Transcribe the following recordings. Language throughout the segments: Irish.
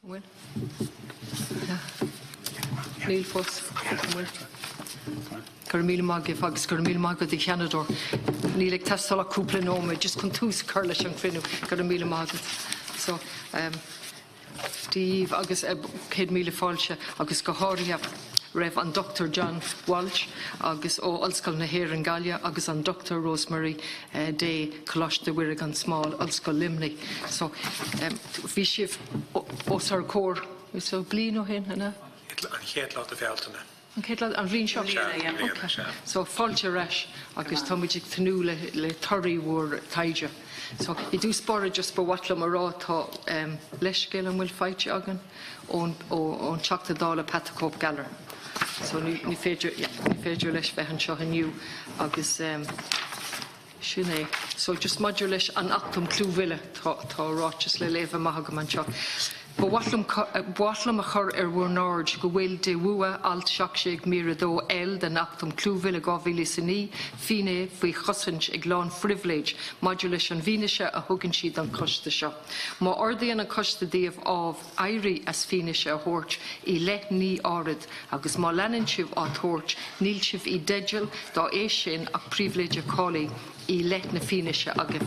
Well. Neil Foss. Well. Carmila Magif, agus Carmila Magif, the Canador. Neil Tassala Kupla Nome, just contus Carlish and Crinu, Carmila Magif. So, Steve, agus Kid Mila Falcha, agus Gaharia. Rev and Dr. John Walsh, agus o Ulskal Nahir and Galia, agus and Dr. Rosemary Day, Colosh de Wirrigan Small, Ulskal Limney. So, Vishif Osar Core, so Blino Hin, and a lot of Eltona. And Reen Shop. So, Falcha Rash, agus Tomijik Tanu le Turry were Taija. So, you do spore just for what Lamara thought Leshgil and will fight you again on Chuck the Dollar Pat Cope Gallagher. So ni féidir leis bheithan seo aniu agus sinné. So just maidir leis an achtam clúmhile tá ráiteas le léamh maithagam an seo. Ba bhlam a chur bhuair náird go bhfuil de bhua alt seach míra dó den achtam clúmhile gábhíle saní fine faoi chosint ag lán frivléid maidir leis an bhíneise a thugann siad an costa seo. Má ordaíonn an costa díobh ábh éirí as fíneise a thuirt I le ní árid agus má leanann sibh á thuirt níl sibh I deideal dá é sin ach príomhléide cálaí I let na fíneise agah.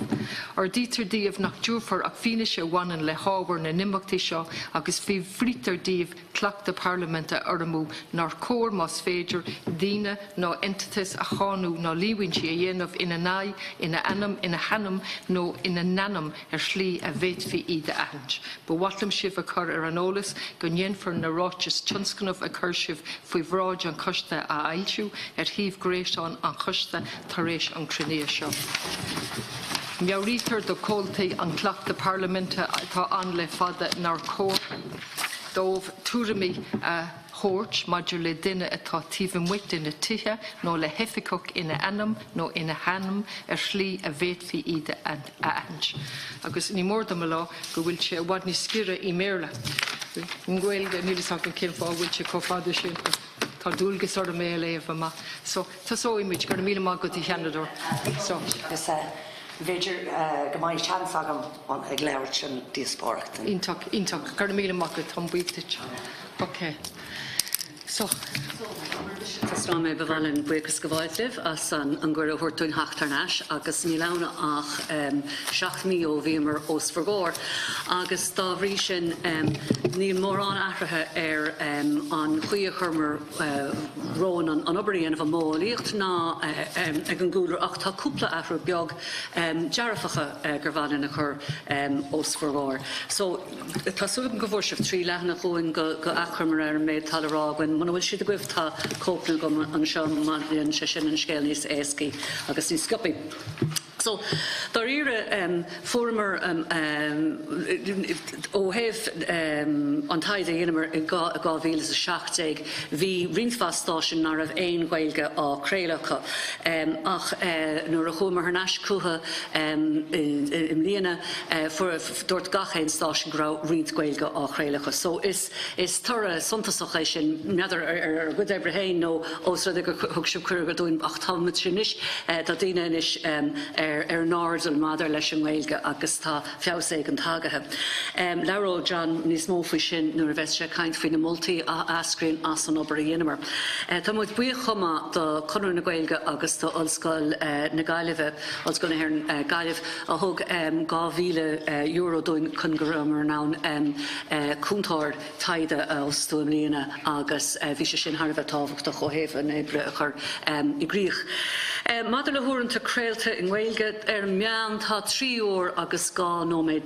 Ar dítar díobh nach dúfar ach fíneise bhaineann le hábhar na nimachtaí seo agus bhí bhrítar díobh clacht de Parliamenta ormú nar cór más féidir daoine nó entitas a cháú ná líhainn si a dhéanamh ina náid, ina anam, ina hanam nó ina nanam slí a bhéadfaí iad a ahant. Ba bhhaitlim sibh a chur ar an ólas go ndéanfar na ráiteas tionscanmh a chur sibh faoi bhráid an costa a ailsiú híomh gréisteán an costa tar éis an cruinné seo. Meabhrítar do cóltaí an clacht de Parliamenta tá an le fada nar cór dómh túramí a thuirt maidir le duine atá tíomh muit ina tithe nó le heficach ina anam nó ina hanam slí a bhéadfaí iad a ahant. Agus ní mór am lá go bhfuil sé bhaid ní scire I méle. Nghail nílas an cin fá bhfuil sé cófáda sin. Tá dúlgus or a mé léamh ma. So tá sóimiid gur míle má go í cheanador. So Vidir gomáin seansagam an ag leabhart sin díospóireacht. Ítach gur míle má go tá buíte. Okay. So Tá mé bhhailinn buchas go bhhaidlibh as an gur thuirtún heachtarnáis agus ní lena ach 7,000 ó bhíomar os Fergór agus tá bhrí sin ní mórrán athrathe ar an chuí chumar rón an obaíon bh mólaíocht ná ag an gúlar ach tá cúpla athra beag dearafacha gur bhhailinn a chur os Fergór. So tá sulim go bhfuir sibh trí leithna chuin go achramar ar an méid talrágain man bhfuil siad a gcuibh tá cópla go an seo marlíonn se sin an scéal níos éascaí agus ní scopaí. So, dar ire former ó hef an taide dhéanamar gáhíle a 60 hí rinfastáisiún nar ah éon gailge á Créalacha ach nuair a chumar ar neis cutha im líana dúirt gachéin stáisiún grá riad gailge á Créalacha. So is tura suntasach é sin neadar ar go éibre nó os rud gur thug sibh cur go dúin ach táid sin is tá daine is nárdal mádar leis an Gaeilge agus tá feabhsaigh an tagathe. Leabhróil John níos mó faoi sin nuair a bheith sé caint faoin na moltaí a ascraíonn as an obair a dhéanamar. Tá muid buíoch chuma do Conradh na Gaeilge agus do Ollscoil na Gaillimhe, Ollscoil na Gaillimh a thug €2,000 dúin chun go raibh nán cúntáir taide os tú mlíana agus bhí sé sin thar bheith tábhacht a chomhéamh an ébre a chur I gcríoch. Maidir le thuaireanta Créalta in Gaeilge meán tá 3 uair agus 9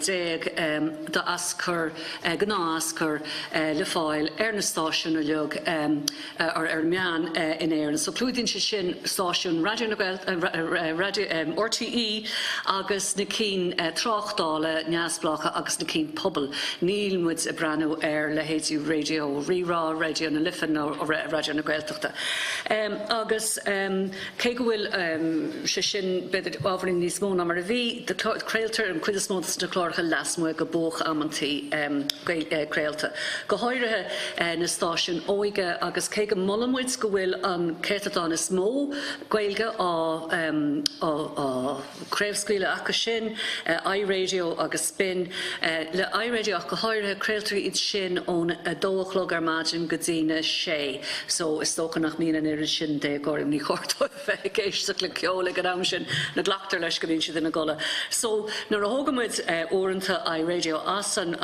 de ascar gná ascar le fáil na stáisiún a leog ar meán in éireann. So clúdaíonn sé sin stáisiún Radio na Gaeilge RTE agus na cín tráchtála neasblacha agus na cín pobl. Níl muid a breanú ar le héadú radio Rírá, Radio na Liffin ó Radio na Gaeltachta. Agus cé go bhfuil se sin beidir ábharing níos mó ná mar a bhí de creaaltar an cuid is mó de chláircha lasmuig go bóch amantí creaalta. Go háirithe na stáisiún óige agus cé go mollamúid go bhfuil an céitadán is mó Gaeilge á creabhscríle acha sin, iRadio agus spin. Le iRadio ach go háirithe creaaltar iad sin ón a dóchlog ar máidin go dtíine sé. So is tócha nach mína ar sin de gorim ní chortó géisteach le ceola go am sin na glachtar leis go bhíonn siad ina gola. So nuair a thugamid uaireanta iRadio as an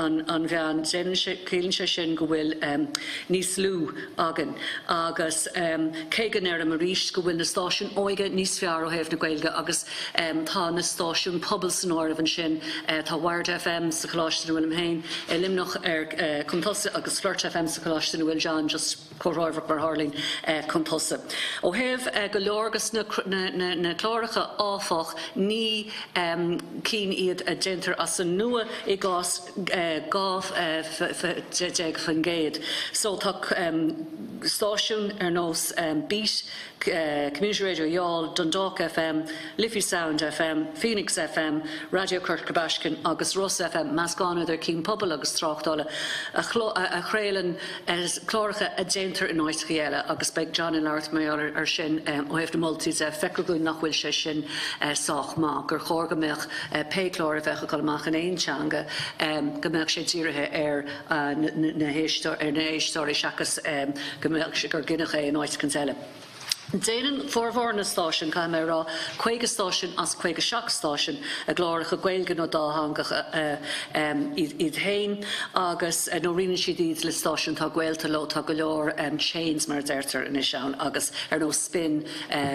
bhean cílann sé sin go bhfuil níos lú agan agus cégan ar am a ríist go bhfuil na stáisiún óige níos fear ó héamh na Gaeilge agus tá na stáisiún pobl san áireamh sin tá Wired FM sa choláiste na bhfuil hain limnach ar Contosa agus Flirt FM sa choláiste na bhfuil John just choráimhach mar Harlín Contosa. Ó héamh go leorgus na chláiricha áfach ní cín iad a gentar as an nua I gás gáf fan géad. So tá stáisiún ar nós Beat, Community Radio Youghal, Dundalk FM, Liffey Sound FM, Phoenix FM, Radio Kirkcabashkin agus Ross FM, Mascana idir cín pobl agus tráchtála a chréileann chláiricha a gentar in áit chéile agus beag John in Larth mé ar sin ó héamh na multis fecragúin nach bhfuil sé sin sách má gur chóir go mbeadh péchlár a bheith go amach in éon teanga go mbeadh sé dírithe ar na éistóirí seachas go mbeadh sé gur gcinneach é in áit conceile. Déanann formhór na stáisiún cai mé rá chuige stáisiún as chuige seach stáisiún a gláiricha Gaeilge nó dáthangach iad hain agus nó rinne siad iad le stáisiún tá Gaelta lo tá go leor chains mar deirtar in seán agus ar nó spin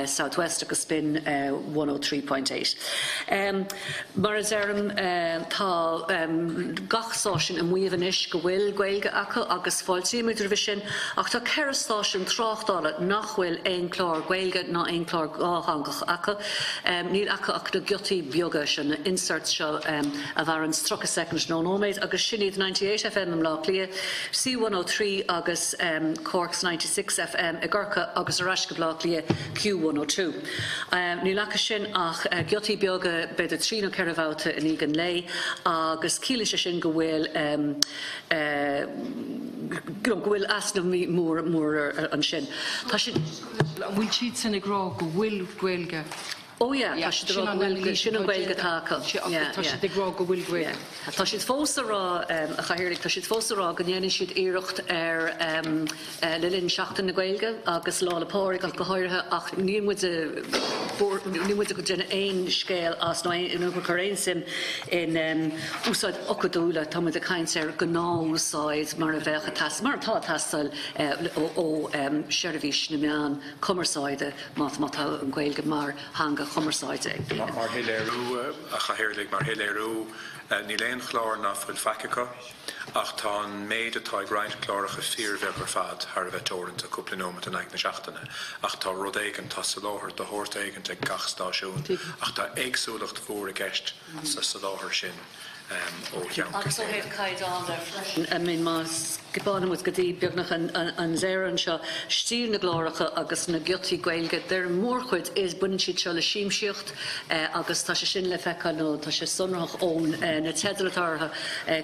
Southwest agus spin 103.8. Mar is tá gach stáisiún a muomh inis go bhfuil Gaeilge acu agus fáiltíimiidir bhí sin ach tá ceithre stáisiún tráchtála nach bhfuil éon Gaeilge ná ein chlár gáthangach acha. Níl acha ach na giotaí beaga sin na insert seo a bhar an strucha seconds nó nóméid agus sinad 98 FM am lá lia, C103 agus Cork's 96 FM i gCorca agus arás go lá lia Q102. Níl acha sin ach giotaí beaga beidir trína ceirhbhata in ígan lei agus cílis sin go bhfuil gohfuil asna mór an sin. Tá sin bhfuil siad san ag rá go bhfuil Gaeilge. Oh yeah, sin an Gaeilge tácha. Tá siad ag rá go bhfuil Gaeilge. Tá siad fós rá a chahiririgh tá siad fós rá go dhéanann siad iirecht ar le linn seachtain na Gaeilge agus lá le páirigh ach go háirithe ach ní muid go déanana éon scéal as nó go choréon sim in úsáid ocadúla tá muid a caint ar go ná úsáid mar a bheith a tas mar tá tastal ó seirbhís na meán cumarsáide má tá an Gaeilge mar hanga chumarsáide. Mar hiléirú a chahiririgh mar hiléirú ní léon chlár nach bhfuil feiceacha ach tá méid atá graint chláiricha fíormheith ar fad ar a bheith teoranta cúpla nómad an ag na seachtaine ach tá rud éigean tá sa láthir do thuirt éigean ag gach stáisiún ach tá éagsúlacht fuair a gceist sa láthir sin ó cheann. Agus ó héamh caighdeán ar freisin a mbeidh más gibána muid go dtí beagnach an zéireann seo stíl na gláiricha agus na giotaí Gaeilge deir mórchuid is buinn siad seo le síimsíocht agus tá sé sin le feiceáil nó tá sé sonrach ón na teidealatartha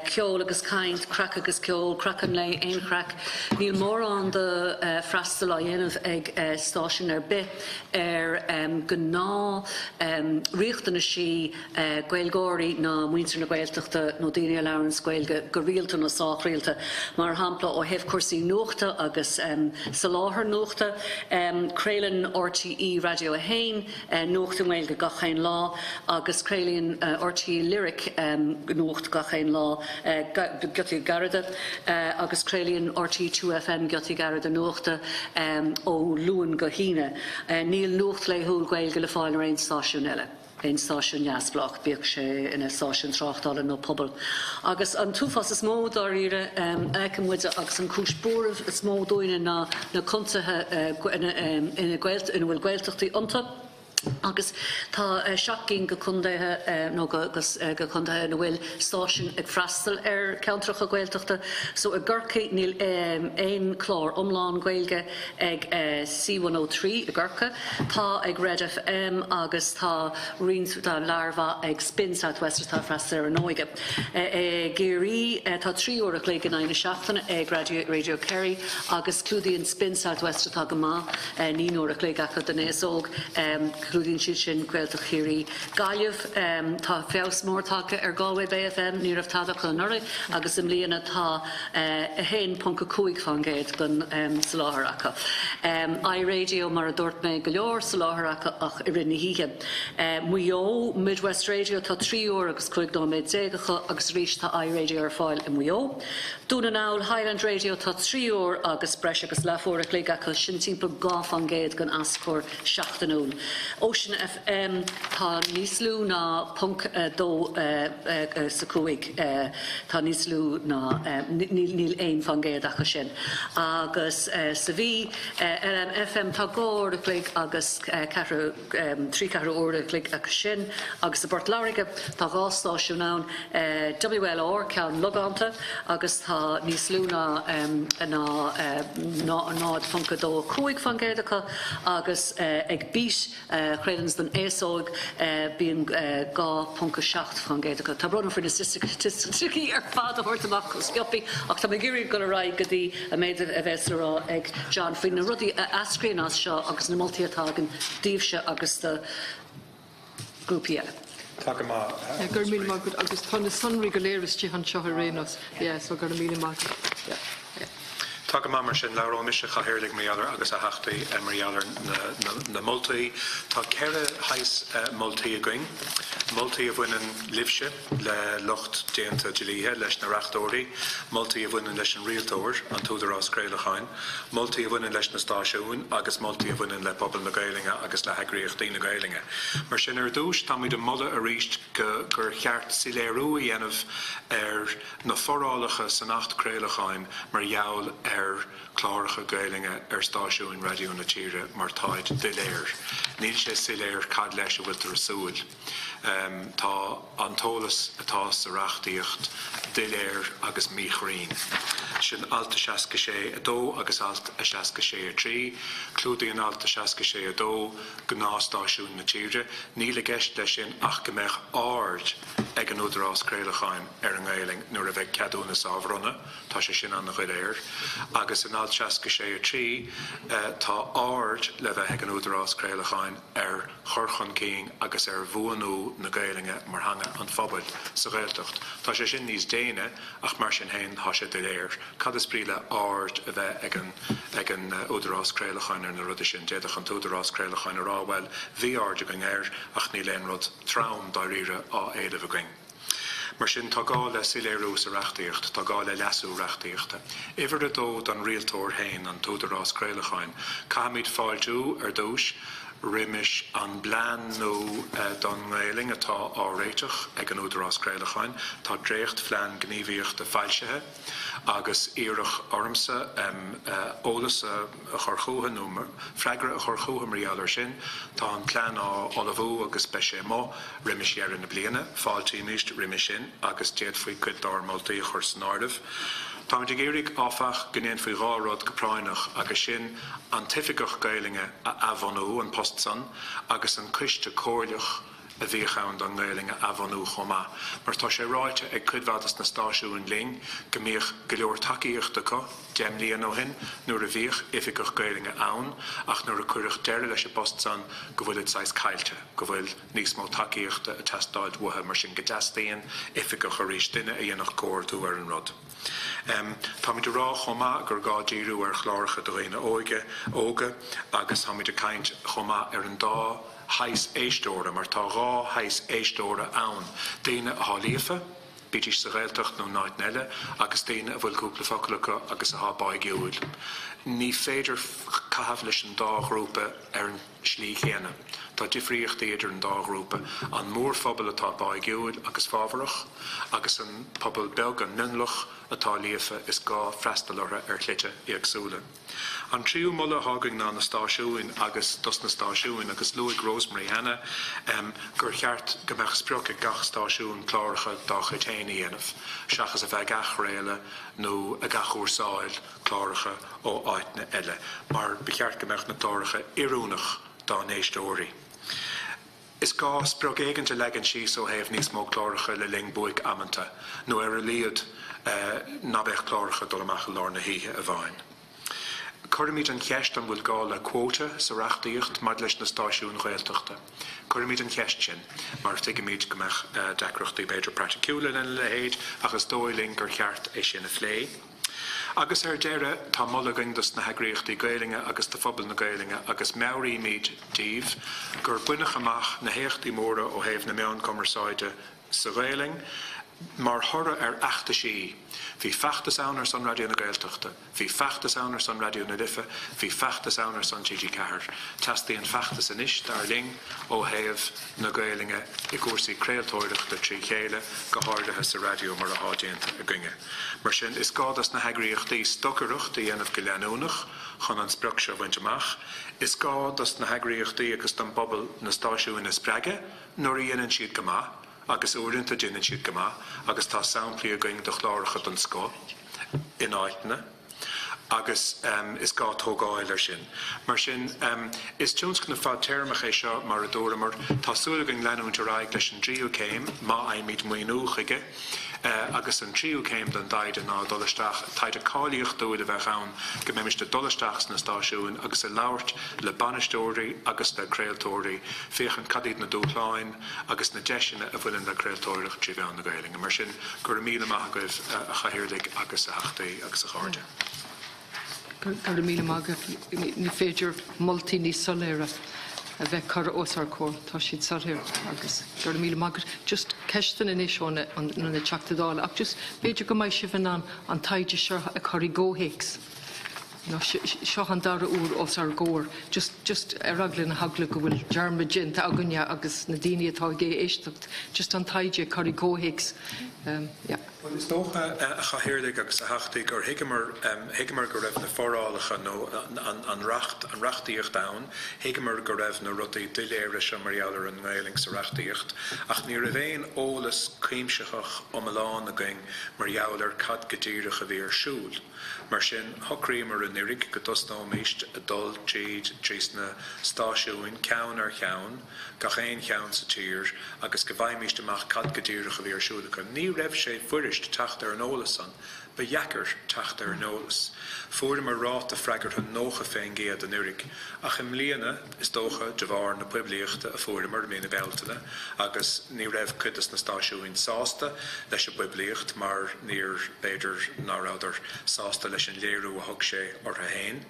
ceol agus caint, crack agus ceol, crackan le éon crack. Níl mór an de freastal a dhéanamh ag stáisiún ar bith ar go ná riachtainna sí Gaeilgóirí ná muintir na Gaeltachta nó daoine a leabharann Gaeilge go rialta nó sáchrialta mar hampla ó héamh cuasaí nuachta agus sa láthair nuachta crealann RTE Radio a hain nuachta Gaeilge gachéin lá agus crealann RTE Lyric nuachta gachéin lá giotaí garda agus crealann RTE 2FM giotaí garda nuachta ó luan go híine. Níl nuacht le thúil Gaeilge le fáil ar aon stáisiún eile. Ein stáisiún jaasblach bíag sé ina stáisiún tráchtála nó pobl. Agus an túfas is mó dar ire muide agus an cúspóramh is mó dóine na contathe ina bhfuil Gaeltachtaí ionta agus tá seachcín go chundaithe nó go chundaithe na bhfuil stáisiún ag freastal ceantracha Gaeltachta, so a ggurcaí níl éon chlár omláin Gaeilge ag C103 a ggurca, tá ag Red FM agus tá rions dá larva ag Spin Southwest tá freastal an óige. Géirí tá 3 óra léige na seachtainna ag Radio Kerry agus clúdaíonn Spin Southwest tá go má 9 óra léige acha den éasóg clúdaíonn siad sin Gaeltacht chéirí Gaillimh tá feabhs mórtácha ar Galway Bay FM ní raibh tadach an nura agus im líana tá 1.5 fan géad gon sa láthair acha. iRadio mar a dúirt mé go leor sa láthair acha ach i rinne híe. Muo Midwest Radio tá 3 óra agus 5 agus rís tá iRadio ar fáil i Muo. Dúna náil Highland Radio tá 3 óra agus breis agus leafóra léige acha sin timpeall 2 fan géad gon ascór seachtanún. Ocean FM tá níos lú ná punk dó sa cuaig tá níos lú ná níl éon fan géad acha sin. Agus sa bhí FM tá 2 óra léig agus 3 óra léig acha sin agus sa Bort Láirige tá 2 stáisiún ann WLR ceann logánta agus tá níos lú ná nád punca dó 5 fan géad acha agus ag bís chréilens den éasóg bíon 2.7 fan géad acha. Tá brona for na statisticí ar fad a thuirt amach scioppi ach tá géirí go raibh go dtí a méid a bheits lerá ag John faoin na rudí ascríonn as seo agus na moltaíotágan díobhse agus de grúpiaile. Gur míle mágad agus tá na sunraí go léiristí an seo rénos, so gur míle mágad. Tá go mar sin lerá mis a chahiririgh méallar agus a heachtaí maríallar na moltaí. Tá ceire hais moltaí a going. Moltaí a bhainean libse le locht déanta delíthe leis na reachtóirí. Moltaí a bhainean leis an rialtóir an túdarrás Gaeltachtáin. Moltaí a bhainean leis na stáisiún agus moltaí a bhainean le pobal na Gaelinge agus le heagríochtaí na Gaelinge. Mar sin ar dúis tá muid molla a ríist gur cheart siléirú a dhéanamh ar na forálacha san nacht Gaeltachtáin mar jaall chláracha Gaelinge stáisiún radio na tíre mar táid diléir. Níl sé siléir cad leis a bhfuil rasúil. Tá antólas atá sa reachtaíocht diléir agus míchrín. Sin alta 66 a dó agus alta 66 a trí, clúdaíonn alta 66 a dó go ná stáisiún na tíre, níl a gceist lei sin ach go mbeadh ard ag an údarrás Gaeltachtáin ar an Gaeling nuair a bheith ceadúna sábhronna, tá sé sin an chuiléir, agus in alta 66 a trí tá ard le bheith ag an údarrás Gaeltachtáin ar chorchan cín agus ar bhuanú na Gaelinge mar hanga an phobail sa Gaeltacht. Tá sé sin níos déine ach mar sin hain tá sé diléir. Cad is bríle ard a bheith ag an údarrás Gaeltachtáin ar na rudi sin déadach an údarrás Gaeltachtáin ar áhfuil bhí ard a going air ach ní leon rud trám dá riire á éadamh a going. Mar sin tá gá le siléirú sa reachtaíocht, tá gá le leasú reachtaíochta. Ifir a dó don rialtóir hain an údarrás Gaeltachtáin, caimid fáilú ar dúis rimis an blan nó don Gaeling atá áréiteach ag an údarrás Gaeltachtáin, tá dréocht phlean gníomhaíocht a fáilsethe agus iarach ormsa ólas a chorchútha nó freigra a chorchútha maríallar sin, tá an plán á olahú agus beise mó rimis ar na bliana, fáiltíimiist rimis sin agus déad faoi cuid dar moltaí chur snárdamh. Tá muid géirigh áfach gnéan faoi gháród go práineach agus sin an tificach Gaelinge a abhanú an postsan agus an cuiste cóirleach a bhíchán don Gaelinge abhanú chomá. Mar tá sé ráite ag cuidhheadas na stáisiún ling go mbíodh go leor tacaíochta có déimlíon ó hin nuair a bhíoh ificach Gaelinge ann ach nuair a cuireadh deire leis a postsan go bhfuil sais caiilte, go bhfuil níos mó tacaíochta a testáid wathe mar sin go deasdaíonn ificach a rís duine a dhéanach cóirú ar an rud. Tá muid rá chomá gur gádíú ar chláircha do réine óga agus tá muid a caint chomá ar an dá hais éistóra mar tá rá hais éistóra ann. Daine a hálíofa, bídís sa Gaeltacht nó náid neile agus daine a bhfuil cúpla focalacha agus a hábáig giúil. Ní féidir caithfh leis an dá grúpa ar an slí chéana. tá difríocht idir an dá grúpa an mór phobal atá báigúil agus fábharach agus an pobal belga nunlach atá líofa is gá freistalóra chluite agsúla. An tríú mulla hágaigh ná na stáisiúin agus dos na stáisiúin agus Louis Rosemary Hanna gur cheart go mbeadh spreocha gach stáisiún chláiricha dá chutéine dhéanamh, seachas a bheith gach réile nó a gach úsáil chláiricha ó áitne eile, mar becheart go mbeadh na táiricha iarúnach dá néistóirí. Is gá spreog éigeanta legan síos ó thaobh níos mó chláiricha le ling buig amanta, nó ar a líad na bheith chláiricha dul amach lár na híthe a bhain. Cuirmid an cheist an bhfuil gá le quóta sa reachtaíocht mar leis na stáisiún Gaeltachta. Cuirmid an cheist sin, mar tuigeimid go mbeadh deacreachtaí beidir praticúla in le héad agus dóiling gur cheart é sin a phlé. Agus deire tá mulligan dus na heagríochtaí Gaelinge agus de phobal na Gaelinge agus meabhraí míid díobh gur buineach amach na héachtaí móra ó thaobh na meán commerceáide sa Gaeling, mar thora ar achta sí. Bhí feachtas annar san radio na Gaeltachta, bhí feachtas annar san radio na Lifa, bhí feachtas annar san GG4. Tastaíon feachtas inis dar ling ó thaobh na Gaelinge i gcúrsaí creaaltóireachta trí chéile go háirithe sa radio mar a háidéanta a gcuinge. Mar sin is gádas na heagríochtaí stocarucht a dhéanamh go leanúnach chun an spreag seo bhaint amach, is gádas na heagríochtaí agus an bobal na stáisiúin is spreige nuair a dhéanann siad go maith, agus úrinta déanann siad go maith, agus tá sampla a going do chláiricha don scó in áitne, agus is gá tógáil ar sin. Mar sin is tiúns na fád termach é seo mar a dóramar, tá súlagan leanún deráig leis an tríú céim má aimid muoinúchaige, agus an tríú céim den daide ná dolasteach taide cáilíocht dúil a bheith ann go mbeimiis de dolasteachs na stáisiúin agus a labhairt le banistóirí agus le creaaltóirí féchan cadíd na dúchláin agus na deisina a bhfuilin le creaaltóireach trí bhean na Gaelinge. Mar sin gur míle maithagah a chahirirlaigh agus a heachtaí agus a cháirde. Gur míle maithagah ní féidir moltúltaí níos soléire a bheith cara osar cór tá siad sarthir agus gur míle maithagah just ceistan in éisiúna an na teachtadála ach just féidir go mbeidh sibh an taide seo a choirí ggóhéics. Seo an dara úr os ar góir, just raglan na hagla go bhfuil dearmid gin a gunne agus na daine atá gé éisteacht, just an taide choirí ggóhéics. Well, is dócha a chahirirlaigh agus a heachtaí gur hiigeamar go raibh na forálacha nó an reachtaíocht dán, hiigeamar go raibh na rudaí duiléire se maríallar an Gaeling sa reachtaíocht, ach ní raibh éon ólas cíimseach omláán a going maríallar cad go dtíreach a bhí ar siúl. Mar sin thochríomar an irig go dosná míist a dul tríd trís na stáisiúin ceann ar cheann, gach éon cheann sa tír agus go bhaimíist amach cad go dtíreach a bhí ar siúlacha. Ní raibh sé fuirist tacht ar an ólas an, ba dheicear tacht ar an ólas. Fuair mar rát a freigart an nócha féin géad an irig, ach im líana is dócha de bhar na puiblíochta a fuair mar mé na Beltaine, agus ní raibh cuidas na stáisiúin sásta leis a puiblíocht mar níor beidir náráidir sásta leis an léirú a thug sé ortha héin,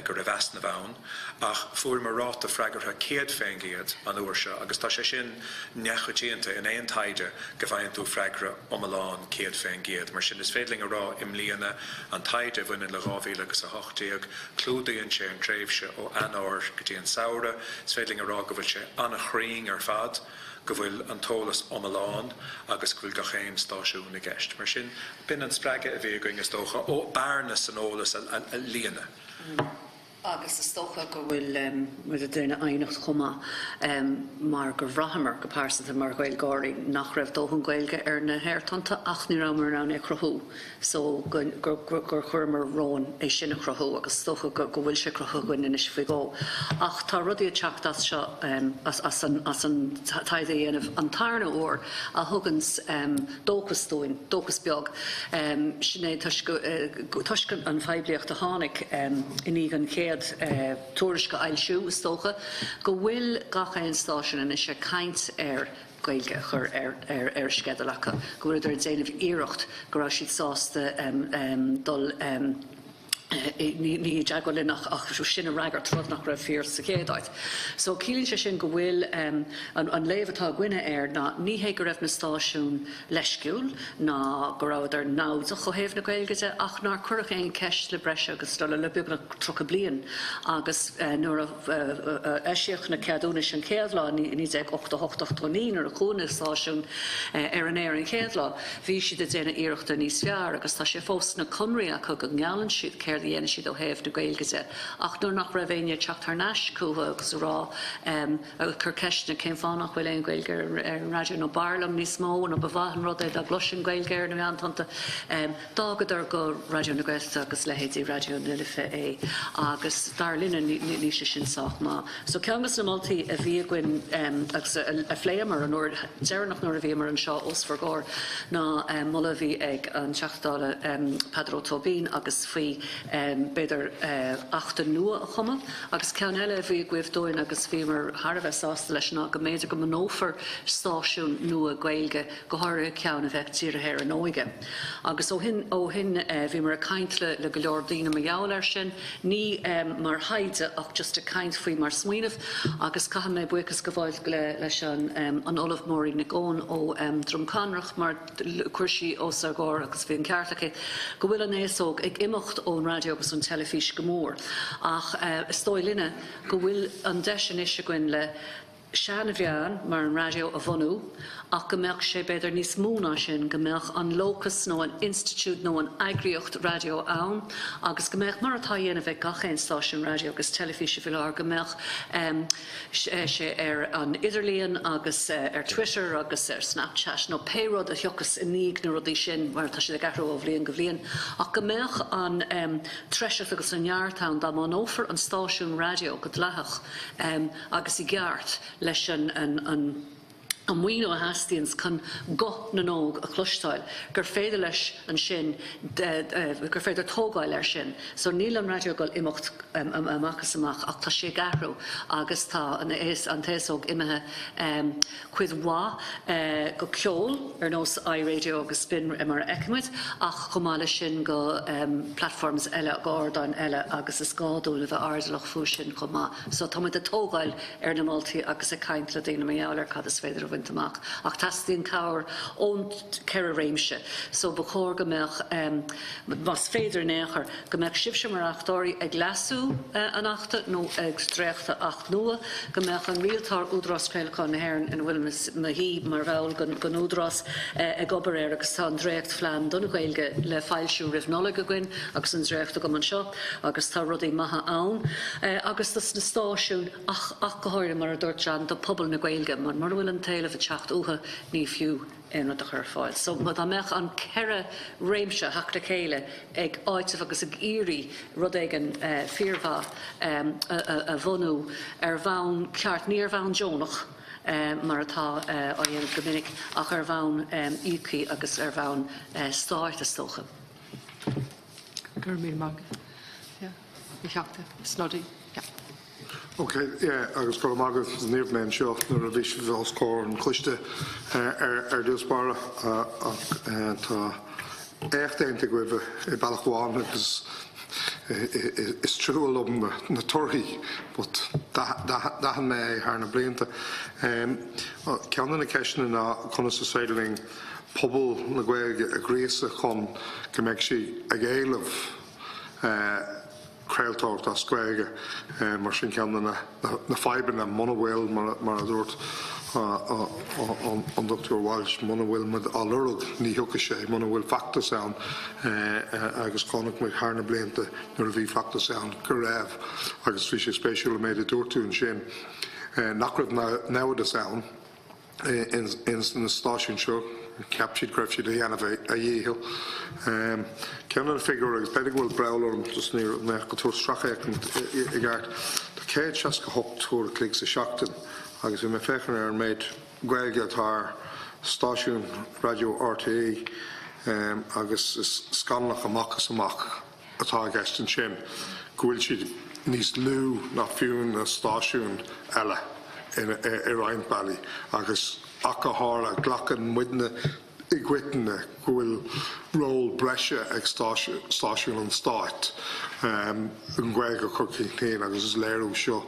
gur raibh as na bhain, ach fuair mar rát a freigart a céad féin géad an uair se, agus tá sé sin nechatíanta in éon taide go bhain tú freigra omláán céad féin géad, mar sin is féidling a rá im líana an taide bhain le rábhíle agus a hochtaíag, clúdaíonn sé an tréimhse ó anáir go dtí an saoire, is féidling a rá go bhfuil sé anna chrín ar fad, go bhfuil an tólas omláán agus go bhfuil go chéin stáisiún na gceist. Mar sin bin an spreige a bhí going is dócha ó bearnas an ólas a líana. Agus is stocha go bhfuil mu a dúna aonacht chuma mar go bhrahamar go páirsa mar Gael gáirí nach raibh dóchan Gaelge ar na hairtanta ach ní ramar an é crothú, so gur chuirmar rón é sin a crothú agus stocha go bhfuil sé crothú goin is fao gó. Ach tá rudí a teachtas seo as an taide dhéanamh an tarna ór a thugans dóchastóin, dóchas beag sinné tuiscin an feidbliacht a tháinig in an céad tuairisce ailsiú is tócha go bhfuil gach éon stáisiún is sé caint ar Gaeilge chur ar skedalacha go bhfuil ar déanamh iirecht go raibh siad sásta dul ní deagolin ach sin a ragar trod nach raibh fíor sa chéadáid. So cílín sé sin go bhfuil an léomhatá gcuine na ní hé go raibh na stáisiún leisciúil ná go raibh ar nád a chohéimh na Gaelgaide ach ná cuireadh éon ceist le breise agus dul le beag na trocha bliain agus nuair a eisiach na ceadúna sin céadlá ní ag 8-8 ar a chúna stáisiún ar an éir an céadlá. Bhí siad a déanana iireachta níos fearr agus tá sé fós na Conraí acu go ngeallann siad céir dhéana siad ó héamh na Gaelgaide. Ach nuair nach raibh aine teacht tar neis cútha agus rá chur ceistena céim fánach bhfuil éon Gaeilge ar an radio nó barlam níos mó nó bhhaithin rud é a glosin Gaeilge ar na meantanta dágad ar go radio na Gaeltacht agus lehéadí radio na Lifa é agus dar linne ní sé sin sách má. So ceangas na moltaí a bhí gin agus a phléamar an uair dearnach nuair a bhí mar an seo osfar gáir ná mulla bhí ag an teachtála Peadar Tóibín agus faoi beidir 8 nua a chuma agus cean eile bhí gcuibh dóin agus bhí mar Harbheith sásta leis ná go méidir go manófar stáisiún nua Gaeilge go háir ceann a bheith tíre an óige. Agus ó hin bhí mar a caintle le go leor daoine a gheall ar sin ní mar haide ach just a caint faoi mar smaoinmh agus caitheann mé buchas go bhfuil go leis an olamh mórí na gcón ó Drumcanrach mar cuirsí os ar gáir agus bhí an ceartlacha go bhfuil an éasóg ag imimecht ón radio agus an telefís go mór ach stoi linne go bhfuil an deis is gin le sean a bhean mar an radio a bhunú ach go mbeadh sé beidir níos múna sin go mbeadh an locus nó an institute nó an agriocht radio ann agus go mbeadh mar atá dhéanamh ag gach éon stáisiún radio agus telefíse fileár go mbeadh sé ar an idirlíon agus ar Twitter agus ar Snapchat nó péród a theochas iníg na rudí sin mar tá sé le garú ó bhblion go bhblion ach go mbeadh an treisih agus an neartán dá man ófar an stáisiún radio go dleathach agus I gceart leis an muoine a hastíons chun go na nóg a chluisteáil gur féidir leis an sin gur féidir tógáil ar sin. So níl an radio goil imimecht amachchas amach ach tá sé garú agus tá an téasóg imethe chuid mhá go ceol ar nós iRadio agus spin mar eicimid ach chumáile sin go platforms eile gádain eile agus is gáúil a bheith ardalach fú sin chumá. So tá muid a tógáil ar na moltaí agus a caint le daoine méálar cad is féidir amach ach tastíon cabhar ón ceir réimse. So ba chóir go mbeadh mas féidir néachar go mbeadh sibse mar achtóirí ag lasú an achta nó ag stréachta 8 nua go mbeadh an rialtar údrás Gaeltacht na hÉireann in bhfuil ma hí mar bhil gan údrás ag obair ar agus tá an dréacht phlean donna Gaeilge le fáilsiú rih nola go gin agus an dréachta go man seo agus tá rudaí maithe ann agus tas na stáisiún ach go háirithe mar a dúirt Jan do pobl na Gaeilge mar bhfuil an taobh a teacht uatha ní fiú in a chur fáil. So ma dá meach an ceire réimse hachta chéile ag áitimh agus ag írí rud ag an fíormha a bhunú ar bhain ceart níor bhain Jónach mar atá á dhéanamh go minic ach ar bhain íochaí agus ar bhain stáit a stocha. Gur mí mag. I cheachta, snodí. Okay, agus go mágad níomhléin seo nuair a bhí sé bheith scór an chluiste ar dúspára tá écht éanta go bh I bailachháin agus is trúil na torthaí, but dahan mé thar na blianta. Ceanna na ceisina ná chuna sa saoiling pobl na Gaeilge a gréasa chun go mbeadh sí ag éileamh Gaeltacht as Gaeilge mar sin ceanna na feiben a mna bhfuil mar a dúirt an Dr. Walsh mna bhfuil mud a lurug ní thuca sé mna bhfuil factas ann agus chonach mu thar na blianta nuair a bhí factas ann go raibh agus bhí sé spéisiúil méid a dúirtún sin nach raibh nádas ann in na stáisiún seo captured Griffin a dhéanamh a dhéhil. Ceanna figure agus beidir bhfuil breabhlamm just níor me go túir stracha I gceart. Tá céad seas go hocht túir clic sa seachtain agus bhí me fechan ar méid Gaeilge atá stáisiún radio RTE agus is scanlach amachchas amach atá gastan sin go bhfuil siad níos lú ná fiún na stáisiún eile I Rhine Valley agus ach a hála glachan muidne I gwytne gwyl rôl brescia ag stáisiún an stáit yn gweg o cwrcyn cyn agus is leirw sio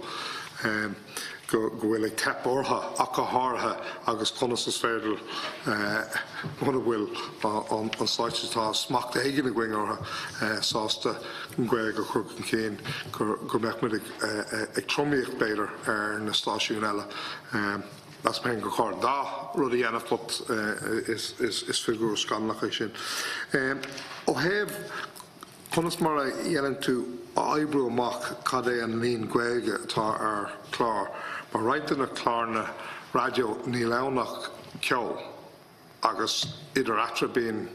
gwyl ag tep orha ac o harha agus conas is féidir hwnna gwyl an stáit tá smacht eigin ag gwing orha sásta yn gweg o cwrcyn cyn gwrmech myd ag tromiach beidr na stáisiún ela That's pen go chord da rudi anaf but is figur scanlach I sin. O hef conas mar yelen to Ibro mach cade an lean gwege tá clár mar right in a clárna radio ní lewnach ceol agus idir atra bín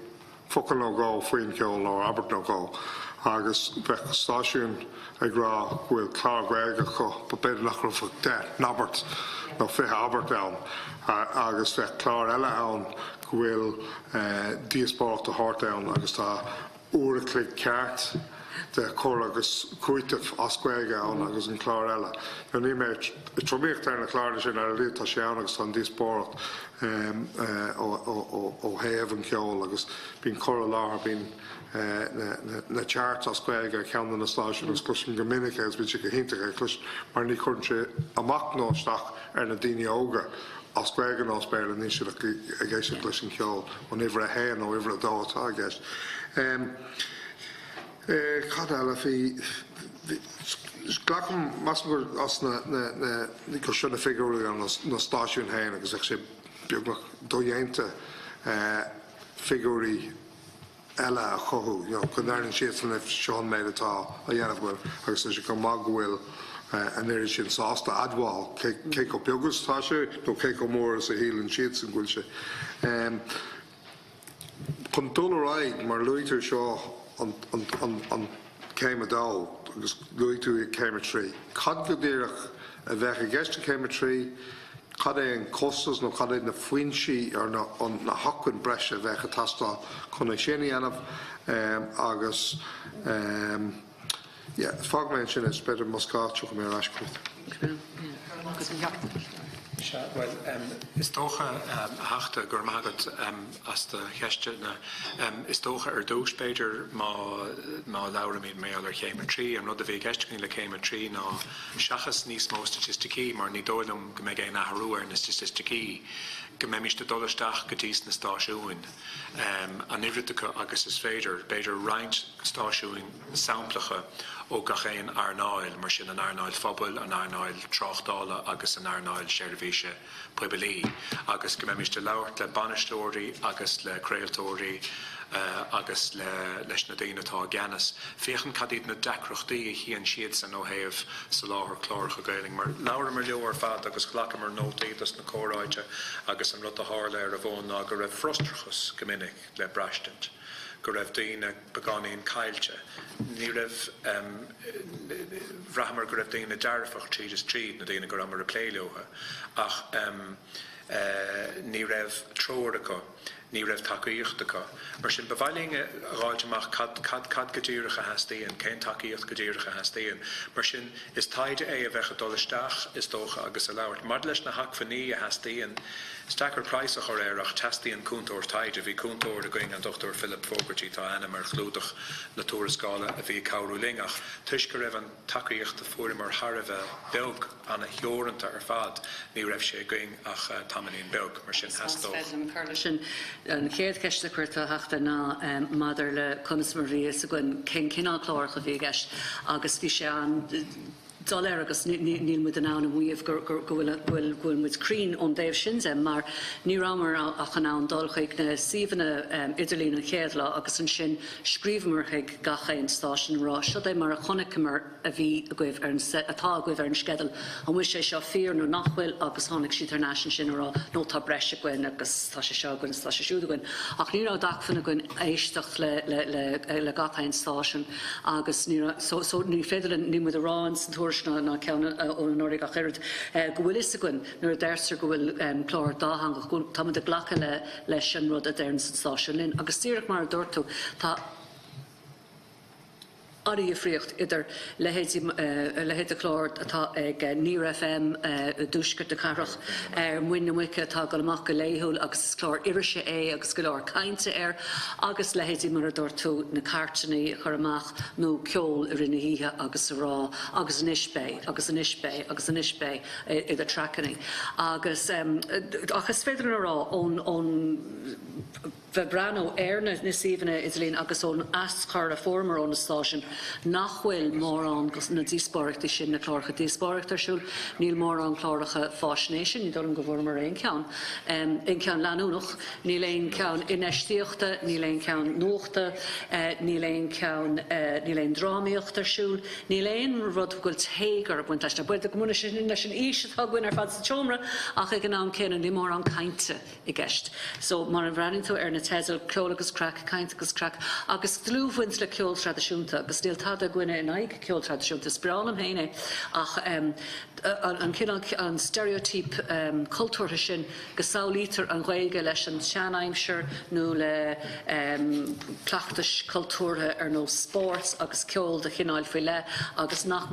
fucking no go fuin ceol or Albert no go agus bech stáisiún ag rá gwyl clár gwege cho but beidir nach rúfach de nabert no fé Albert down agus bheith clár eile ann gwyl díospáirt a hart down agus tá uair a clig ceart de cór agus cuaitah ascuige ann agus an clár eile. Ní mé tromíocht ar na clár sin ar a rí tá sé ann agus tá díospáirt ó héamh an ceol agus bín cór láthair bín na chart ascuige ceanna na stáisiún agus cluisin go minic agus bín si go hinntacha cluis mar ní chuann sé amach nóisteach ar na daoine óga ascuige nó spéir ní si a ggéisi cluisin ceol ó nimhre a héan ó nimhre a dátá a gceist. Cad eile fi glacham masmur as na go sinna figurú an na stáisiún héin agus ag sé beagnach dóhéanta figúrí eile a chothú chun airn siad san if Seán méid atá a dhéanamh bhfuil agus sé go mag bhfuil an éiri sin sásta adháil cé go beagus tá sé nó cé go mór sa hílann siad san gúil sé. Chun dul mar luitir seo an céime dá agus luitú céime trí. Cad go ddíireach a bheith a gceiste céime trí, cad é an costas nó cad é na foinsí ar na hacuin breise bheith a tastáil chun é sin anamh agus fágméin sin is beidir moscáteach go mé eisciúil. Well, is tócha hachta gur mágad as de cheiste is tócha dús beidir má lauramíd mé ar chéime trí an rud a bhí geisteachní le chéime trí ná seachas níos mó statisticí mar ní dóilm go mé é nachrú ar na statisticí go méimiiste dolisteach go dtís na stáisiúin an nihritica agus is féidir beidir roinnt stáisiúin samplacha ó gachéin arnáil mar sin an arnáil phobal an arnáil tráchtála agus an arnáil seirbhíse poibilí agus go méimiiste labhairt le banistóirí agus le creaaltóirí agus leis na daoine atá geannas. Féchan cadíad na decrochtaí a híonn siad san ó thaobh sa láthair chláircha Gaeling mar labhar mar leabhar fad agus ghlacha mar nótaídas na córáide agus an rud a hála ar a bhón ná go raibh frostrachas go minic le breistant. Go raibh daoine beánaíon caiilte. Ní raibh bhreathmar go raibh daoine dearfach tríd is tríd na daoine go raibh mar a pléileocha ach ní raibh tróracha, ní raibh tacaíochtacha. Mar sin bhailinge ráideach cad go dtíoracha heastíon, cén tacaíocht go dtíoracha heastíon. Mar sin is taide é a bheith a dolisteach is dócha agus a labhairt. Mar leis na hacfaní a heastíon, Stacker Price a choréireach testíon cúntóir taide bhí cúntóir a going an Dr. Philip Fogarty tá ana mar chlúdach na túrascála a bhí cabhrú lingach. Tuis go raibh an tacaíocht a fuair mar thar bheith beag anna heoranta ar fad ní raibh sé going ach tamaíon beag mar sin heastóch. Sin an chéad ceiste chuirta heachta ná madidir le Conas Maria a gin cin cinál chlárcha bhí gceist agus bhí sé an dul agus níl mu an án bhuiamh gur bhfuil muid crín ón déobh sin mar ní ramar a chu ná dul chuig na síomhanna idirlín an chéad lá agus an sin scríbhmar chuig gachain stáisiún rá seo é mar a chonacimar a bhí atá a gcuibh ar an skedal an bhuiil sé seo fíor nó nachhfuil agus tháinig siad ar náisisin sin rá nó tá breise goin agus tá sé seo goin tá sé siúda goin ach ní rá dachfanna goin éisteach le gachain stáisiún agus ní féidir ní mu a rán san túir na ceanna ó an Oireach a Chirid go bhfuil is a goin nuair a d'fhearsair go bhfuil clár dáthangach tá a ghlacha leis an rud a d'fhearn san stáisiún linn agus tíreach mar a dúirtú tá Ari a friocht idir lehéid a chlár atá ag Níor FM dúsgurt a carach muine muice tá go amach go léithúil agus chlár irise agus go leor cainte agus lehéid mar a dúirtú na cartaí chur amach nó ceol a rinne híthe agus a rá agus an isbé agus an isbé agus an isbé idir tracanning. Agus féidir na rá ón Brano Erna Nisivana Islín agus ón ascar a formar ón station nachhfuil mór an na díspáirachta sin na chlárcha díspáirachtarsúil níl mór an chláracha fásnéisisin, ní dom go bhfuil mar aon ceann. In ceann leanúnach, níl aon ceann inestíochta, níl aon ceann nuachta, níl aon ceann níl aon drámaíochtarsúil, níl aon rud bhfuil tégar a buint leis na buid go múna sin leis an íse tá gcuin ar fad sa teomra ach ag an am céanna ní mór an cainte i gceist. So mar an bhreainn tú ar na tezel ceol agus crack, caint agus crack, agus dlúhhaint le ceol tradiisiúnta, agus díal tá a gcuine in aig ceol tradiisiúnta, spreáil am héine ach an stereotyp cultúrtha sin go saolítar an Gaeilge leis an seanaimseir nó le pleachtais cultúrtha ar nó sports agus ceol de chináil faoi le agus nach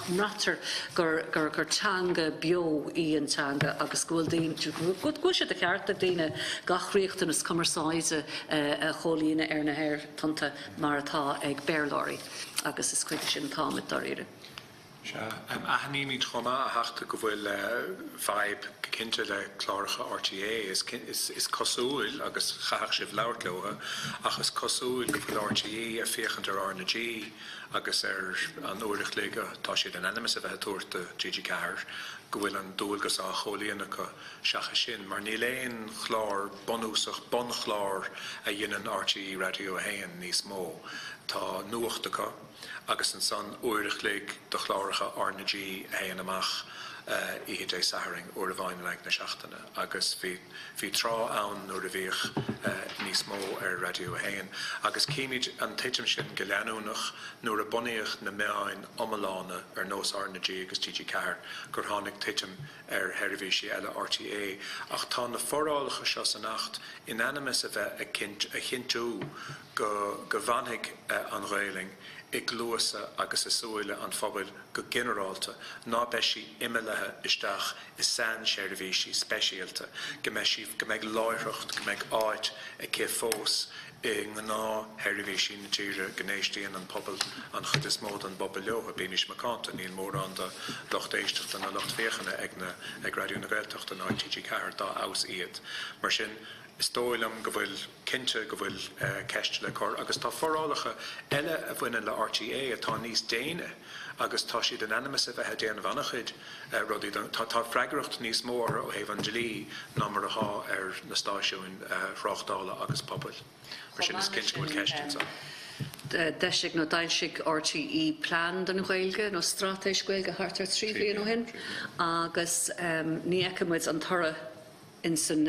mratar gur teanga bio í an teanga agus gúil dín go sé a ceart a díine gachríochtan is commerceáise a cholíine ar na hair tanta mar atá ag bearláirí agus is cuiide sin táid doíire. Aithníí chuma a heachta go bhfuil vibe cinnte le chláracha RTA is cosúil agus chaach sibh leabhartlótha ach is cosúil go bhfuil RTA a féchant ar RNG agus ar an uirich léige tá siad an animas a bheith tuairta Gigi Cahir go bhfuil an dúilgus a cholíonnacha seacha sin mar ní léon chlár bonúsach bon chlár a dhéanaan RTA radio a héan níos mó tá nuachtacha agus an san uirich léig do chláracha RNG héan amach I dé saharing or a bhain le na seachtainna agus bhí trá ann nuair a bhíoch níos mó ar radio a héin agus cíimiid an titim sin go leanúnach nuair a bunaíoch na meáin omalána ar nós RNG agus Gigi Cahir gur tháinig titim ar heiribhísí eile RTA ach tá na forálacha seo san nacht inanimus a bheith a chintú go bhainnig an réiling I glúasa agus is súile an phobail go generálta ná beisi imimethe isteach is san séirbhísí speisialta go méid láithreacht go méid áit a cé fós I ná heirbhísí na tíre gnéistíon an pobl an chud is mód an bobbal leo a bínis macánta níl mór an de locht éisteach an na locht féchanna ag radioú na Gaeltacht an Gigi Cahir dá aus iad mar sin is dóilm go bhfuil cinnte go bhfuil ceiste le cór agus tá forálacha eile a bhfuine le RTA atá níos déine agus tá siad an animas a bheith déanamh annachid rudí tá freigracht níos mór ó Evangelí ná mar athá ar na stáisiún Thráchtála agus pobl mar sin is cinnte bhfuil ceiste Deisig nó dailsig RTE plán don Gaeilge nó stratéis Gaeilge hartar trí bliain ó hin agus ní eicimid an tora in san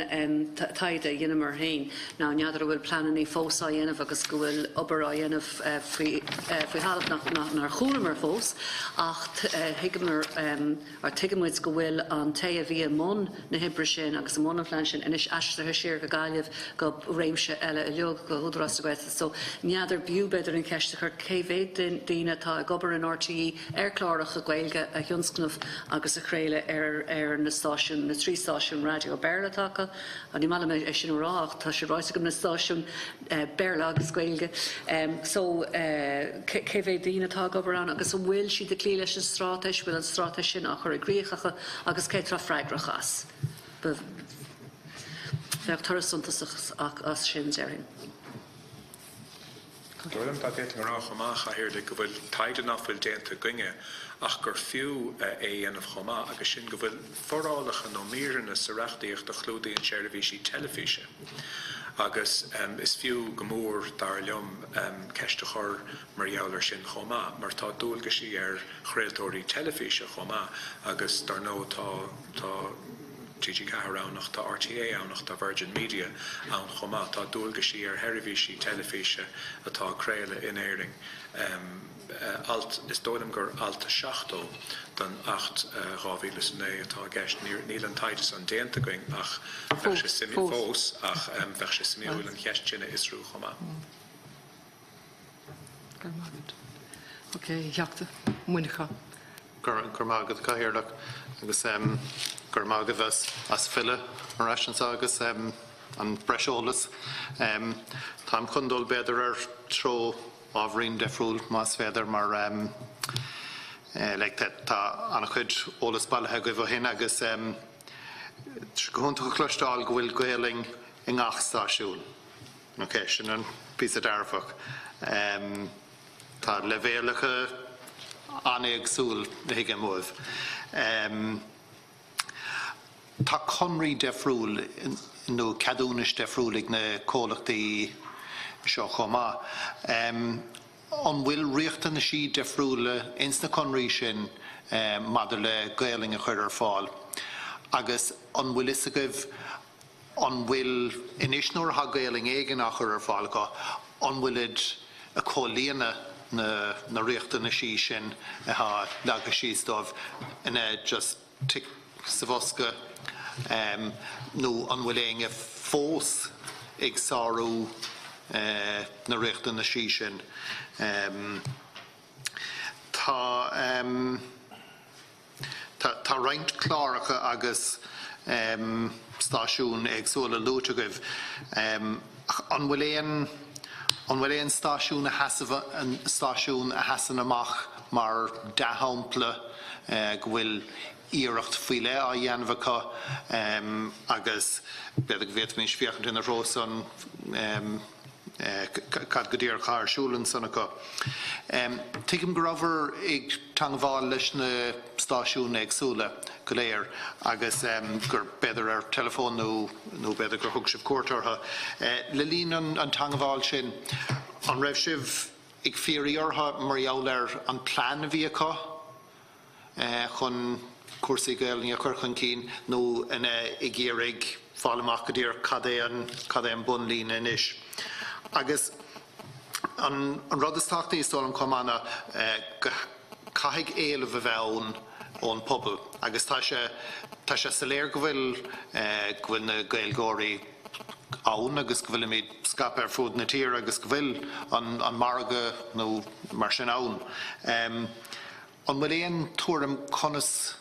taide dhéanam mar hain. Ná neadar bhfuil planan í fós a dhéanamh agus go bhfuil obair a dhéanamh faoi halh nar chúla mar fós ach tuigemuid go bhfuil an tae a bhí món na hibre sin agus an món an flein sin inis eistethe siar go gaiileh go réimse eile I leog go húdarrás a gcuirta. So neadar bíú beidir in ceiste chur céhhéad daoine tá gobar an RTE ar clárach a Gaeilge a thionscnamh agus a chréile ar na stáisiún na trí stáisiún radio Bearla Taka, and the man is in Iraq, Tasha Rice, na station Berlag Squilge. So KV Dina Tag over on, agus will she the Cleelish and Stratish, will and Stratish in Achor Greecha, agus Ketra Fragrachas. But Torresuntas as Shinzerin. Dúirim tá déit marach amach a hirir go bhfuil taide nach bhfuil déanta ginge ach gur fiú anamh chomá agus sin go bhfuil forálacha nó míranna sa reachtaíocht a chlúdaíonn séirbhísí telefíse. Agus is fiú go mór dar leom ceiste chur mar dheallar sin chomá, mar tá dúilge sí ar chréaltóirí telefíse chomá agus dar nó tá Gigi Cahir annach tá RTA annach tá Virgin Media an chomá tá dúilge sí ar heiribhísí telefíse atá créile in éiring. Is dóilm gur alta seachtó don 8 2009 atá gceist níl an taides an déanta going ach bheith sé simi fós ach bheith sé simiúil an cheist sinna isrú chomá. Okay, Gaeltacht, Moynihan. Gurmagad Gaeltacht, agus Gurmagad as fille Russians agus an bresiolas. Tam Cundol Peadar tro Avrin defrul mas feder mar like that anachid olas balha go hin agus gohun to clustal gwil gweling in ach station. Okay, shin piece of darfach. Ta levelige anig sul hige move. Ta Conry defrul no cadunish defrulig ne Gaeltacht Shochoma. On will richten the she defrule insta Conry shin Maderle Gaeling a chuir fall. Agus on will isagiv on will inishnor ha Gaeling egen a chuir fall go on will it a colina na richten the she shin ha laga she stov and just tick savoska no on willing a force exaru na richten na shishin ta reint klaracha agus station exola lotugiv on willing station a hasava and station a hasanamach mar dahample gwil Oireachtas file a Janvaka agus bedig vet min sviachent in a rosan cad godir car schulen sonaka. Tikim grover ig tangval leis na station exula Gallagher agus gur beder telephone no beder gur hugship quarter ha. Lelin an tangval shin an revshiv ig firior ha mariauler an plan viaka chun Corsi Gaeling a Kirchan Keen no in a igierig Falmakadir Kadean Bunlin in ish. Agus an Rodestachta is on Comana Kahig Ale of Vaun on Pubble. Agus Tasha Saler Gwil Gwilna Gaelgori Aun agus Gwilimi Scaper Food Natir agus Gwil on Marga no Marshin Aun. On Malayan Turum Conas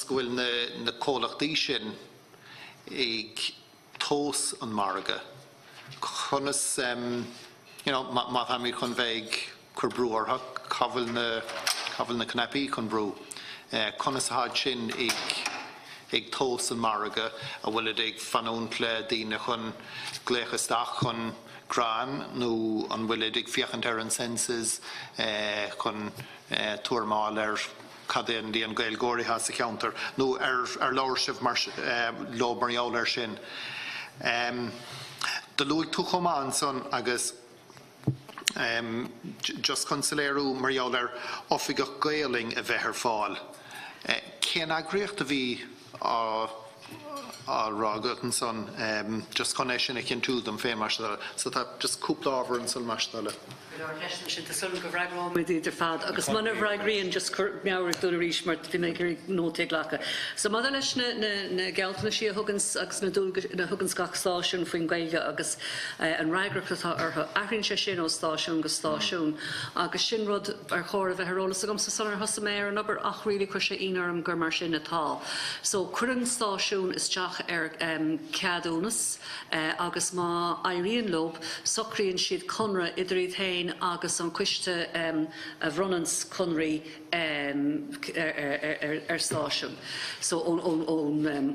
Gwil na Gaeltacht sin ag tos an Marga. Conas, ma hami chun veig cur brewer ha cafel na knapi chun brew. Conas had sin ag tos an Marga a wilid ag fanontle dina chun gleichastach chun gran no an wilid ag fiachant an senses chun tuarmal Caden the Gael Gori has a counter. No, lordship law Mariauler shin. The Louis Tuchoman son agus just consileru Mariauler offiga Gaeling a veher fall. Ken agriach to be Ragutton son just connection I can to them famous so that just coupled over and some mashdala. The son of Ragrom with the fad, agus man of Ragrian just now done a reach mar to make no take laka. So mother lesh na Gaeltacht she Huggins agus na Huggins gach station for Gaeilge agus and Ragrach or Arin Shashino station gus station agus Shinrod or chor of a herola so comes to son or Husamair and upper ach really crusha inarm gurmarshin at all. So current station is Jach Cadonus agus ma Irene Lobe Socrain she'd Conra Idrid Hain agus an cuiste a Brunans Conry station. So on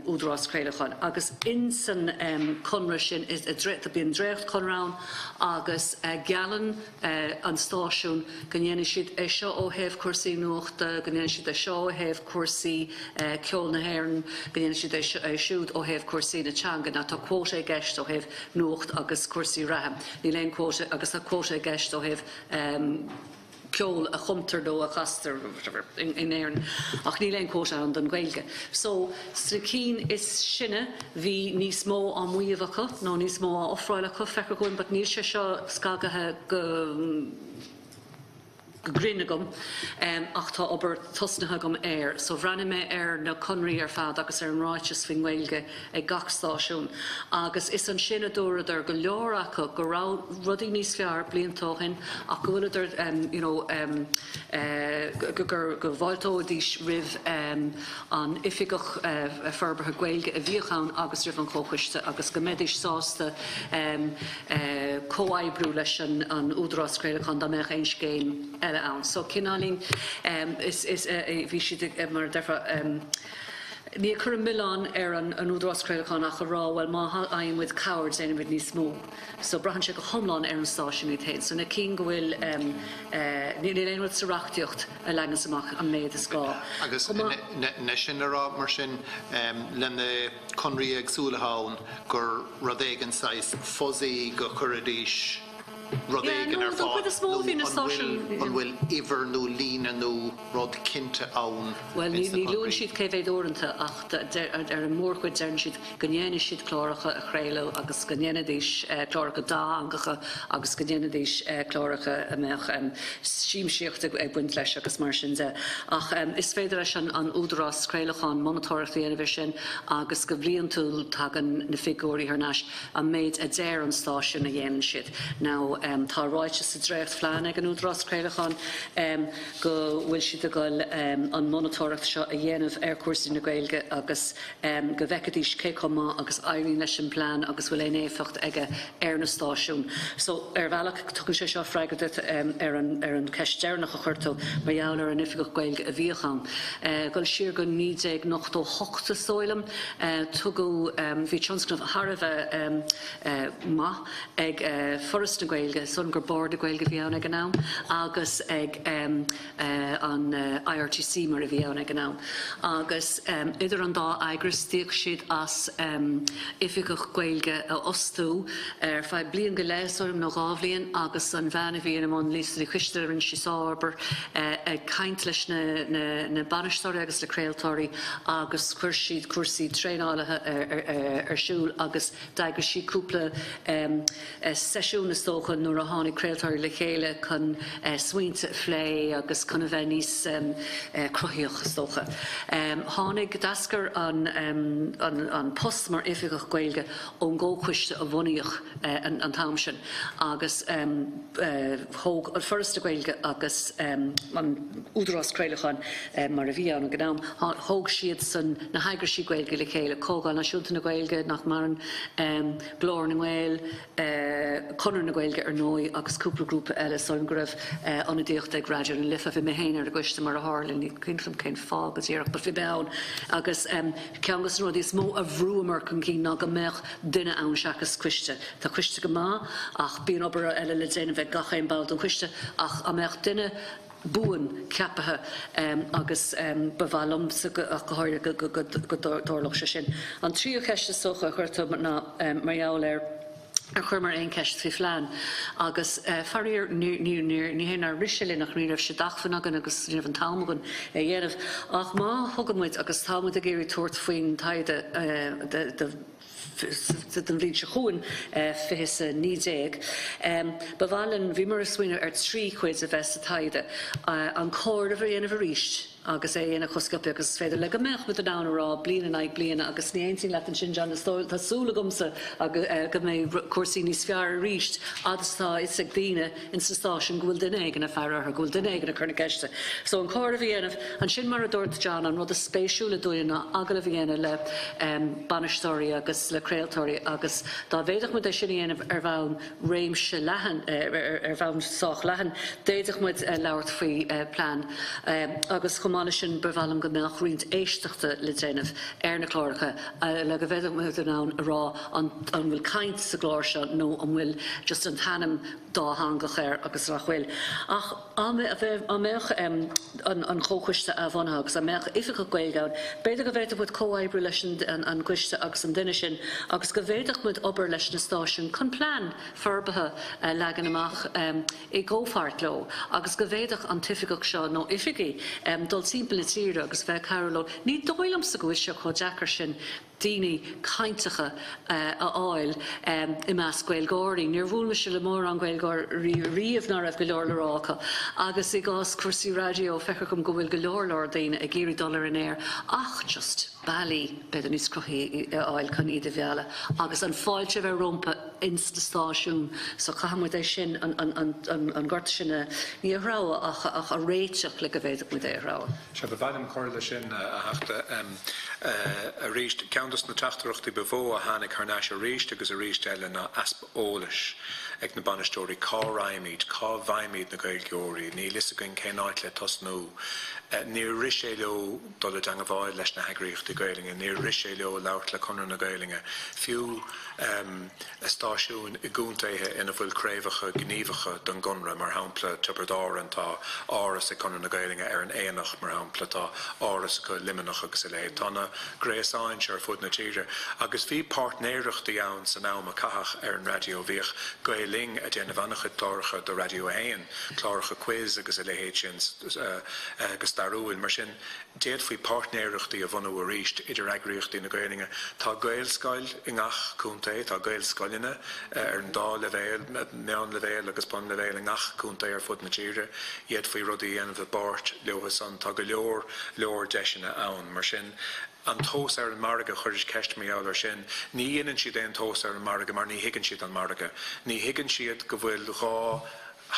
Udras Gaeltacht agus insan Conra sin is a dret being drecht Conround agus Gallen an station ganyenishid a show o have cursi nocht ganyenishid a show have cursi Kjol na Hern ganyenishid a shoot o have cursi na changa na ta quote guest o have nocht agus cursi raham ni len quote agus a quote guest o have Kjol a chumter do a caster in Erin ach ní len quote an den Gaeilge. So Strakeen is sinne vi nís mó an muivacha no nís mó offroilecha fecha goin but níl se seo scagathe Grinnagum, ach tá obair tosnathe air. So bhreanna mé na Connolly fad agus an ráitis fin Gaeilge ag gach stáisiún. Agus is an sin a dúradar go leor acu go rá rudí níos fear bliantóchin ach go bhfuil go bhhailtóidís rih an ifigach ferbertha Gaeilge a bhíochan agus rih an chóchuiste agus go méidís sásta cóhaibbrú leis an údrás Gaeilgeán dá meach éins céim so Connolly is bhí siad mar defa ní chur Milan an údrás Gaeilgeán ach rá well má aim with cowards éanamh níos mó. So brahan sé go thomláin an stáisiún tain. So na cín go bhfuil ní léonmhid sareachtaíocht a legan amach an méid is gá. Agus na sin ará mar sin lena Connolly agsúlathán gur rud éigean sais fuzzy go churadís Rodégan ar fád an bhfuil iver nó lína nó rod cinnte ann. Well, ní luann siad cé bhéad orintanta ach ar an mórchuid dearn siad go ndéanadh siad chláracha a chréile agus go ndéanadh chláracha dáhangacha agus go ndéanadh chláracha a meach síimsíocht ag buint leis agus mar sin de. Ach is féidir leis an údrás Gaeilgeán monitorach dhéanamh sin agus go bblion túil tagan na figúirí thnáis a méid a déir an stáisiún a dhéanann siad. Now tá ráite sa drécht flean ag an údrás Gaeilgeán go bhfuil siad a gáil an monitorach seo a dhéanamh ar cuasaí na Gaeilge agus go bhheicedís cé comá agus éiríonn leis an plán agus bhfuil é éfacht ag ar na stáisiún. So ar bhealach tugann sé seo freigadit ar an ceistdearnach a chuirtó mar dheall ar an ifigach Gaeilge a bhíochan. Goil siar go 998 sóilim tugu bhí tionscnamh Tharbheith ma ag Forest na Gaeilge son gur bord a Gaeilge bhí ann ag an am agus ag an IRTC mar a bhí ann ag an am. Agus idir an dá aigris tíoch siad as ifigach Gaeilge a ostú ar feidh bliain go léasúm nó gábhbliain agus an bheanna bhí an món lísa chuiste an si sábar ag caint leis na banistóirí agus le créaltóirí agus chuir siad cuasaí tréálathe ar siúl agus d'aigur siad cúpla sesiún na stócha nuair a tháinig créaltóirí le chéile chun smaointe phlé agus chun a bheith níos cruthaíoch stócha. Tháinig dascar an post mar ifigach Gaeilge ón ggóchuiste a bhunaíoch an tam sin agus thóg an Forest na Gaeilge agus an údrás Gaeilgeán mar a bhí ann an am thóg siad san na haigersí Gaeilge le chéile cógáil náisiúnta na Gaeilge nach mar an glór na Gael Conor na Gaeilge ar nói agus cúpla grúpa eile son go raibh anna díocht ag raidir an lifa bhí mé héanaar a gcuiste mar a hálinn ní cinlam cén fág as iarach bhí beann agus ceangas nó is mó a bhrúmar chun cí ná go meach duine ann seachas cuiste. Tá cuiste go má ach bíon obair eile le déanamh bheith gachéin bald an cuiste ach a meach duine búin ceapathe agus bhhalm a gohair go dórlach se sin. An trío ceiste socha chuirta na marall ar chuirmar aon ceist fi flean agus faríir ní héanaar riselin nach riamh se dachfan agan agus riamh an támagan a dhéanamh ach má thugamid agus támad a géirí tuairt faoin taide den bhíonn se chuin fihis nídéag. Bhhalinn bhí mar a swinine ar trí chuid a bheits a taide an cóir a bhí anamh ríist agus éana choscape agus féidir le go meach mit an rá bliana ag bliana agus ní aontín leat an sin John tásúla gomsa go mé cuasaí níos fear a ríist agus tá is ag daine in sa stáisiún go bhfuil duine éigean a fearr go bhfuil duine éigean a chuna ceiste. So an cóir a bhí anamh an sin mar a dúirt John an rud a spéisiúla dúine agal a bhí anana le banistóirí agus le créaltóirí agus dá bhéadach mu sin anamh ar bhain réimse lehan ar bhain sách lehan déadach mu leabhart faoi plán agus mála sin bhhalm go meach riint éisteachta le déanamh ar na chláracha le go bhéadach mu an rá an bhfuil caint sa glóir seo nó an bhfuil just an tanam dáhangach agus rachfuil. Ach meach an chóchuiste a bhanha agus a meach ifigach Gaeilgeán, beidir go bhéadach bud cóhaibbrú leis an cuiste agus an duine sin agus go bhéadach mud obair leis na stáisiún chun plán forbathe legan amach i ggófart lo agus go bhéadach an tifigach seo nó ifigi dul timp na tíre agus bheith Caroló. Ní dóilm sa go isio cho Jackar sin Dini kaintacha a oil I mas Gaelgóirí. Níor bhúil me se le mór an Gaelgóir riamh nar raibh go leor le rácha. Agus I gás cuasaí radio fechar go bhfuil go leor leor daoine a géirí dollar in air. Ach, just ballí beidir níos crochaí oil chun iad a bheala. Agus an fáilte bheith rompa insta stáisiún. So chahamid é sin an gort sin ní a rá ach a réiteach le go bhéidir mu é rá. Se bhhaim choirla sin a hachta a ríist ceantas na teachtarachtaí bevó a hánig thnáis a ríist agus a ríist eile na aspa ólas ag na banistóirí cá raimíd, cá bhaimíd na Gaelgóirí, ní lisagan cénáid le tos nó. Ní ris é leo dul dang a bháil leis na heagríochtaí Gaelinge, ní ris é leo labhart le conar na Gaelinge. Fiú a stáisiún I gúntaithe ina bhfuil craobhacha gníomhacha don gunra mar hampla tubardáran tá áras I conar na Gaelinge an éanach mar hampla tá áras go limanach agus I le. Tá na gréasáin ar fud na tíre. Agus bhí partnéireachtaí ann san náma cathach an radio bhíoch Gaeling a déanamh annachcha cláracha do radio hain, cláracha quiz agus I le héid sin agus darúil mar sin déad faoi partnéireachtaí a bhunú a ríist idir eagraíochtaí na Gaelinge. Tá Gaelscoil I ngach cúntaí, tá Gaelscoiline an dá levéil, meán levéil agus pon levéil I ngach cúntaí ar fud na tíre. Iad faoi rudaí anamh a báirt leochas an tá go leor deisina ann mar sin. An tós an marga chuiris ceist mé áil sin, ní inan siad an tós an marga mar ní higann siad an marga. Ní higann siad go bhfuil gá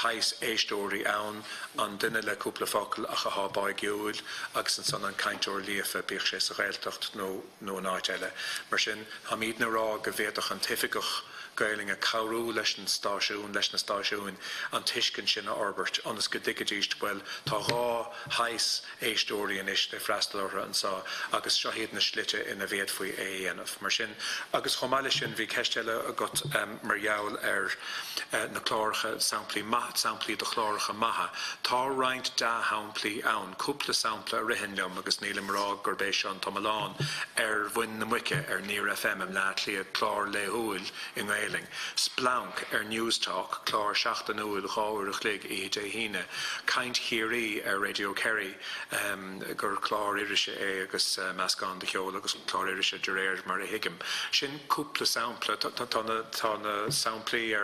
hais éistóirí ann an duine le cúpla focail a cha hábá giúil agus an san an cainteoir líofa bíoh sé sa Gaeltacht nó an áit eile. Mar sin, ha míad na rá go bhéadach an tificach Gaelinge cabhrú leis na stáisiún an tuiscin sin a Orbert anas go digadíist bhfuil tá gá hais éistóirí inis de freistalóra an sa agus seohéad na slite ina bhéad faoi éanamh mar sin. Agus chomáile sin bhí ceisteile a got mar jaall na chláiricha samplaí do chláiricha maithe. Tá roinnt dá haimplaí ann, cúpla sampla a rihinleom agus nílim rá gurbéis an tomaláin bhain na muice Níor FM am leat liad chlár léúil I Gaeling. Splank News Talk, chlár 7 gáir a chlig I dé híine. Caint chiarí Radio Kerry, gur chlár irise agus meascán de cheol agus chlár irise de réir mar a hiigim. Sin cúpla sampla, tá na samplaí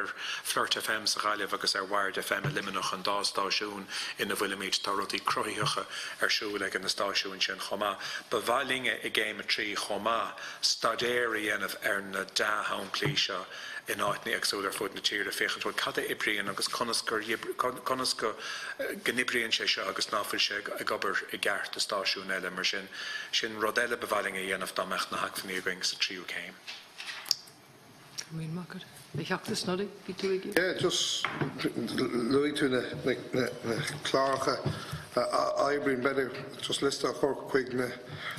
Flirt FM sa Gaillimh agus Wired FM a limanach an dá stáisiún ina bhfuil míid tá rudí cruthaíocha siúil ag na stáisiún sin chomá. Bhailinge I géime trí chomá, stadéir dhéanamh na dá haimplaí seo in áitní agsúil ar fud na tíre féchan bhfuil cad ibrion agus conas go gnibrion sé seo agus náfuil sé a gobar I gceart a stáisiún eile mar sin rud eile bhailinge dhéanamh dámecht na haicfaní going sa tríú céim. Oireachtas noddy, bí tú igi? Yeah, just Louis to na Clark I've better just list a cork quick na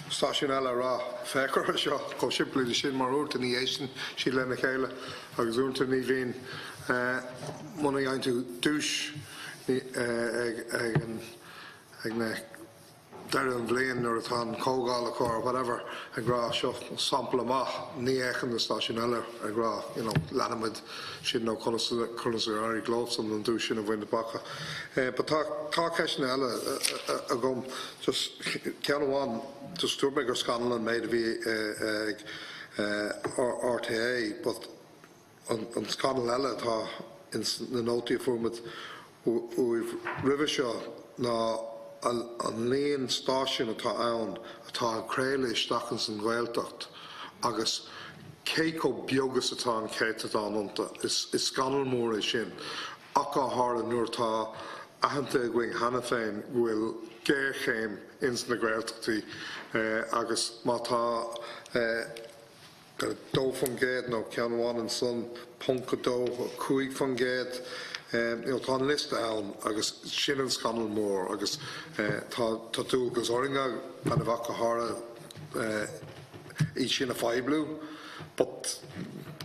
station eile rá fecar seo go simply the sin mar úr in the Asian she lena chéile agus únta ní bhíon muna gain tú dúis ag na Darren Blaine or Cope Gallagher or whatever a gra seo sample amach ní échan na station eile a gra lanamid sin nó conas gloves an dú sin a bhain na bacha. But tá ceisna eile a gom just cean bháin just túrbeig ar Connolly made a bhí RTA, but an Connolly eile tá in na nótaí formad u'h ribh seo ná an léon stáisiún atá ann atá an créile isteachchan san Gaeltacht agus céco beagas atá an céit ananta is Connolly mór é sin ach á thar an nuair tá ahananta going hana féin bhfuil géirchéim ins na Gaeltachtaí agus má tá dó fan géad nó ceanháin an son punca dó cuaig fan géad tá an liste ann agus sin an Connolly mór agus tá tú agus oringa an bhacha thara í sin a feibblú, but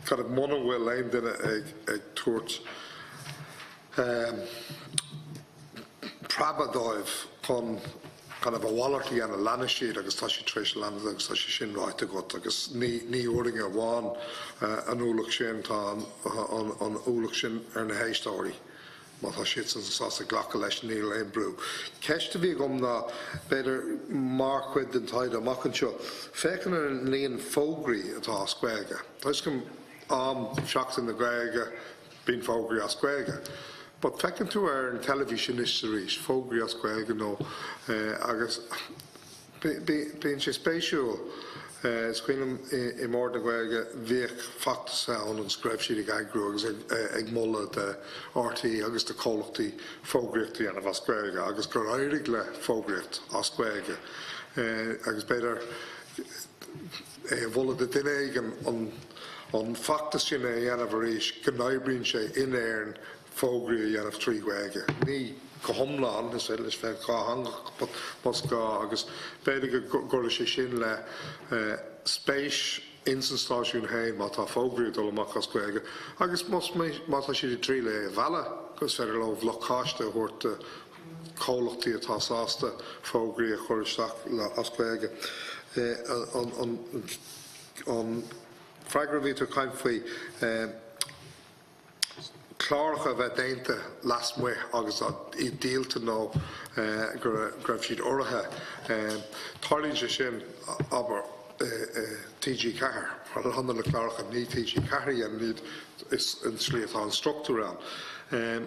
kind of mona bhfuil lein duine ag tuairt prabadóibh chun kind of a wallerty and a lanashid agus tá sé treis land agus tá sé sin ráite got agus ní oringa bháin an úlach sin tá an úlach sin ar na héistóirí Mata shitsen sasa glakalesh Neil Embrew. Kesh to be na better mark with the tide of Macancho. Fekner Leon Fogri at Osquega. Tascum shocks in the Grega being Fogri Osquega. But fekin to our television history, Fogri Osquega no, I guess being spatial. Squilum in more than where Vic fact sound and scribe sheet agro ag mulla the RT agus the quality fogricht the of Osquega agus Goririgle fogricht Osquega agus better volla the dineg on factus in a yanavarish gnaibrin she in air fogri yan of three wega ni Cohomlan is well as fair hang but must go agus better gorish shin le space instant station hay mata fogri dol makas gwega agus must mata she three le vala cuz fair lo vlokasta hort Gaeltacht at Hasasta fogri chorstach la asquega on fragravito kind fui Clark of Dainta last week, August, deal to know Griffin Oraha, Tarlin Shin, aber TG Car, for the Honda Clark and need TG Carry and need is in Sleeth on structure around.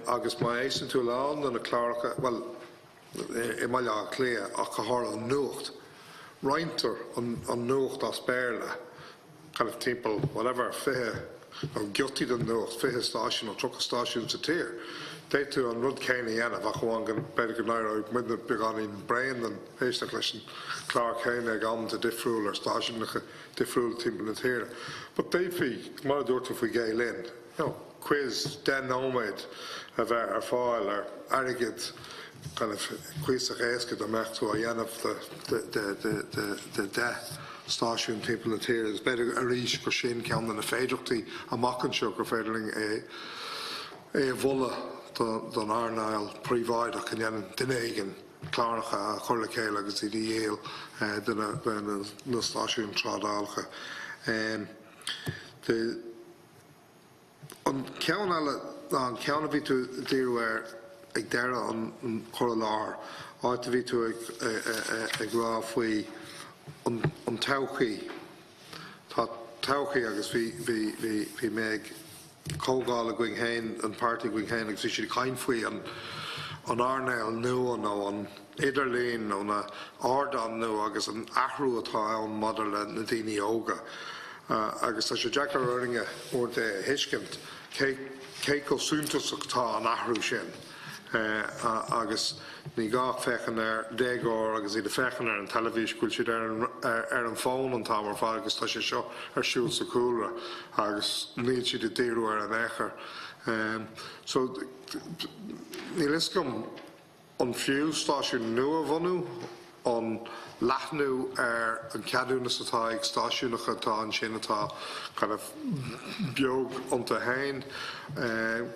August, my ace into Land and a Clark, well, in my clear, a Kahar on Nucht, Reinter on Nucht as Berla, kind of temple, whatever, fair. Guilty than the fifth station or truck station to tear. They too on Rud Caney and Vachuan better good night with the big on in brain and basically Clark Caney gone to different or station different team in here. But they fee more door to Gael in. Quiz Dan Nomad of our file or arrogant kind of quiz the rest the mark to a yan of the death. Station people in here is better a reach for Shane count than a faderty a mocking sugar federing a volla than Arnile provide a canyon Denegan Clarka Corlacale as the Yale than a station Tradalka the on count of it to dear where a dare on Corlar ought to be to a graph we on Tauchi agus vi meg Cope Gallagher going hen and party going hen agus vi kind fui on Arnell nu on Iderlin on a Ardan nu agus an ahru atá on motherland Nadini Oga agus a Jack running a or the Hishkent Keiko Suntus atá an ahru shin agus ní gá fechan dégor agus iad fechan an televis gúil siad an phone an támar fá agus tá sé seo siúil sa cúra agus níl siad déirú an éair. So ní liscom an fiú stáisiún nua bhanú an lathnú an cadúnas atá ag stáisiúnacha tá an sin atá kind of beag ionta hain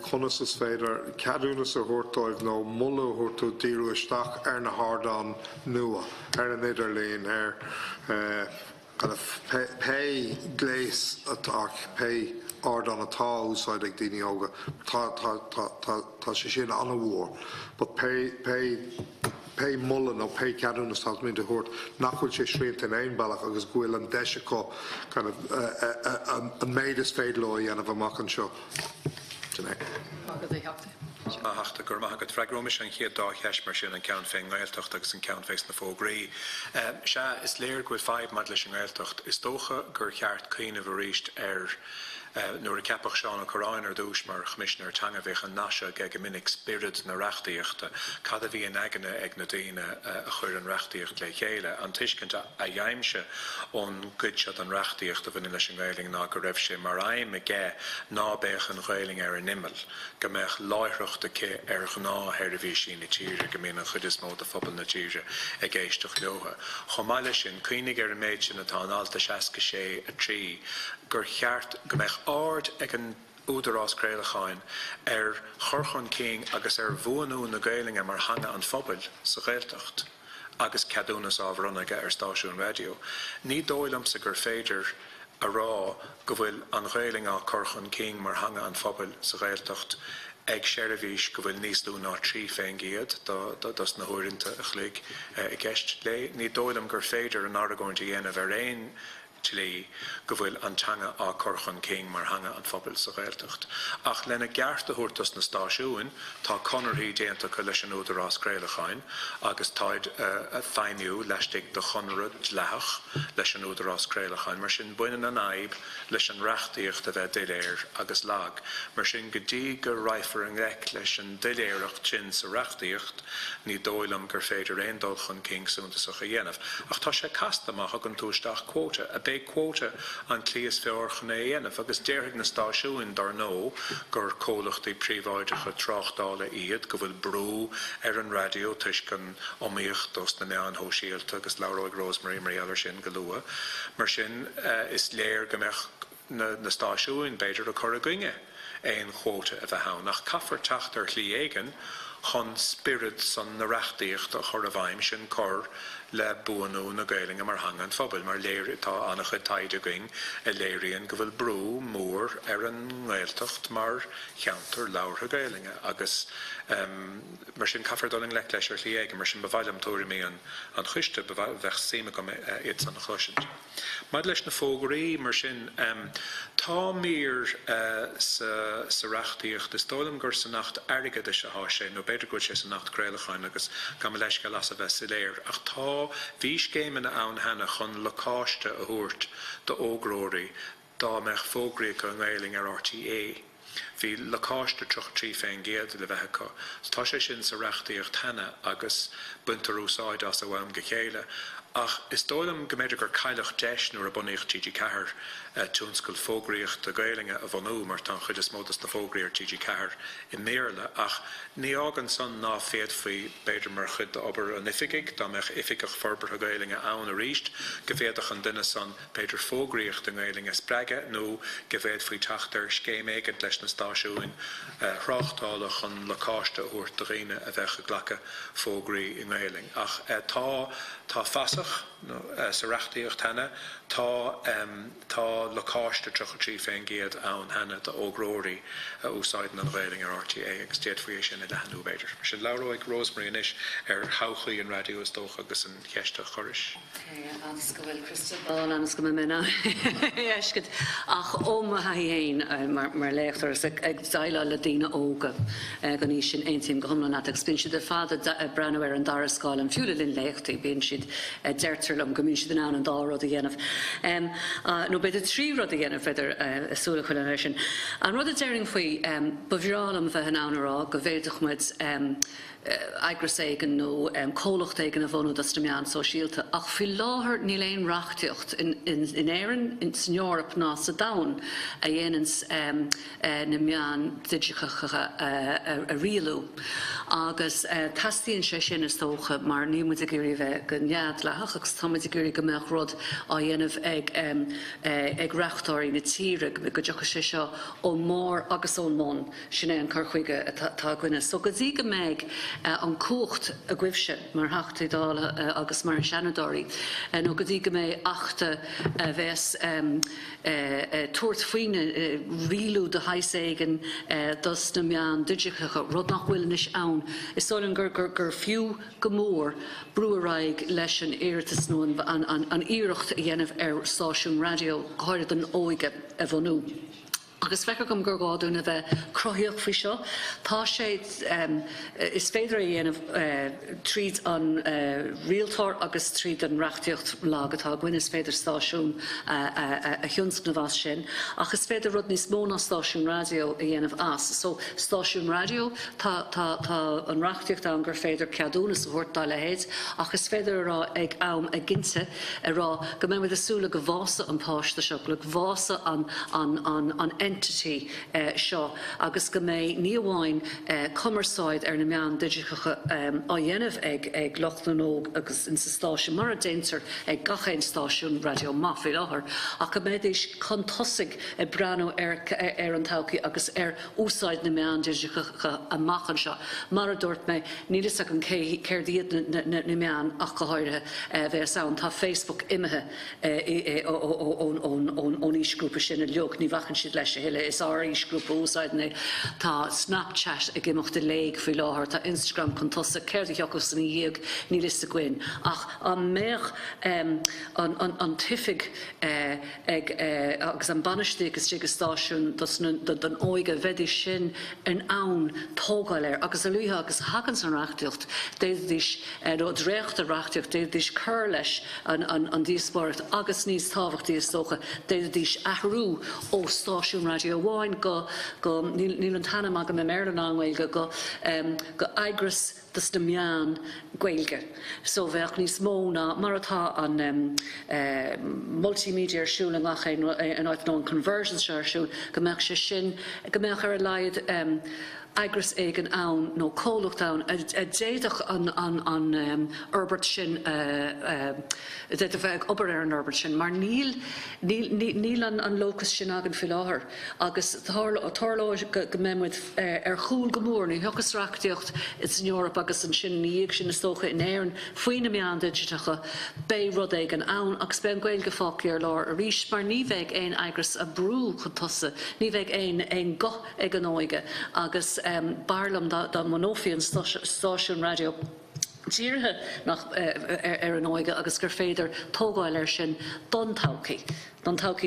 conas is féidir cadúnas a thuirtáibh nó mulla thuirtú díreú isteach na hardán nua an Idirlín kind of pay gléis atá pay ardán atá úsáid ag daoine óga tá sé sin an bhór but pay mullen or pay cadúnas has made the hort nachhol sé sríint in ein ballach agus gúil an deisico kind of an made is fade law and of a macan show. Hachta gur maithagad freagrómis an chiad dá cheis mar sin an ceann féin Gaeltacht agus an ceann féis na fógraí. Se is léir gúil 5 mad leis an Gaeltacht is dócha gur cheart cuioine bh ríist nuair a ceapach seán a choráin ar dúis mar chmisnar tanga bheith an nasa ge go minic spirit na reachtaíochta cad a bhí an aigene ag na daoine a chuir an reachtaíocht le chéile an tuiscint a dheimse ón goidsead an reachtaíocht a bhain leis an Gaeling ná go raibh sé mar aim a gé ná béach an Gaeling ar an immel go meach láithreachta cé ar gná ar a bhí sin na tíre go mín an chud is mód a phobal na tíre ag éisteach leotha. Chomáile sin cuoinnig ar a méid sin atá an alta 66 a trí gur cheart go meach ard ag an údarrás Gaelacháin ar chorchon king agus ar bhuanú na Gaeling mar hanga an phobal sa Gaeltacht agus cadúnas ábhrunaige ar stáisiún radio. Ní dóilm sa gur féidir a rá go bhfuil an Gaeling á chorchon king mar hanga an phobal sa Gaeltacht ag Sherivish go bhfuil níos lú ná trí féin giad dos na húirinta a chluig I gceist le. Ní dóilm gur féidir an aragóin dhéanamh ar éin Chile go bhfuil antanga á corchan céing mar hanga an phobail sa Gaeltacht. Ach lena gearta húirtas na stáisiúin, tá Connolly déanta go leis an údarrás Gaelacháin, agus táid a féiniú leistigh de chonrad leach leis an údarrás Gaelacháin, mar sin buine na naib leis an reachtaíocht a bheith diléir agus lag, mar sin go dtí gur raifar an rec leis an diléireacht sin sa reachtaíocht, ní dóilm gur féidir aon dulchan céing súntas a dhéanamh. Ach tá sé castamach ag an túisteach quóta, a big quota an clíos feorchan éanamh, agus déirigh na stáisiúin dar nó gur cólachtaí príomháideacha tráchtála iad go bhfuil brú ar an radio tuis gan omíocht dos na meán hóisialta agus Laura Rosemary mar ealar sin go lua. Mar sin is léir gombeach na stáisiúin beidir a chur a gcuinge éon quota a bheith hán. Nach caffar teacht ar chlí éigean chun spirit san na reachtaíocht a chur a bhaim sin chur le buanú na Gaelinge mar hangan phobail mar léir tá annach a taide going a léiríonn go bhfuil brú mór ar an Gaeltacht mar cheantar laur a Gaelinge agus mar sin caffar doling le leis ar chlí éige mar sin bhailim tóirí mé an chuiste bheith séime go iad san na chluisiint. Maid leis na fógraí mar sin tá mír sa reachtaíocht is dóilm gur sa nacht airige de se há sé nó beidir go sé sa nacht Gaelacháin agus gan leis go las a bheith sa léir ach tá bhís géimena ann hena chun locáiste a thuairt de ógróirí dá meach fógraí go ngailing ar RTA. Bhí locáiste troch trí féin géad le bheitcha. Tá sé sin sa reachtaíocht hena agus buntar úsáid as a bhhaim go chéile. Ach is dóilm go méidir gur cailech deis nuair a bunaíocht G.G. Cahir túnscoil fógraíocht a Gaelinge a bhanú mar tá chud is módas na fógraíocht G.G. Cahir I méarla ach ní ágan san ná féad faoi beidir mar chud de obair an ifiigig dá meach ifiigech forbar a Gaelinge ann a ríist go féadach an duine san beidir fógraíocht a Gaelinge spreige nó go féad faoi teachtar scéiméigid leis na stáisiúin thráchtálach an locáiste a thuairt do réine a bheith go ghlacha fógraí I Gaeling. Ach tá fasach sa reachtaíocht hena tá locáiste trocha trí féin géad ann hena de ógróirí úsáidan an Gaeling ar RTA agus déad faoi sin I lehanú beidir. Mar sin Laura Rosemary inis ar chawchaí an radio is dócha agus an cheiste choris. Agus go bhfuil Crystal agus go mena eiscid ach ómatha héin mar léachtar ag daile le daoine óga gan ní sin aontaim go thomlan ag spin siad ar fada breanú ar an darascáil an fiúla linn léachtaí bíonn siad deirtarlam go mín siad an dárad a dhéanamh. nó beidir trí rud a dhéanamh beidir súla chuile lei sin. An rud a deiring faoi bhírálam bheith an anrá go bhéadach muid Aindrias éigean nó cólacht éigean a bhonú das meán sóisialta ach fi láthair ní léon reachtaíocht in éireann in Europa ná sa dain a dhéanans na meán digichacha a rialú agus tastíonn sé sin is tócha mar ní muid a gurí bheith go nead leach agus tá muid a gurí go meach rud á dhéanamh ag reachtáirí na tíre go deocha sé seo ó mór agus ón món sin é an carchuige tá gcuine so go dtí go méid an cócht a gcuimhse mar heachtaí dála agus mar seanadóirí nó go dtí go méid achta bheits tuairt faoine rialú de haiséigean dos na meán digichacha rud nach bhfuil is ann is soilm gur fiú go mór brúaráig leis an éirtas nó an íireacht a dhéanamh ar stáisiún radio háir an óige a bhanú. Agus fecha gom gur gáúna bheith croíoch fao seo, tá sé is féidir a dhéanamh tríd an rialtóir agus tríd an reachtaíocht lágatá gcuin is féidir stáisiún a thionsc na bhas sin, ach is féidir rud níos mó ná stáisiún radio a dhéanamh as. So stáisiún radio tá an reachtaíocht an gur féidir ceadúnas a thuirt dá le héad, ach is féidir rá ag am a ginte rá go mé asúla go bhása an páiste seo, le bhása an entity seo agus go mé ní amháin cumarsáid ar na meán digichacha á dhéanamh ag Lochlanóg agus in sa stáisiún mar a déintear ag gachéin stáisiún radio mafi láthair ach go méid is contosig breanú ar an tauci agus ar úsáid na meán digichacha a machchan seo mar a dúirt mé nílas ag an céirdíad na meán ach go háirithe bheith ann tá Facebook imethe ón ísgrúpa sin a leog ní bhachan siad leis sé heile is áris grúp úsáidna tá Snapchat a gimocht de léig fi láthir tá Instagram chun tosa céirde agus na dhéag ní lista gin ach an méch an tifig agus an banistí agus tí stáisiún don óige bheidir sin an ann tógáil agus a luúthe agus hagan san reachtaíocht déadís drécht a reachtaíocht déadís chur leis an díospóirt agus níos tábhachtaí is tócha déadís ahrú ó stáisiún radio bháin go níl an tanna mag me Maryland anhfuil go aigris dus na meán Gaeilge. So bheith níos mó na mar atá an multimedia siúil an gacha an áit nó an conversions siúil go mbeadh sé sin go mbeadh ar a laid agras ag an ann nó cólacht ann a déadach an Herbert sin déad a bheith obair ar an Herbert sin mar níl an locus sin agan fi láthair agus tharló go mémuid ar chúl go mór ní thuchas reachtaíocht is in Europa agus an sin níag sin is tócha in éireann faoine meán digitacha bé rud ag an ann agus ben Gaeilge fáci ar lár a rís mar ní bheith ein agras a brú chu tosa ní bheith ein go ag an óige agus barlam da monófion stáisiún radio díirthe nach ar an óige agus gur féidir tógáil ar sin don tauci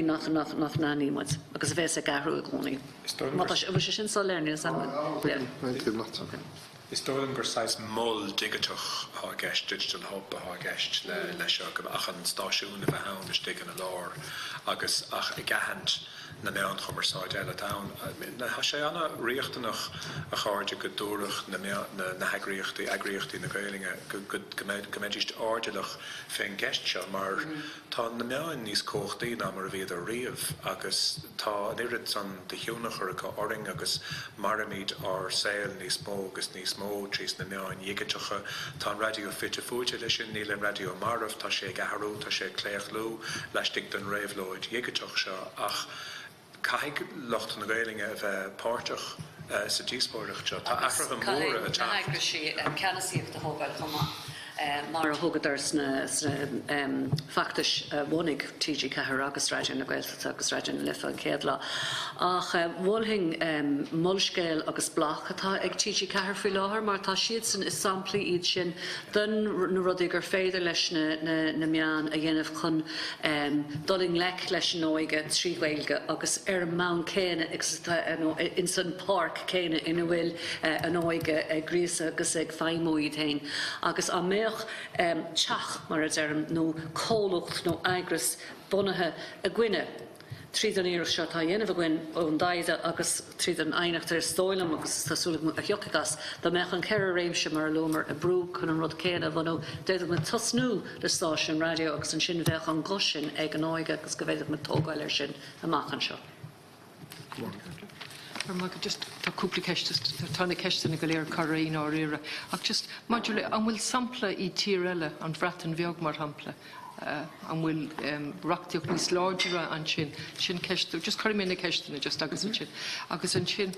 nach nanímuid agus bheits a garú a gcónaí. Bhí sé sin sá léirne Is dólan gur sais moll digitach há gceist digital hub há gceist le seo go ach an stáisiún a bheith ann is dig an lár agus ach I gahant na meán chumarsáid eile town. Na sé anna riochtanach a cháirde go dúrach na agriochtaí na Gaelinge go méidist áideach féin gceist seo mar tá na meán níos cóchtaí ná mar a bhíad a riamh agus tá nirid san de hiúnach ar go oring agus maramid ar saoil níos mó agus níos mó trís na meán dhiigiteacha tá radio fitte fúte lei sin níl an radio marmh tá sé gaharú tá sé cléachlú leistigh den réimhlóid dhiigiteach seo ach caiig locht na Gaelinge a bheith páirteach sa díospóireacht seo tá afrach an móra a teach. Caiig sé ceanasíocht a thógáil chumá mar a thugad sna factis bhuanig TG Cahar agus radio na Gaeltacht agus radio na Lifa céadla ach bhfuilhing mullscéil agus blach atá ag TG Cahar fi láthair mar tá siad san is samplaí iad sin don na rudaí gur féidir leis na meán a dhéanamh chun doling lech leis an óige trí Gaeilge agus ar an mán céine in san park céine ina bhfuil an óige gríosa agus ag feimóid hain agus a mé teach mar a derm nó cólacht nó agras bunathe a gcuine. Tríd an éireach seo tá dhéanamh a gcuin ón daide agus tríd an ainacht ar stóilm agus tásúla a thiochagas dá meach an ceir réimse mar lomar a brú chun an rud céine bhanó déadh me tosnú le stáisiún radio agus an sin bheith an gosin ag an óige agus go bhéidir me tógáil ar sin amachchan seo. Just tá cúpla ceistas tána ceistena go léir choraín á riire ach just module an bhfuil sampla í tír eile an bhreatan bheag mar hampla an bhfuil reachtaíocht níos láidre an sin ceistú just choirína ceistena just agus an sin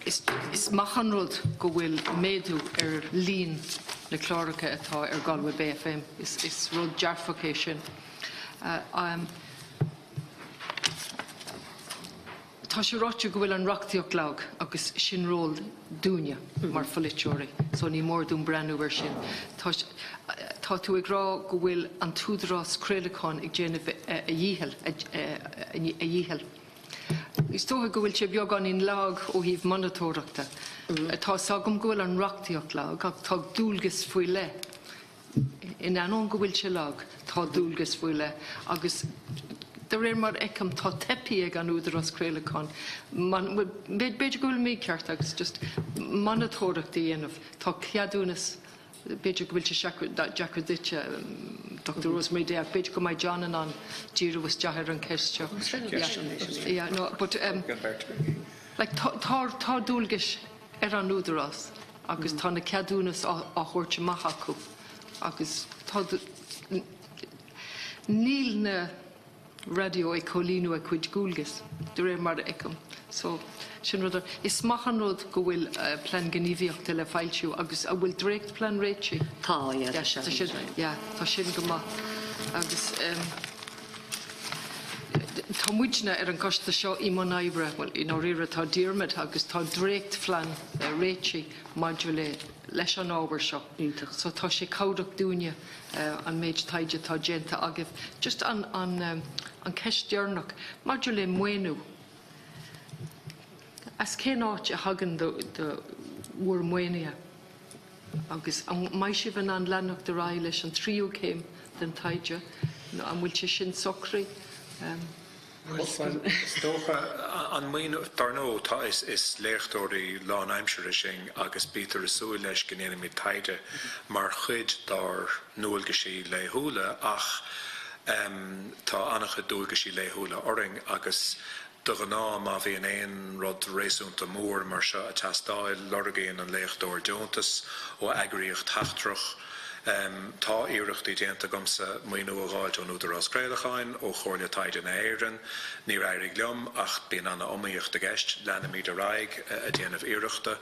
is machanrud go bhfuil méadú ar lín le chláracha atá ar Galway BFM is rud dearfacé sin. Tá sé ráite go bhfuil an reachtaíocht lag agus sin ról dúine mar foliteoirí, so ní mór dún breanúir sin. Tá tú ag rá go bhfuil an túdarrás créalacháin ag déanamh a dhíhel. Is tótha go bhfuil sé beag an in lag ó híomh monitóireachta. Tá sagam go bhfuil an reachtaíocht lag ach tá dúlgas faoi le. In anón go bhfuil sé lag tá dúlgas faoi le agus der mar ekam tá tepi ag an údarrás créalacháin. Beidir go bhfuil mé ceart agus just monitóireachta dhéanamh tá ceadúnas beidir go bhfuil sé Jackar Ditche Dr. Rosemary Day beidir go mai John an díra was deathir an ceisteo. Yeah, no, but like tá dúlgas ar an údarrás agus tá na ceadúnas á chuirte maith acu agus tá níl na radio ag cholíú ag chuid gúlgas de réir mar ecam. So sin rud is machan rud go bhfuil plan gníomhíocht le fáiltiú agus a bhfuil dréicht plan réití. Tá sin go maith agus Tá muidna an costa seo I man Ibre, well, in orira tá Diarmid agus tá drécht flan réití module leis an ábhar seo. So tá sé códach dúine an méid taide tá genta agah. Just an ceist dearnach, module muenú. As cé áit a hagan de uair muenia. Agus mai sibh an lenach de rá leis an tríú céim den taide, an bhfuil sé sin socrí. Stocha an muin darno tá is léchtóirí lá aimsere sin agus Peadar súil leis gnéana mí taide mar chuid dar nuail gesí le húla ach tá annach dúil gesí le húla oring agus do gná má bhí an éon rud réisúnta mór mar se a tastáil lorgéin an léchtóir Joontas ó agriocht Taachtrach. Tá iirecht I déanta gomsa muoinú a gáil an údar as Gaeltacháin ó chóirle taide na éireann, ní rairigh liom ach bíon anna omíocht a gceist lena míad a raig a déanamh iireachta.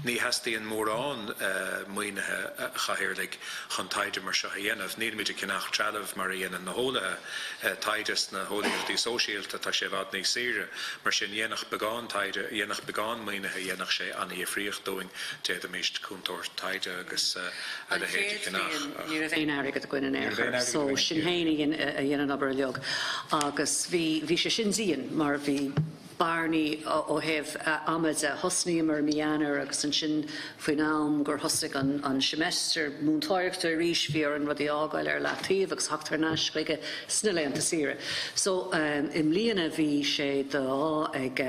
Ní heastíon mórán muoinethe chahirirlig chun taide mar se a dhéanamh, níl míid a cinach trealamh mar a dhéanamh na hólathe taides na hólíochtaí sóisialta tá sé bhad níos saoire, mar sin dhéanach beagán taide, dhéanach beagán muoinethe dhéanach sé anna fríocht dóing déad a míist cúntóir taide agus a le héidir cinach. Ní a bhéin airg a gine air, so sin héine a dhéanaan aber leog. Agus bhí sé sin zíon mar bhí Barney ó heh amad a hosnaí mar mianar agus an sin faoin am gur hosig an semester múntáirachta ríis bhí an rudí ágáil ar leatíomh agus thachtar náis chuige snile an tasíre. So im líana bhí sé dá ag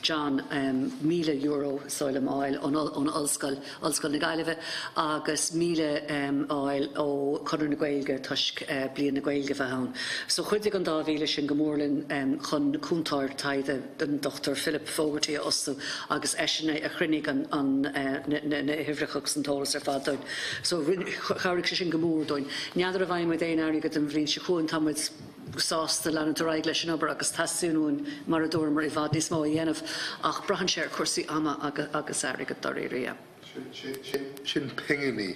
John €1,000 soil máil ón Olscoil na Gaillimhe agus €1,000 áil ó Conor na Gaeilge tuisc blian na Gaeilge bheán. So chuidig an dábhíle sin gomórlinn chun cúntáir taide an Dr. Philip Fogarty osú agus eisina a chrinnig an na hifrichach an tólas ar fádáin. So chairigh sé sin gomór dóin. Neadar a bhaim éon airgad an bhrín se chuin tamid sásta leanana ráig leis an obair agus tasúnún mar a dúir mar I bhd níos mó dhéanamh ach brahan sé ar cuasaí ama agus airgad doirí. Sin pinganí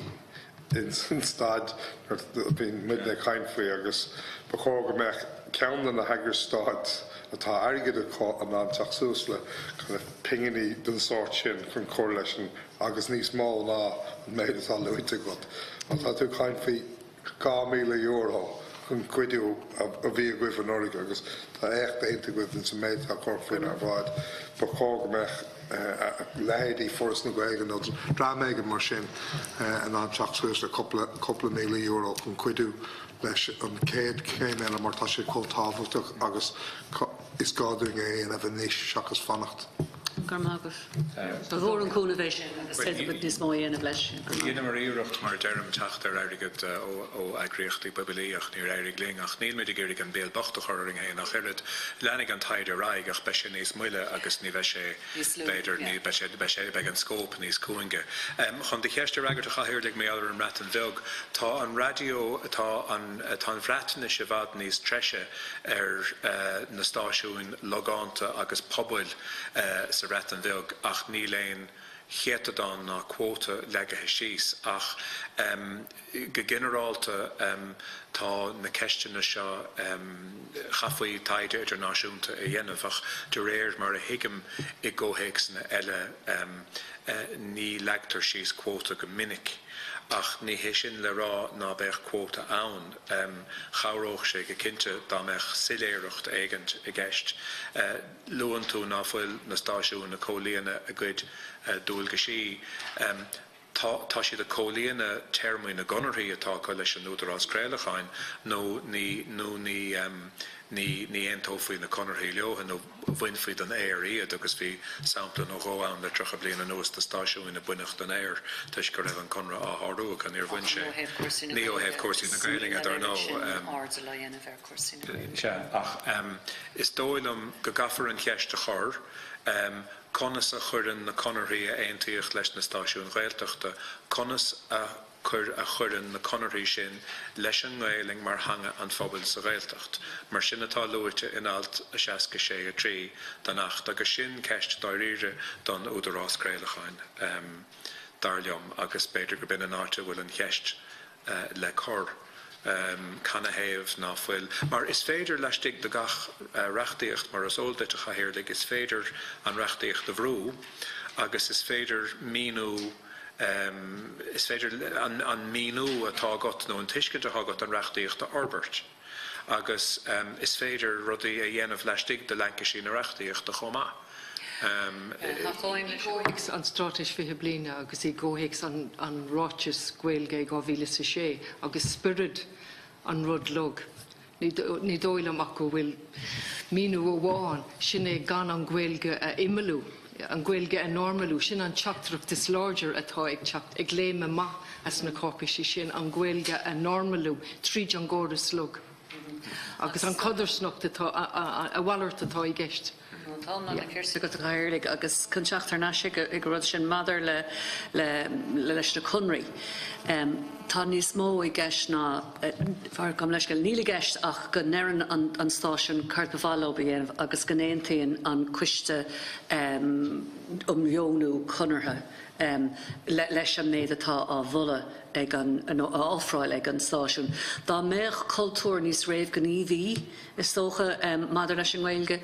in stad bhín mid le cainfaí agus ba chóga meach ceann na hagar stad atá airgad an anteachsús le chuna pinganí den sort sin chun cóir leis agus níos mó ná an méid atá luite go. Tá tú cainfaí €2,000 chun cuidiú a bhí a gcuibh an orige agus tá écht éanta gcuibh in sa méid a corfaoin ar bháid ba chóga meach leidí fóras na Gaeilge nó dráméige mar sin an anteachsús le coppla €1,000 chun cuidiú leis an céad céim eile mar tá sé comhtábhachtach agus is gáúing éon a bheith níos seachas fannacht. Garmágus. Bhór an cúna bheith sin agus tead níos mó dhéanamh leis sin. Dhéanam mar iirecht mar dearm teacht ar airgad ó agriochtaí babilíoch ní airigh ling ach níl muid géirig an béal bachtach oring héin nach chuirid lenig an taide raig ach be sé níos muile agus ní bheith sé beidir ní be sé beag an scóp níos cúinge. Chun de cheiste raigart a chahirirlig mé ar an rat an bheg tá an radio tá an bhreataine se bhd níos treise ar na stáisiúin logánta agus pobail sa rat an bheg ach ní léon chéadán na quóta legathe síos ach go generálta tá na ceistena seo chafaí taide idirnáisiúnta a dhéanamh ach de réir mar a hiigim I ggóhéicsna eile ní leagtar síos quóta go minic ach ní hé sin le rá ná bheith quóta ann charóch sé go cinnte dá meach siléireacht éigent I gceist. Luan tú ná fuil na stáisiún na cólíana a gcuid dúil gesí. Tá siad a cólíana termí na gonarthaí atá go leis an údar as Gaeltacháin nó ní éontófaí na conarthaí leotha nó bhainfaí an éir iad agus bhí sampla nó ghóán le trocha bliana nuas na stáisiúin na buinecht an éir tuis go raibh an conra áthú an ar bhain sé. Ní ó heh cuasaí na Gaeilge ar nó. Ach is dóilm go gafar an cheist a chur conas a churann na conarthaí a aontaíocht leis na stáisiún Gaeltachta, conas a churann na conarthaí sin leis an Gaeilge mar hanga an phobail sa Gaeltacht. Mar sin atá luaite in alt a 63 den nacht agus sin ceist dáiríre don údar as Gaeltacháin dar liom agus beidir go bin an áte bhfuil an cheist le chur canna héamh ná fuil. Mar is féidir leistigh de gach reachtaíocht mar is óilde a chahirirlig is féidir an reachtaíocht de bhrú, agus is féidir míú is féidir an míú atá got nó an tuisce atá got an reachtaíocht de Orbert. Agus is féidir rudaí a dhéanamh leistigh de Lancashire na reachtaíocht de chomá. Góhés an stráis fi blina agus I góhés an ráis gweilge gáhíle sa sé agus spirid an rud log. Ní dóilem acu bhfuil míú ó bháin sinna gan an gweilge a imimeú, an gweilge a normalú, sin an teachtarach is larger atá ag léime ma as na cópaisi sin an gweilge a normalú tríd an ggóras log. Agus an codarsnocht a bhhailart atá I gceist. Tána na céirsa go gairlig agus conseachtar náise ag rud sin madar le leis na Connolly. Tá níos mó I gceist ná bhar gom leis go níla gceist ach go neireann an stáisiún Cartnaválo dhéanamh agus go néontaíonn an cuiste leonú Conartha leis an méid atá á bhula ag an áfráil ag an stáisiún. Tá méach cultúr níos réamh go níomhí is tócha madar leis an Gaeilge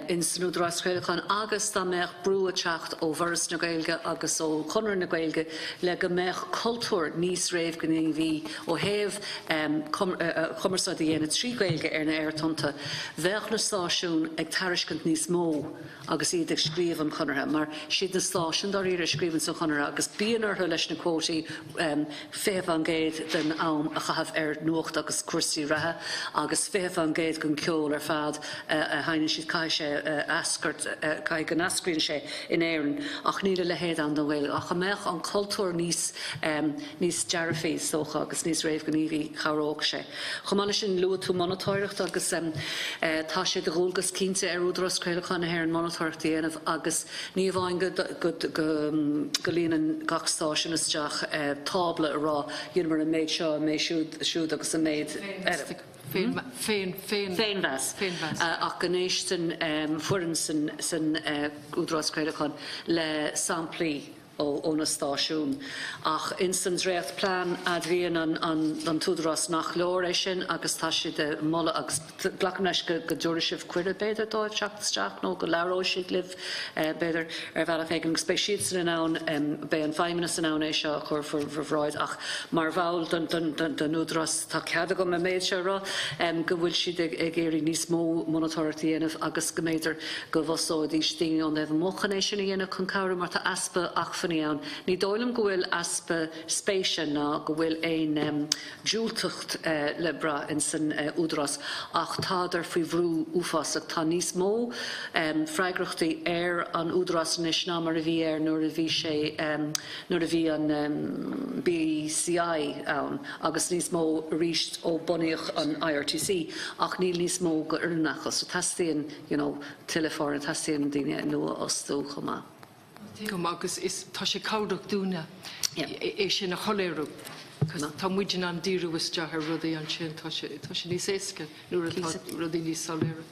in san Údarás Gaeltachán agus tá méach brú a teacht ó bhras na Gaeilge agus ó Conor na Gaeilge le go méach cultúr níos réamh go níomhí ó héamh cumarsa dhéana trí Gaeilge na airtunta bheith na stáisiún ag tairiscint níos mó agus iad ag scríomh an Conartha mar siad na stáisiún dar iad scríomhann sa Conartha agus bíonartha leis na cótaí féh an géad den am a chahabh nuacht agus cuasaí ratha agus féh an géad gon ceol fad a haine siad caiise ascart cai gan ascríonn sé in éireann ach níle le héad an do bhfuil ach a meach an cultúr níos dearafí sócha agus níos réamh go níomhí charóg sé. Chomáile sin luú tú monatóireacht agus tá sé de ghúlgus cínte Údarás Gaeltachán na hhéir an monatóireacht dhéanamh agus ní bhhain go líonann gach stáisiún isteach tábla rá dhéanamar a méid seo mé siúd agus a méid féinmheas ach gnéistin furan san Údarás Gaeltachán le samplaí ó na stáisiún ach instans réacht plán a bhíon an túdarás nach leor é sin agus tá si de molla agus glacam leis go dúra sibh cuiire beidir dóibh teachtasteach nó go leró siad libh beidir bhealach ag an spéisiad san ann be an feimena san ann é seo chur bhráid ach mar bháil den údarás tá ceada go méid se rá go bhfuil siad ag éirí níos mó monatóireacht dhéanamh agus go méidir go bhosóid í stíine an bheith mochan é sin dhéanamh chun cabhra mar tá aspa ach ní dóilm go bhfuil aspa spéise ná go bhfuil éon dúilteacht le bra in san údarás ach táidir faoi bhrú uafásach tá níos mó freigrachtaí an údarás níos ná mar a bhí nuair a bhí sé nuair a bhí an BCI ann agus níos mó ríist ó bunaíoch an IRTC ach níl níos mó go iarnachas so tastíonn tilefáin tastíonn daoine nua os tú chomá. Agus tá sé cáideach dúna é sin na choléirú. Tá muidir an díú is death rudaí an sin tá sé níos éasca nuair rudaí níos soléire.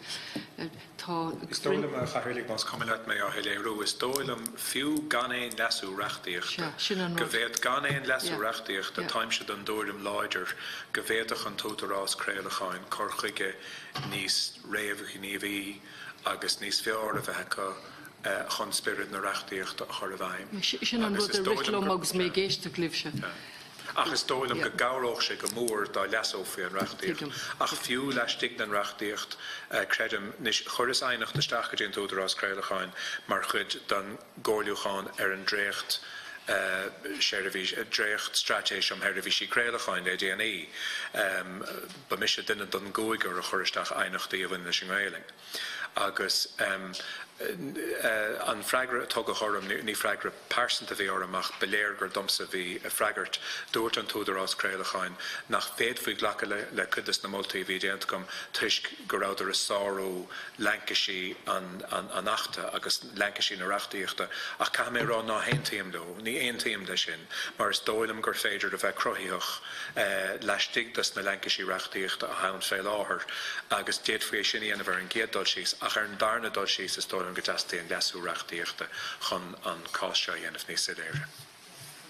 Is dóilm a chahirirlig más cumile mé a heléirú is dóilm fiú gan éon lesú reachtaíocht. Go bhéad gan éon lesú reachtaíocht a taimse an dóilm láidir go bhéadach an Údarás Gaeltachán corchuige níos réamh níomhí agus níos fearr a bheitcha chun spirit na reachtaíocht a chur a bhaim. Sin an rud a richlóm agus mé géisteach libhse. Ach is dóilm go gabhróch sé go mór dá leasó faoi an reachtaíocht. Ach fiú leistigh an reachtaíocht credim chur is aithneach na stacha dén Údarás Gaeltachán mar chud don ggóiliúcháin an dréacht dréacht stratéis am heir a bhí sí Gaeltachán é DNA ba mis sé duine don góigur a churisteach aithneachtaí a bhaine sin Gaeling. Agus an freigra tug a chorm ní freigra persanta bhí ormach beléir gur domsa bhí a freigart dúirt an Údarás Gaeltachán nach féad faoi ghlacha le cudas na moltaí bhí déantcom tuisc go ráidir a sáró Lancashire an achta agus Lancashire na reachtaíochta ach cha mé rá ná héontaíim dó ní aontaíim lei sin mar is dóilm gur féidir a bheith cruthaíoch leistigh na Lancashire reachtaíochta a hain fé láthair agus déad faoi sin íana bhar an géad dul síos ach ar an darna dul síos is dóilm go deastíon lesú reachtaíochta chun an cáiste dhéanamh níos éire.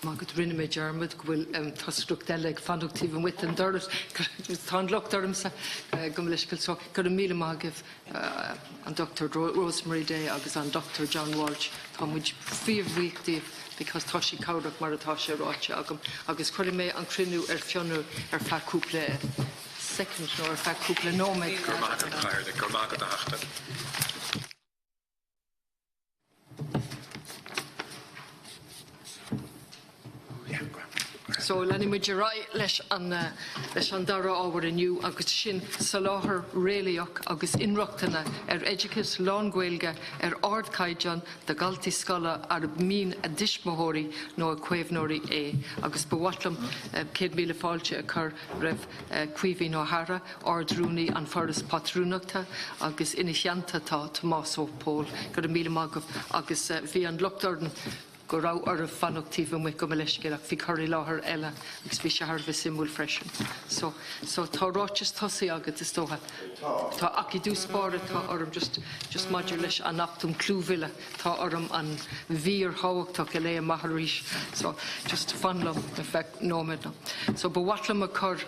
Magad rinne me Jarmad gwil tasruk deleg fanuktiv and with and dollars tan lock dormsa gumlishkil so got a meal magiv and Dr. Rosemary Day agus and Dr. John Walsh Tom which 5 week day because Toshi Cowdock Maratasha Rocha agus curry me and crinu fionu fa couple second or fa couple no make So lenny muid rai leis an dara ábhar aniu agus sin sa láthair réalaach agus inreachtainna educas lán Gaeilge ardcaideán de galtaí scola ar mín a dismóthirí nó a cuimhnóirí é agus bhhatlam 100 míle fáilte a chur raibh cuimhí O'Hara ardrúnaí an foras patrúnachta agus ina cheanta tá Tomás Ó Pól gur a míle mágah agus bhí an lochtardan go rá ar a fanachtíh mu go leisceach hí choirí láthair eile agus bhí sé thar bheith simúil freisin. So tá ráiteas tosaí agad is tótha. Tá aci dús spáire tá orm just maidir leis an nachtum clúmhile tá orm an bhír háhachtach a lé a maitharíis. So just fanlam a bheith nóid. So bhhatlam a chur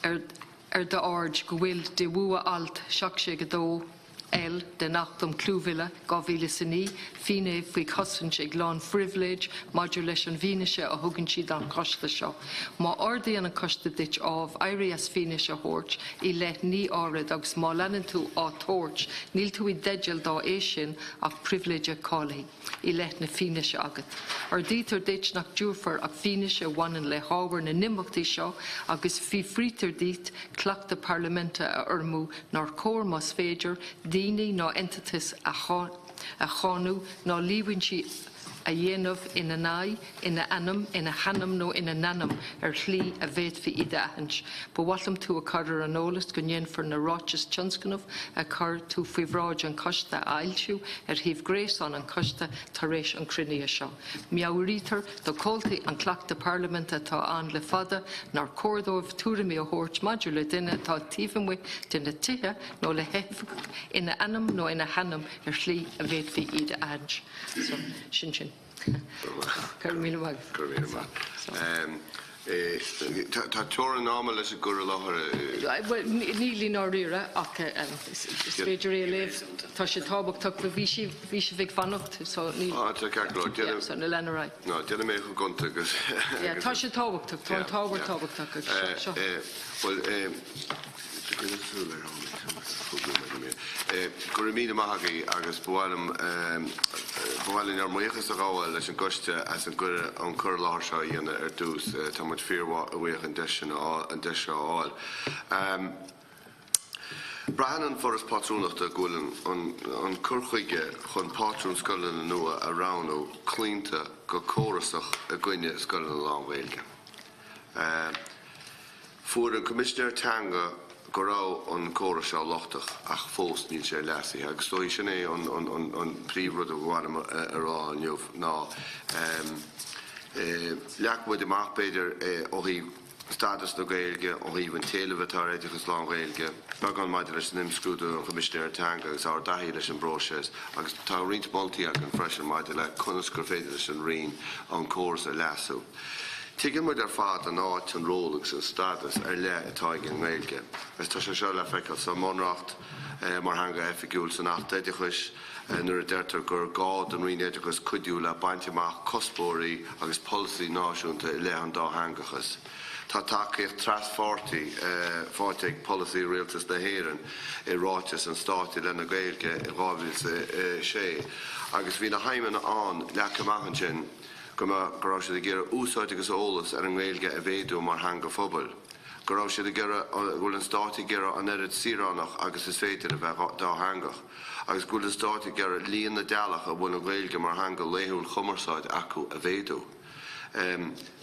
ar de ard go bhfuil de bhua alt seach sé go dó El de nachtum clúmhile gáhíle saní fine faoi cosan sé glán privilege maidir leis an bhíneise a thugann siad an costa seo. Má ordaí an costa dit ábh Aindrias fíneise thuirt I le ní áred agus má leanann tú á tóirt níl tú I deideal dá é sin ach privilege cálaí I le na fíneise agat. Ar dítar dit nach dúrfar ach fíneise bhaineann le hábhar na nimachtaí seo agus bhí frítar dit clachta parlamenta a ormú nar cór más féidir Dini no entities a chanu no líhaintí a dhéanamh ina nai, ina anam, ina hanam no ina nanam chlí a bhéad fi ide ahans. Bhhatlam tú a chur an ólas go ndéanfar na ráiteas tionscanmh a chur tú faoi bhráid an costa ailsiú híomh gréasán an costa tar éis an cruinne seo. Meabhrítar do cóltaí an clachta parlamenta tá an le fada nar cordóibh túramí a thuirt maidir le duine tá tíomhaimh duine tithe nó le hefah ina anam nó ina hanam chlí a bhéad fi ide ahans. So sin. Tá teoran náma leis a gur láthair. Nílí ná riire ach is féidir é léh tá sé tábhachtach go bhí sé bhíh fannacht so ní na lenaráid. No, déanana mé go gonta agus. Tá sé tábhachtach tá tábhachtach Gur míle maithagaí agus bhhailm ar muochas a gáil leis an coiste as an chur láthir seo dhéana ar dús tá muid fíorhá a bhuaich an deise áil. Brehan an foras patrúnachta gúileann an curchuige chun patrún scoileanna nua a ránú clínta go córasach a gcuine scoileanna lán Gaeilge. Fuair an Commissioner Tanga go rá an córa seo lochtach ach fós níl sé lesaí agus dói sin é an príomhrud a bhhainm ará an jobh ná leachmuid amach beidir ó hí status na Gaeilge ó hí an téilehtar éideachas lán Gaeilge beag an maidir leis an imscrúdú an Commissioner Tanga agus á daithí leis an bróises agus tá rint boltaí ag an freisin maidir le conas gur féidir leis an rion an córas a leasú. Tuigeann muid ar fad an áit an rólagus an status ar le atá ag an Gaeilge. Agus tá sé seo le feiceáil sa monracht mar hanga effigiúil san nacht éideachas nuair a deirtear gur gád an rion éideachas cuidiú le baint amach cospóirí agus policy náisiúnta le an dá hangachas. Tá takeíocht fáteigh policy rialtas na hÉireann I ráiteas an stáití le na Gaeilge I 2006 agus bhí na haimena an leach amachchan sin gorá sé ggéar úsáid agus ólas ar an Gaeilge a bhéadú mar hanga phobal. Gorá sé bhfuil an stáití ggéar an eirid síránach agus is féidir a bheith dá hangach. Agus bhfuil an stáití ggéar líon na dealach a bhfuil an Gaeilge mar hanga léithúil chumarsáid acu a bhéadú.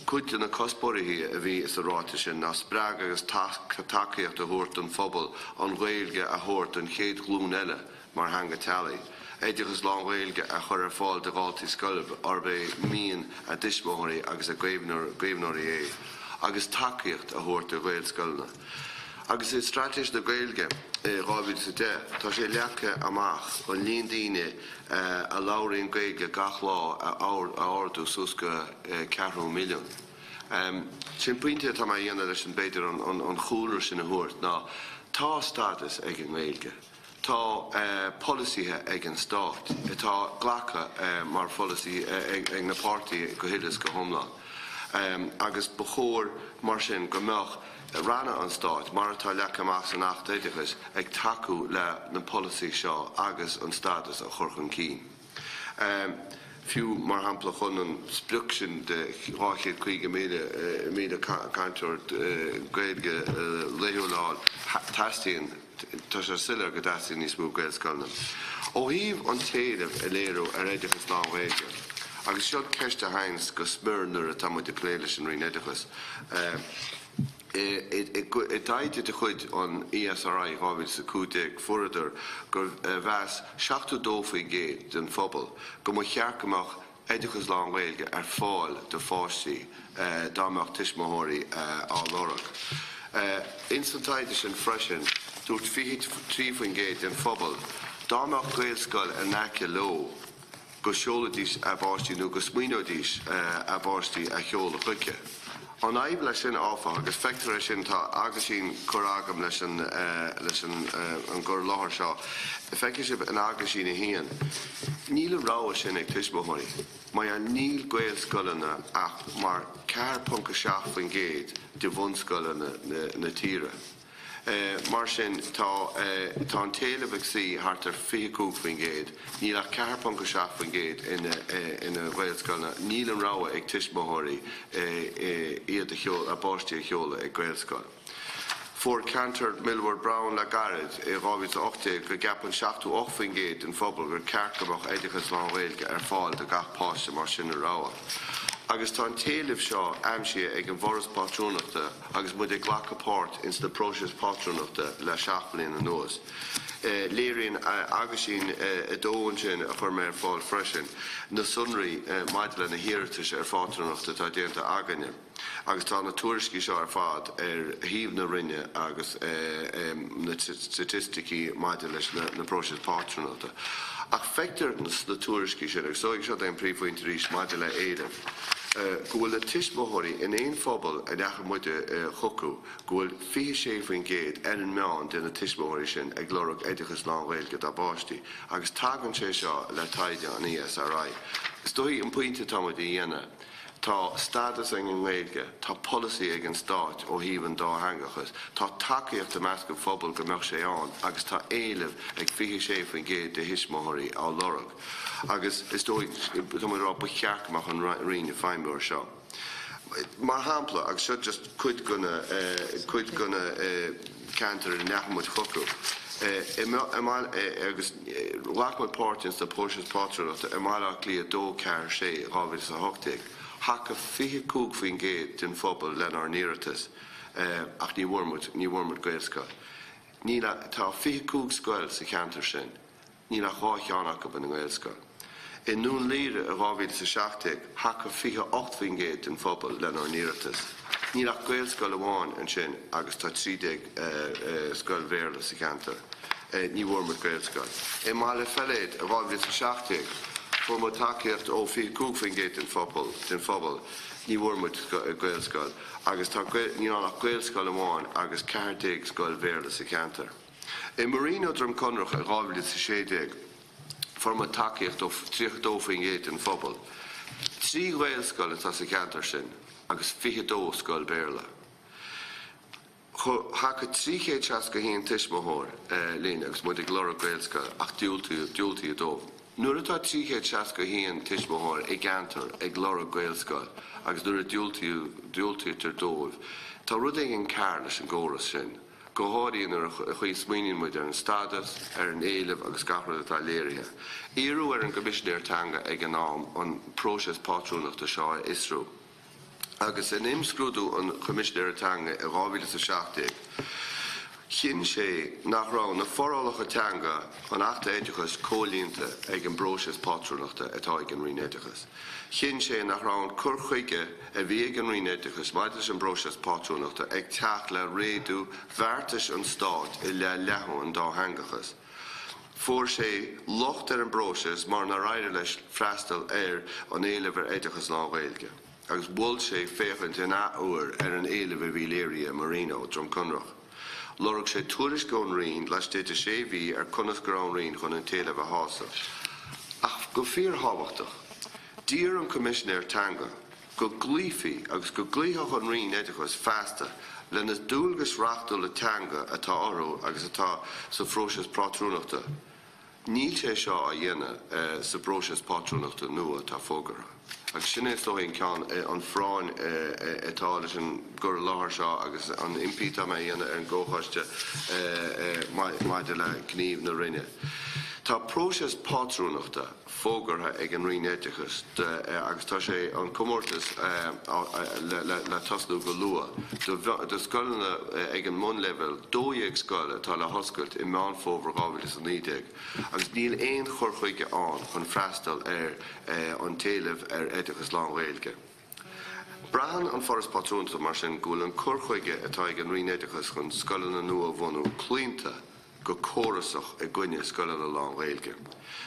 Cuite na cospóirithe a bhí is a ráite sin ná spreag agus takeíocht a thuirt an phobal an Gaeilge a thuirt an chéad glún eile mar hanga talaí. Éideachas lán Gaeilge a chur ar fáil de gáiltaí scoilh arbe míon a dismóthirí agus a gréimhneoirí é agus takeíocht a thuirt a Gael scoilna. Agus is strateis na Gaeilge rábhid sa de, tá sé leacha amach an líon daoine a labhraíonn Gaeilge gach lá a áardú susca 4 milliún. Sin pointe tá mai dhéanamh leis an beidir an chúlar sin na thuairt ná tá status ag an Gaeilge. Tá policíthe ag an stát, tá ghlacha mar policy ag na pártaí go hiilis go hiomlán. Agus bechóir mar sin go mbeadh ranna an stát mar atá leacha amach san 8 ag takeú le na policy seo agus an status a chur chun cín. Fiú mar hampla chun an spluction de 5 míle cantor Gaeilge léúláil tastíonn tá sé silar go dasí níos mú Gaelscoilna. Ó híomh an taobh a léirú ar éideachas ná Gaeilge. Agus seo ceiste hains go smurnar a tamid de pléiles an rinéidechas. I daide de chuid an ESRI rábhid sa cúdeag furadar gur bheas 72 géad den phobal go mo chearcamach éidechas lá Gaeilge ar fáil de fáistí dámach tismóthirí á lorach. Instantaide sin freisin dúirt 3 géad den phobal dámach Gaelscoil a nace ló go seoladís a báistí nó go smuoinodís a báistí a cheola chuice. An aibh leis sin áfach agus feictar sin tá agus sin choragam leis an gur láthir seo. Feice sib an agus sin a hían. Níl rá sin ag tuismóthirí. Mai an níl Gaelscoilna ach mar 4.7 géad de bhunscoile na tíre. Mar sin tá an taobh ag sí thart ar 5 géad, níl a 4.7 géad ina Gaelscoilna, níl an ráha ag tuismóthirí iad a báistí a cheola ag Gaelscoil. For Cantor Millward Brown le garid I rábhid 8 go gapan 7-8 géad an phobal gur cearcamach éidechas lá Gaeilge ar fáil de gach páiste mar sin a ráha. Agus tá an taobh seo aimsí ag an bhoras patrúnachta agus mud ag ghlacha páirt ins na próisis patrúnachta le 7 bliain an nuas. Léiríonn agus sin a dóhann sin a chur mé fáil freisin na sunraí maidile na hiartas ar patrúnachta tá déanta aganne. Agus tá na tuairiscí seo ar fad ar híomh na rinne agus na statisticí maidile leis na próisis patrúnachta. Ach feictar na tuairiscí sin agus sóigh seo an príomhhaointe rís maidile éidirh. Go bhfuil le tuismóthirí in éon phobal a necha muide chocu, go bhfuil 26 géad ar an meán de na tuismóthirí sin ag glórach éidechas lá Gaeilge dá báistí, agus tagann sé seo le taide an ESRI. Is dóigh an pointe táid I dhéana. Tá status ag an Gaeilge, tá policy ag an stát ó híomh an dá hangachas, tá takeíocht a measc go phobal go mbeadh sé ann, agus tá éilimh ag 26 géad de tuismóthirí á lorach. Agus is dóigh rá ba chearcamach an riine feinmúir seo. Mar hampla agus seo just cuid gona cantar in neachmid chocu. Agus lachmid pártins de póisios pátrúnachta máach lí a dó cear sé rábhid sa 8. Hacha 25 géad den phobal len ar Oireachtas ach ní bhfuirmid Gaelscoil. Tá 25 scoil sa cheantar sin, ní le cháithánach go ban Gaelscoil. In nún líre a rábhid sa 7, hacha 28 géad den phobal len ar Oireachtas. Ní le Gaelscoil amháin an sin agus tá 30 scoil bhéarla sa cheantar. Ní bhfuirmid Gaelscoil. Má le felléad a rábhid sa 7, for mo takeíocht ó 25 géad den phobal ní bhfuirmid Gaelscoil agus tá ní nach Gaelscoil amháin agus 40 scoil bhéarla sa cheantar. I Marino drom conrach a rábhid sa 6, for mo takeíocht ó 32 géad den phobal. 3 Gaelscoil atá sa cheantar sin agus 22 scoil bhéarla. Hacha 3 go híon tuismóthir líon agus muid ag glórach Gaelscoil ach diúltaí a dómh. Nuair atá 3 go híon tuismóthir ag gantar ag glórach Gaelscoil agus nuair a diúltaí tar dómh, tá rud ag an cearr leis an ggóras sin. Go háiríonn ar a chuí smaoiníonn muid ar an stadas, ar an éilimh agus gachar atá léirithe. Iarú ar an Commissionéir-teanga ag an am an próisis patrúnachta seo Isrú. Agus in imscrúdú an Commissionéir-teanga a rábhid sa 7, Chin sé nach rá na forrálacha teanga an 8 éidechas cólínta ag an broses patrúnachta atá ag an rinéidechas. Chin sé nach rá an curchuige a bhí ag an rinéidechas maidir an broses patrúnachta ag teach le réadú bhartas an stád I le lehu an dá hangachas. Fuair sé locht an broses mar na raire leis freastal an éilehar éidechas lá Gaeilge. Agus bhil sé féchant in uair an éilehar bhí léirí Marino drom Conrach. Lorg sé túris gón rion leis déite sé bhí conas grán rion chun an téileh hása. Ach go fíor hábhachtach, dír an commissionéir teanga, go glífií agus go glíthach an rion éidechas feasta lena dúlgus reachtal le teanga atá orthu agus atá sa phróiseas patrúnachta. Níl sé seo a dhéine sa phróiseas patrúnachta nua tá fógara. Agus sin is dóigh ceann an phráin atá leis an gur láthar seo agus an impíta mé dhéine an ggóchaiste maidir le gníomh na rinne. Tá próiseas patrúnachta fógartha ag an rinéidechas agus tá sé an comórtas le tasnú go lua. Do scoilna ag an mún level dóigh scoile tá le hoscailt I meán fómhar gábhalas an 90. Agus níl éon chorchuige an chun freastal an téileh éidechas lá Gaeilge. Brahan an forras patrúnta mar sin gúil an chorchuige atá ag an rinéidechas chun scoilna nua bhunú clínta go chórasach gcuine scoilna lá Gaeilge.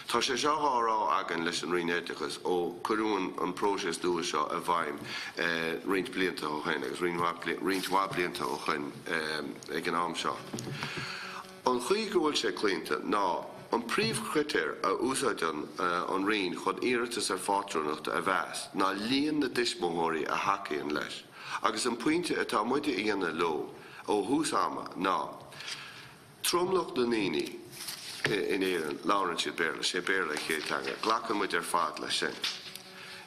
Tá sé seo rá agan leis an rinéidechas ó curún an próiseas dúil seo a bhaim rint blianta ó chuin agus rintmha blianta ó chuin ag an am seo. An chuí go bhfuil sé clínta ná an príomhchritéir a úsáideann an rion chun iarratas fátrúnachta a bheas ná líon na dismóthirí a hacaíonn leis. Agus an puinte atá muide dhéanana ló ó húsáma ná Tromloch na níní in éan láran siad béarla, sé béarla chéadtanga, ghlachan muid fad le sin.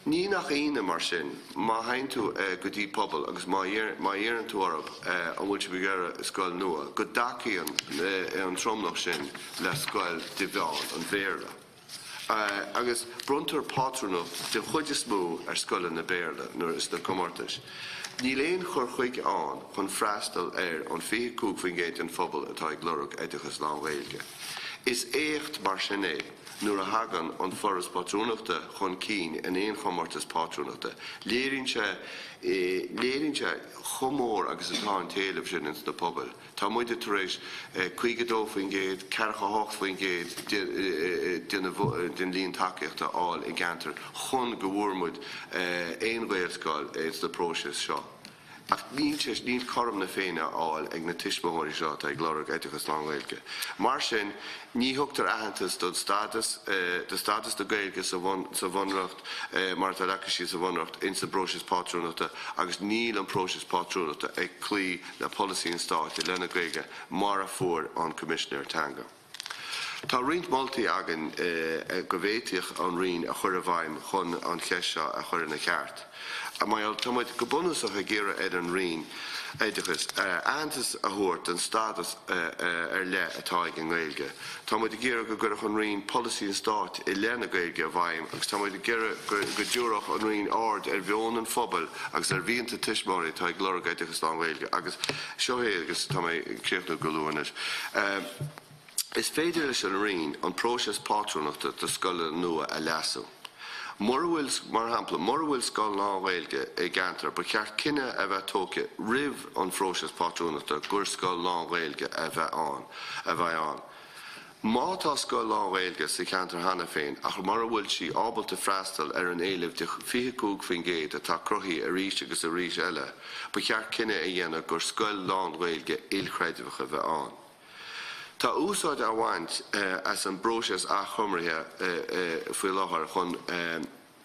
Ní nach aine mar sin, má hain tú go dtí pobl agus má dhéann tú orb an bhfuil si beagara scoil nua, go dacaíonn an tromloch sin le scoil de bheán an bhéarla. Agus bruntar patrúnach de chuide smó scoil na béarla nuair is na comórtais. Ní léon chorchuig an chun freastal an 4 faoin géad an phobal atá ag glorach éidechas lá Gaeilge. Is écht mar sin nuair a hagan an forras patrúnachta chun cín in éon chomórtas patrúnachta. Léironn sé chomór agus atá an téileh sin ins na pobal. Tá muide tar éis 52 faoin géad, 48 faoin géad den líon takeíochta áil I gantar chun go bhfuirmuid éon ghaeilscoil is na próiseas seo. Ach níl chorm na féine áil ag na tismóirí seo ag glorach éidechas lá Gaeilge. Mar sin, ní thugtar aitheantas do status do Gaeilge sa bhunreacht mar tá leictí sa bhunreacht in sa próiseas patrúnachta agus níl an próiseas patrúnachta ag clí na policy an stát I lena Gaeilge mar a fuair an commissionéir teanga. Tá rint moltaí agan go bhféitich an rion a chur a bhaim chun an cheis seo a chur na cheart. Mail táid go bunasach a ggéire an rion éidechas antas a thuirt an status le atá ag an Gaeilge. Táid ggéire go gur an rion policy an stát I lena Gaeilge a bhaim, agus táid ggéire go dúrach an rion ard bheón an phobal agus bhíonnta tismóirí tá ag glorach éidechas lá Gaeilge, agus seo agus tá créochnú go luúis. Is féidir leis an rion an próiseas patrúnachta do scoile nua a leasú. Mar bhfuil scoil lá Gaeilge I gantar, ba ceart cinenne a bheith tóca rih an phróiseas patrúnachta gur scoil lá Gaeilge a bheith an. Má tá scoil lá Gaeilge sa cheantar hana féin ach mar bhfuil si ábalta freastal an éileh de 4 faoin géad atá cruthaí a ríis agus a ríis eile, ba ceart cinenne a dhéanamh gur scoil lá Gaeilge ilchreideacha bheith an. Tá úsáid a bhaint as an broses a chumrithe faoi láthair chun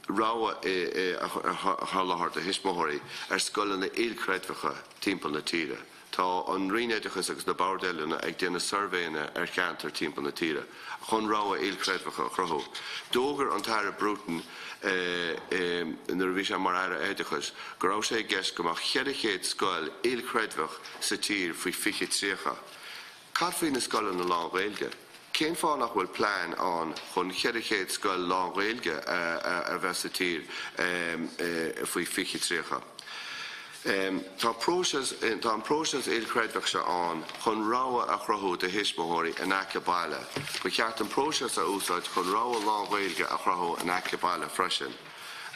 ráha a láthair a hismóthirí scoil na ilchreideacha timpeall na tíre. Tá an rinéidechas agus na bardéilena ag déanana survéine cheantar timpeall na tíre. Chun ráha ilchreideacha chruthú. Dógur an taire brútan nuair bhí sé mar éidechas, go raibh sé gceist go mbeadh cheadichéad scoil ilchreideach sa tír faoi fiche tríocha. Cad faoin na scoil na lá Gaeilge. Cén fánach bhfuil plán an chun cheadichéad scoil lá Gaeilge a bheith sa tír faoi fiche tríocha. Tá próses ilcredach se an chun ráha a chrathú de hismóirí in aice baile. Ba ceart an próses a úsáid chun ráha lámhhailge a chrathú in aice baile freisin.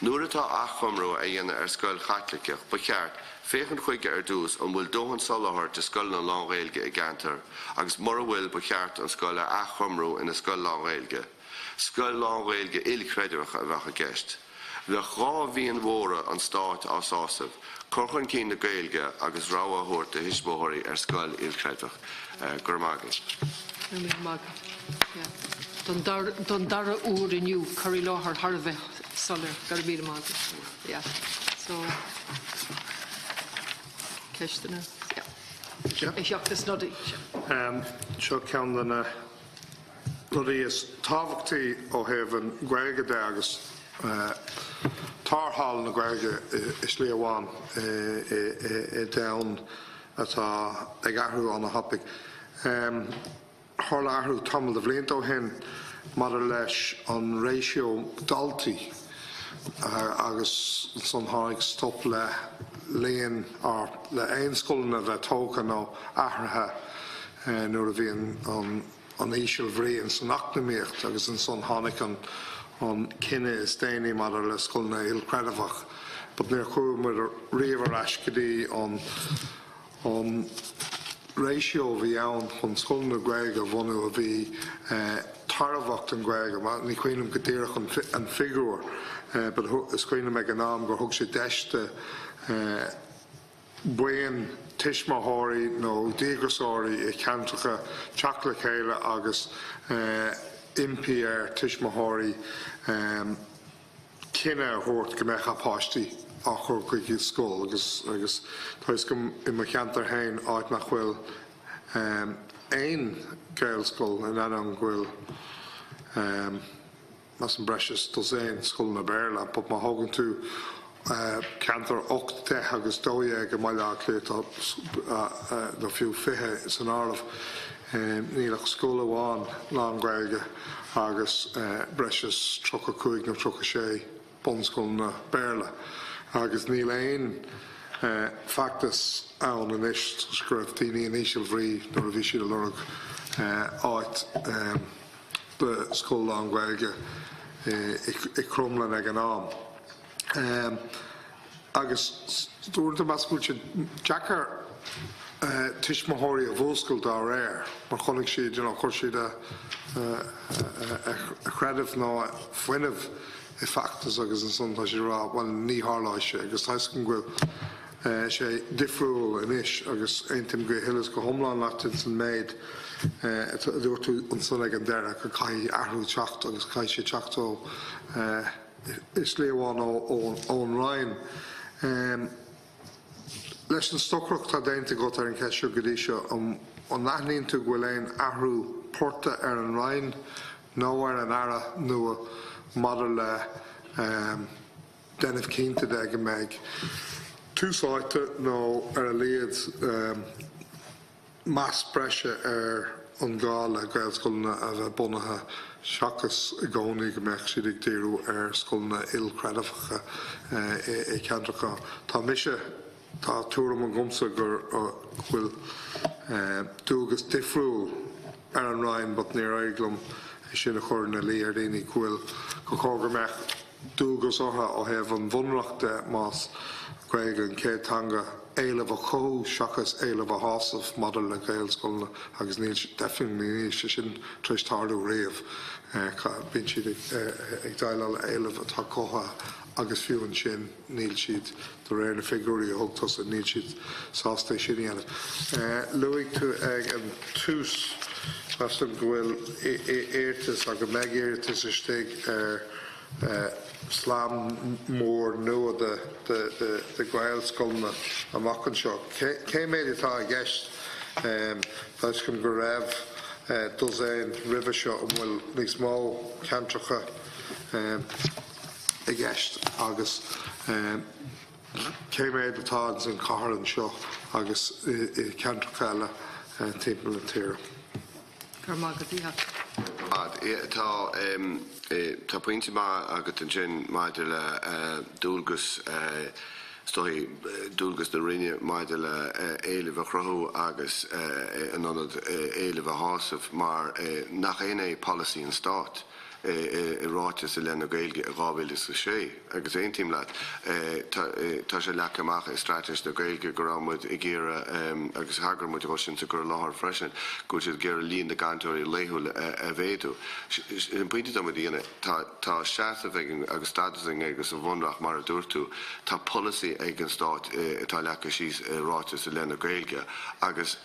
Nuair atá achomrú a dhéanamh ar scoil chaitlicach, ba ceart féchan chuige dús an bhfuil dóhan soláthar de scoil na lámhhailge i gceantar, agus mar a bhfuil ba ceart an scoile achomrú ina scoil lámhhailge. Scoil lámhhailge ilcredach a bheith a gceist. Bheith dhá bhíon mhóra an stáit as ásamh, corchan cí na Gaeilge agus ráha thuairt de hismóirí ar scoil ilcredach. Gur maigid. Don dara úr iniu, chuirí láthar Harbheith solar, gur bhíle maigid. Yeah. So, ceistena. Yeah. Oireachtas nodí. Seo ceann na nodí is tábhachtaí ó thaobh Gaeilge de agus Tarhall na Gaeilge is lí amháin I down atá ag athhrú an na hapig. Thar athhrú tamil de bhliain ó hen mar leis an ratio daltaí agus san tháinig stop le léon le aon scoilna bheith tógtha nó athraithe nuair a bhíon an íseal bhrí an san acnamíocht agus an san tháinig an cinenne is déanaí mar le scoilna ilcredafach. But níor chuaigh mar riamh ais go dtí an ratio bhí ann chun scoilna Gaeilge bhunú a bhí tarmhacht an Gaeilge, ní chuoinm go dtíreach an figúr, but is chuoinm ag an nám gur thug sé deiste buin tiismóthirí nó díograsáirí I ceantracha teach le chéile agus impi ar tiismóthirí cinenne thuairt go mbeadh apáistí a chur chuig scóil agus tá is go I mo cheantar hain áit nach bhfuil aon gaelscoil in an bhfuil mas an breis dos éon scoil na Béarla, but má tháigann tú ceantar 8 de agus 2 go maiile chéad do fiú 20 san áireamh nílach scóil amháin ná an Gaeilge agus breis 35 nó 36 bonscoil na Béarla. Agus níl aon factas ann in isis scruibh daoine an íseal bhrí nuair a bhí siad a lorg áit de scoil an Gaeilge I crumlan ag an am. Agus dúirta mas búilte Jackar tiismóthirí a bhóscail dá réir, mar chonig siad chuir siad a chreidimh nó foiinemh I factas agus an son tá sé rá bhain ní háláise agus tá go bhfuil sé difriúil in isis agus aontim go hilas go thomláin letain san méid dúir tú an son ag an deire go caiith athhrú teacht agus caiith sé teachtó is léomháin ón Ryan. Leis an stocrocht tá déanta go ar an ceisiú go dtí seo an nachlíonn tú go bhfuil aon athhrú porta ar an Ryan nó ar an ara nua Mother le denmh cínta de go méid túsáite nó ar a léad más breise ar an gála gaelscoilna a bheith bunathe seachas I gcónaí go mbeadh siad ag díriú ar scoilna ilcreadafacha I ceantracha. Tá mise tá túram an gomsa gur bhfuil dúgus difriúil ar an Ryan, but níor éaglam sin a chur na lí ar daoine cuil go cógur meach dúgus ortha ó thaobh an bhunreachta más Gaeilge an céadtanga éileamh a chó seachas éileamh a hásamh madar le gaelscoilna agus níl definitely níl sin trístarú riamh bíonn siad ag daileáil éileamh atá cótha agus fiúin sin níl siad do réir na figúirí a thugtas a níl siad sásta sin dhéanamh. Luigh tú ag an tús As an bhfuil éirtas a go méid éirtas istigh ar slám mór nua de gaelscoilna amach an seo. Cé méid atá a gceist Tá go go raibh dul éon ribh seo an bhfuil níos mó ceantracha a gceist agus cé méid atá an cathair an seo agus ceantracha eile timpeall an tíre. Tá pointe má agat an sin maidir le dúlgus stoi dúlgus na rinne maidide le éileh a chruthú agus an anad éileh a hásamh mar nach éana policy an stát I ráiteas a lena Gaeilge a gábhfuil is sé. Agus éon tíim leat tá sé leach amach I strateis na Gaeilge go raibh I ggéire agus hagar muid sin sa gur láthar freisin go siad ggéire líon na gantóirí léithúil a bhéadú. An pointe am dhéana tá seaamh agus statusing agus a bhunrach mar a dúirtú tá policy ag an stát tá leach síos ráiteas a lena Gaeilge agus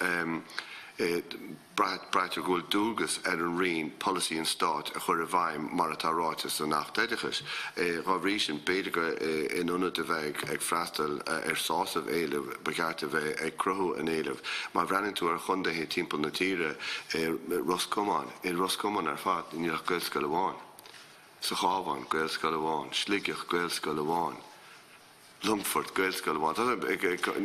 Breithtar gúil dúgus an rion policy an stát a chur a bhaim mar atá ráiteas an nachdéidechas. Rá bhrísin beidir go in únad a bheith ag freastal sásamh éileh begeart a bheith ag cruthú an éileh. Má bhreanann tú ar chundaithe timpeall na tíre Roscommán. In Roscommán ar fad níach Gaelscoil amháin. Sa chábhain Gaelscoil amháin, Sligeach Gaelscoil amháin. Longford Gaelscoil amháin.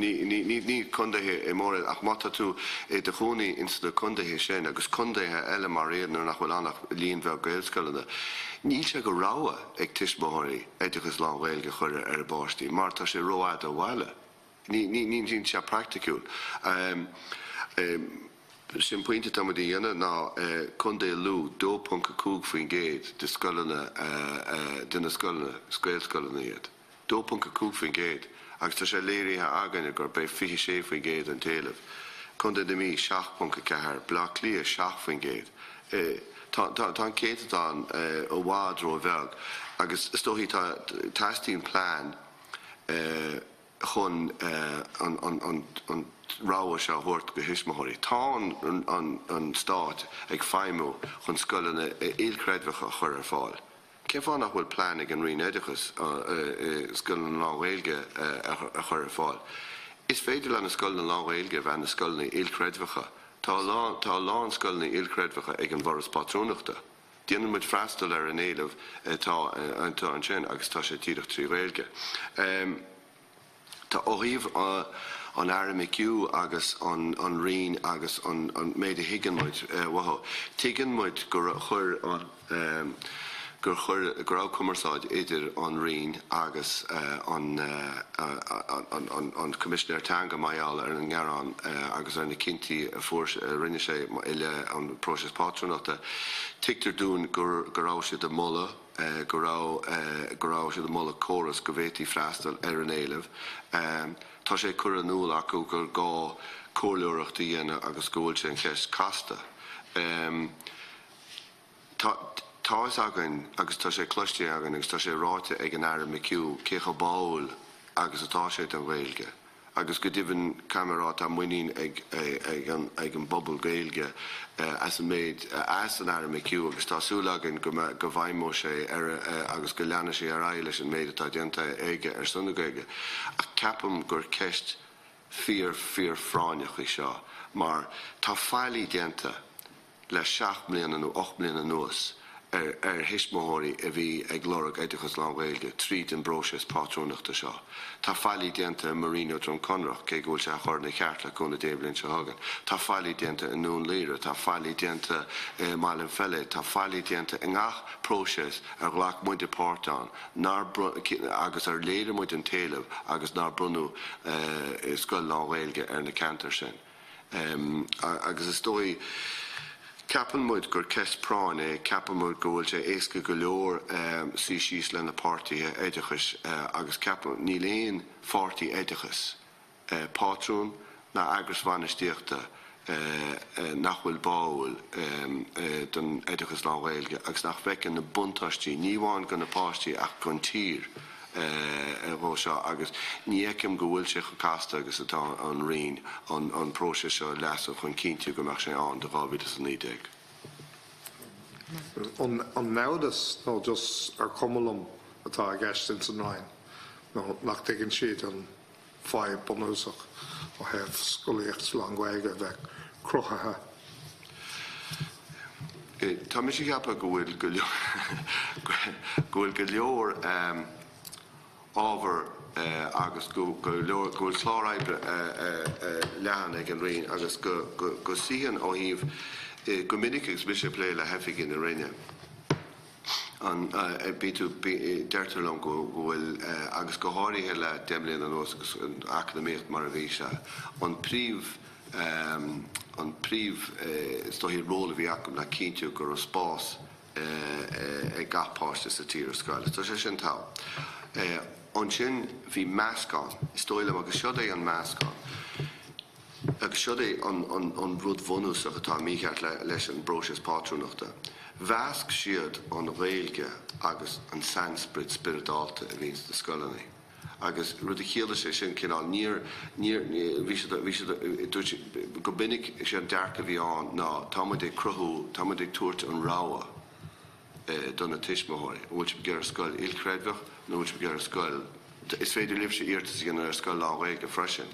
Ní chundaithe mór ach mata tú de chúnaí insta na chundaithe sin agus chundaithe eile mar éadnar nach bhfuil annach líon bheith Gaelscoilna. Níl sé go ráha ag tuismóthirí éideachas lá Gaeilge chuir ar báistí, mar tá sé róáid a bhhaile. Ní dín se practicúil. Sin pointe tam dhéana ná chundé lú 2.5 faoin géad de scoilna duna scoilna iad. 2.5 faoin géad, agus tá sé léirithe aganine gur beidh 26 faoin géad an taobh. Chunda de mí 7.4, blach lia 7 faoin géad. Tá céad an ó bhád ró bheag, agus stóí tá testín plán chun an ráha se thuirt go hisismóirí. Tá an stát ag feimú chun scoilna ilcreidmhacha chur ar fáil. Céim fáin nach bhfuil plán ag an rion éideachas scoilna lá Gaeilge a chur ar fáil. Is féidir le na scoilna lá Gaeilge bheith na scoilna ilcreidmhacha. Tá lán scoilna ilcreidmhacha ag an bhoras patrúnachta. Déanann muid freastal ar an éileh tá an sin agus tá sé tíireach trí Gaeilge. Tá óíomh an RMQ agus an rion agus an méid a higann muid watho. Tuigeann muid gur chur an gur cumarsáid idir an rion agus an Commissioner Tanga maiall ar an ngearán agus ar na cinnti a rinne sé ile an próses patronachta. Tictar dún gur rá sé de mulla gur rá sé de mulla choras go bhhétí freastal ar an éileh. Tá sé cur an núil acu gur gá cóirleoireachta dhéana agus gúil sé an cheist casta. Tá agan agus tá sé cloiste agan agus tá sé ráite ag an RMQ cécha báil agus atá sé an Gaeilge. Agus go dtíhann camerát a Moynihan ag an bobbal Gaeilge as an méid as an RMQ agus tásúla agan go bhaimó sé agus go leanna sé ar éile an méid atá déanta aige ar sunna Gaeilge. A ceapam gur ceist fíor fráineach i seo, mar tá fáilí déanta le 7 mbliana nó 8 mbliana nuas hisismóirí a bhí ag glórach éideachas lá Gaeilge tríd an bróses patrúnachta seo. Tá fáilí déanta Marino Drom Conrach cé gúil se chuir na ceart le chuna déblinn se hagan. Tá fáilí déanta in nún líra, tá fáilí déanta Malin Felle, tá fáilí déanta in ngach próses ar ghlach muid pártán agus ar léire muid an taobh agus ná brunú scoil lá Gaeilge ar na cantar sin. Agus is dói Capan muid gur ceist práin capan muid gohfuil sé éasca go leor síos le na pártaithe éideachas agus capan ní léon fártaí éideachas. Pátrún na agus bhainisteachta nach bhfuil báil don éideachas lá Gaeilge agus nach bhfeiceann na buntáistí ní bháin go na páistí ach gon tír bhó seo agus ní éicim go bhfuil sé chasta agus atá an rion an próses seo leasa chun cinnte go meach sé an de 2019. An nádas nó just ar cumulum atá a gceist in san ráin. nó nach tuigeann siad an 5 bunúsach ó heh scoilíocht lá Gaeilge bheith cruthathe. Tá mé sé ceappa go bhfuil go leor ábhar agus go chláráibre lean ag an rion agus go síhan ó híomh go minic gus bhí sé lé le heifigh in na rinne. an B2B dertalong gohfuil agus go háirithe le demlíon an os an académiacht mar a bhí se an príomh stohí róla bhí acam na cíntiú gur spás gapáiste sa tír scoile. Tá sé sin tá. An sin bhí meascán, stoilm agus siod é an meascán. Agus siod é an rud bhunús a atá mícheart leis an broses pátrúnachta. Vasc siad an Gaeilge agus an Sanskrit spiritáalta a bhís na scoilení. Agus rud a chéile sé sin cinál go binnig sé an dearca bhí an ná támad é cruthú, támad é tuairt an ráha donna tiismóirí, bhfuil be gur scoil ilcréadmhach, nó bhfuil be gur scoil. Is féidir libh sé íirtas gan ar scoil lá Gaeilge freisin.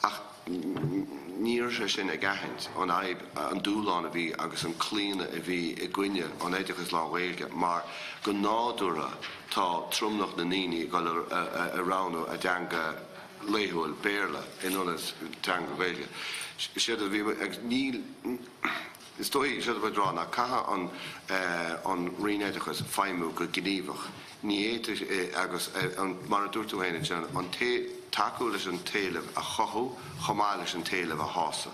Ach níor sé sin a gaithint an aib an dúláin a bhí agus an clíine a bhí i gcuine an éideachas lá Gaeilge, mar go nádúra tá trumnach na níní gáil a ránú a deanga léithúil béarla inonas deanga Gaeilge. Siad a bhí agus níl is dói siad a bh rána caithe an rinéidechas feimú go gníomhach. Ní agus an mar dúirtú héine sin an takeú leis an talamh a chothú chomá leis an talamh a hása.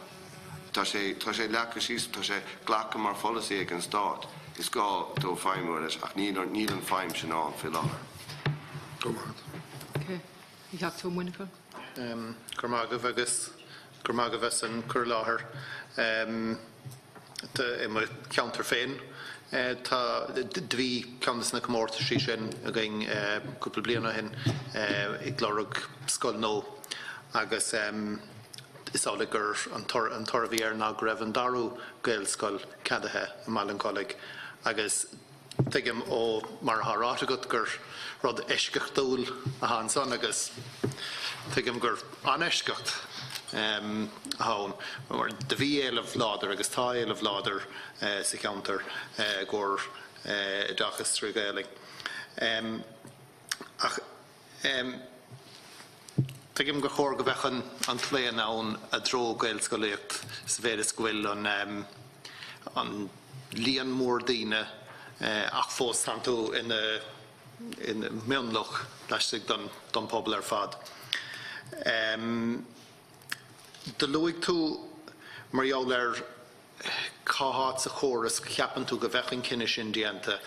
Tá sé lecha síos tá sé ghlacha mar folas ag an stát is gá dó feimú leis ach níl an feim sin an fi láthair. Okay. You have to win for. Gurmágah bheits an cur láthair i mar ceantar féin. Tá dví ceantas na comórta sí sin a gin cúpla bliana hin i glórug scoil nó agus isála gur an torbhí ar ná raibh an darú gael scoil cadathe i Malin Coleg agus tuigim ó mar thrátagat gur rud eisceach dúil a hásan agus tuigim gur aneisceacht hán mar de bhí éileh láidir agus tá éileh láidir sa ceantar gur dachas trí Gaeilge. Ach tuigim go chóir go bhechan an tléan ann a dró gaelscoileacht sa bhéras gohfuil an líon mór daoine ach fós tanú in mionlach leis don pobl ar fad. De luig tú mar jaall ar cáhat sa chóras ceapan tú go bhechan cinne sin dianta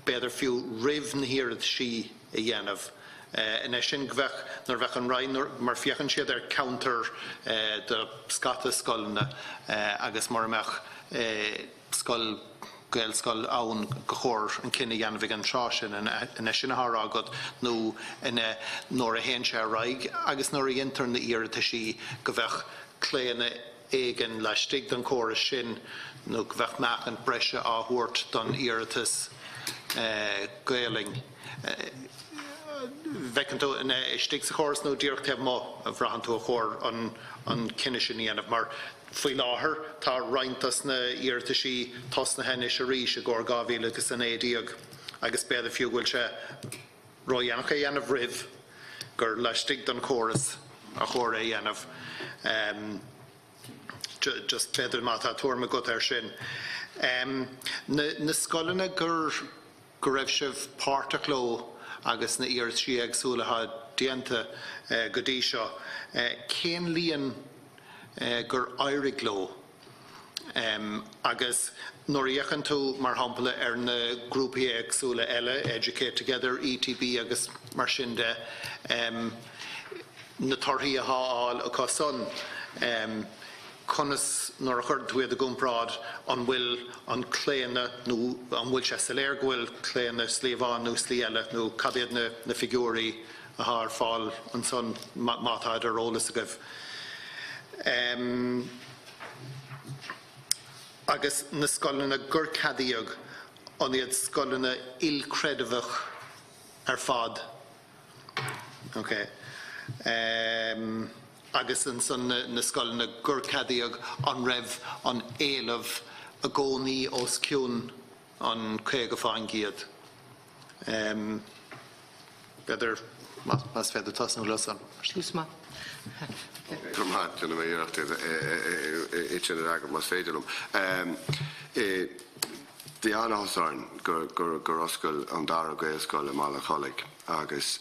beidir fiú rih na hiad sí a dhéanamh. In sin gvech nar bheith an rain mar fiochan siad ar counter de scata scoilna agus mar meach scoil gael scoil ann go chóir an cinenne dhéanamh an trá sin in sin agad nó nóair a héin sé raig agus nóair a dhéantar na iarrta sí go bheith cléanna éigen le stig don chóras sin nó go bheith meach an breise áhuairt don iarratas Gaeling. Vecantó in stig sa chóras nó díocht heb má a bhrahanú a chóir an cinenne sin dhéanamh mar faoi láthair tá rointas na iarrta sí tos na henne se ríis a gcóir 2000 agus an éideag agus beidir fiú bhfuil sé roi dhéanach a dhéanamh rih gur le stig don chóras a chóir é dhéanamh just beidir má tá tuairrma go ar sin. Na scoileanna gur raibh sibh páirteach ló agus na iarrta sí agsúlathe dianta go dtí seo cén líon gur éirigh ló agus nóair dhéachann tú mar hampla ar na grúpaí agsúla eile Educate Together, ETB agus mar sin de na torthaí a tháiil acu son conas nóair a chuir tú a gúmprád an bhfuil an cléanna nó an bhfuil sé sa léir bhfuil cléanna slíomháin nó slí eile nó cadéad na figúraí a thar fáil an son mátá ar rólas a goibh. Agus na scoileanna gur cadaíoga an iad scoileanna ilcreidimhach ar fad. Okay. Agus an son na scoileanna gur cadaíoga an raibh an éilemh a gcónaí os ciún an chéag a fáin giad. Beidir más féidir tasnú lasan. Slúsma. Gurmhat yn y Oireachtas eich yn yr agor mas féidirlum. Diana Hosarn, gur oscail an dara gaelscoil am ala cholig, agus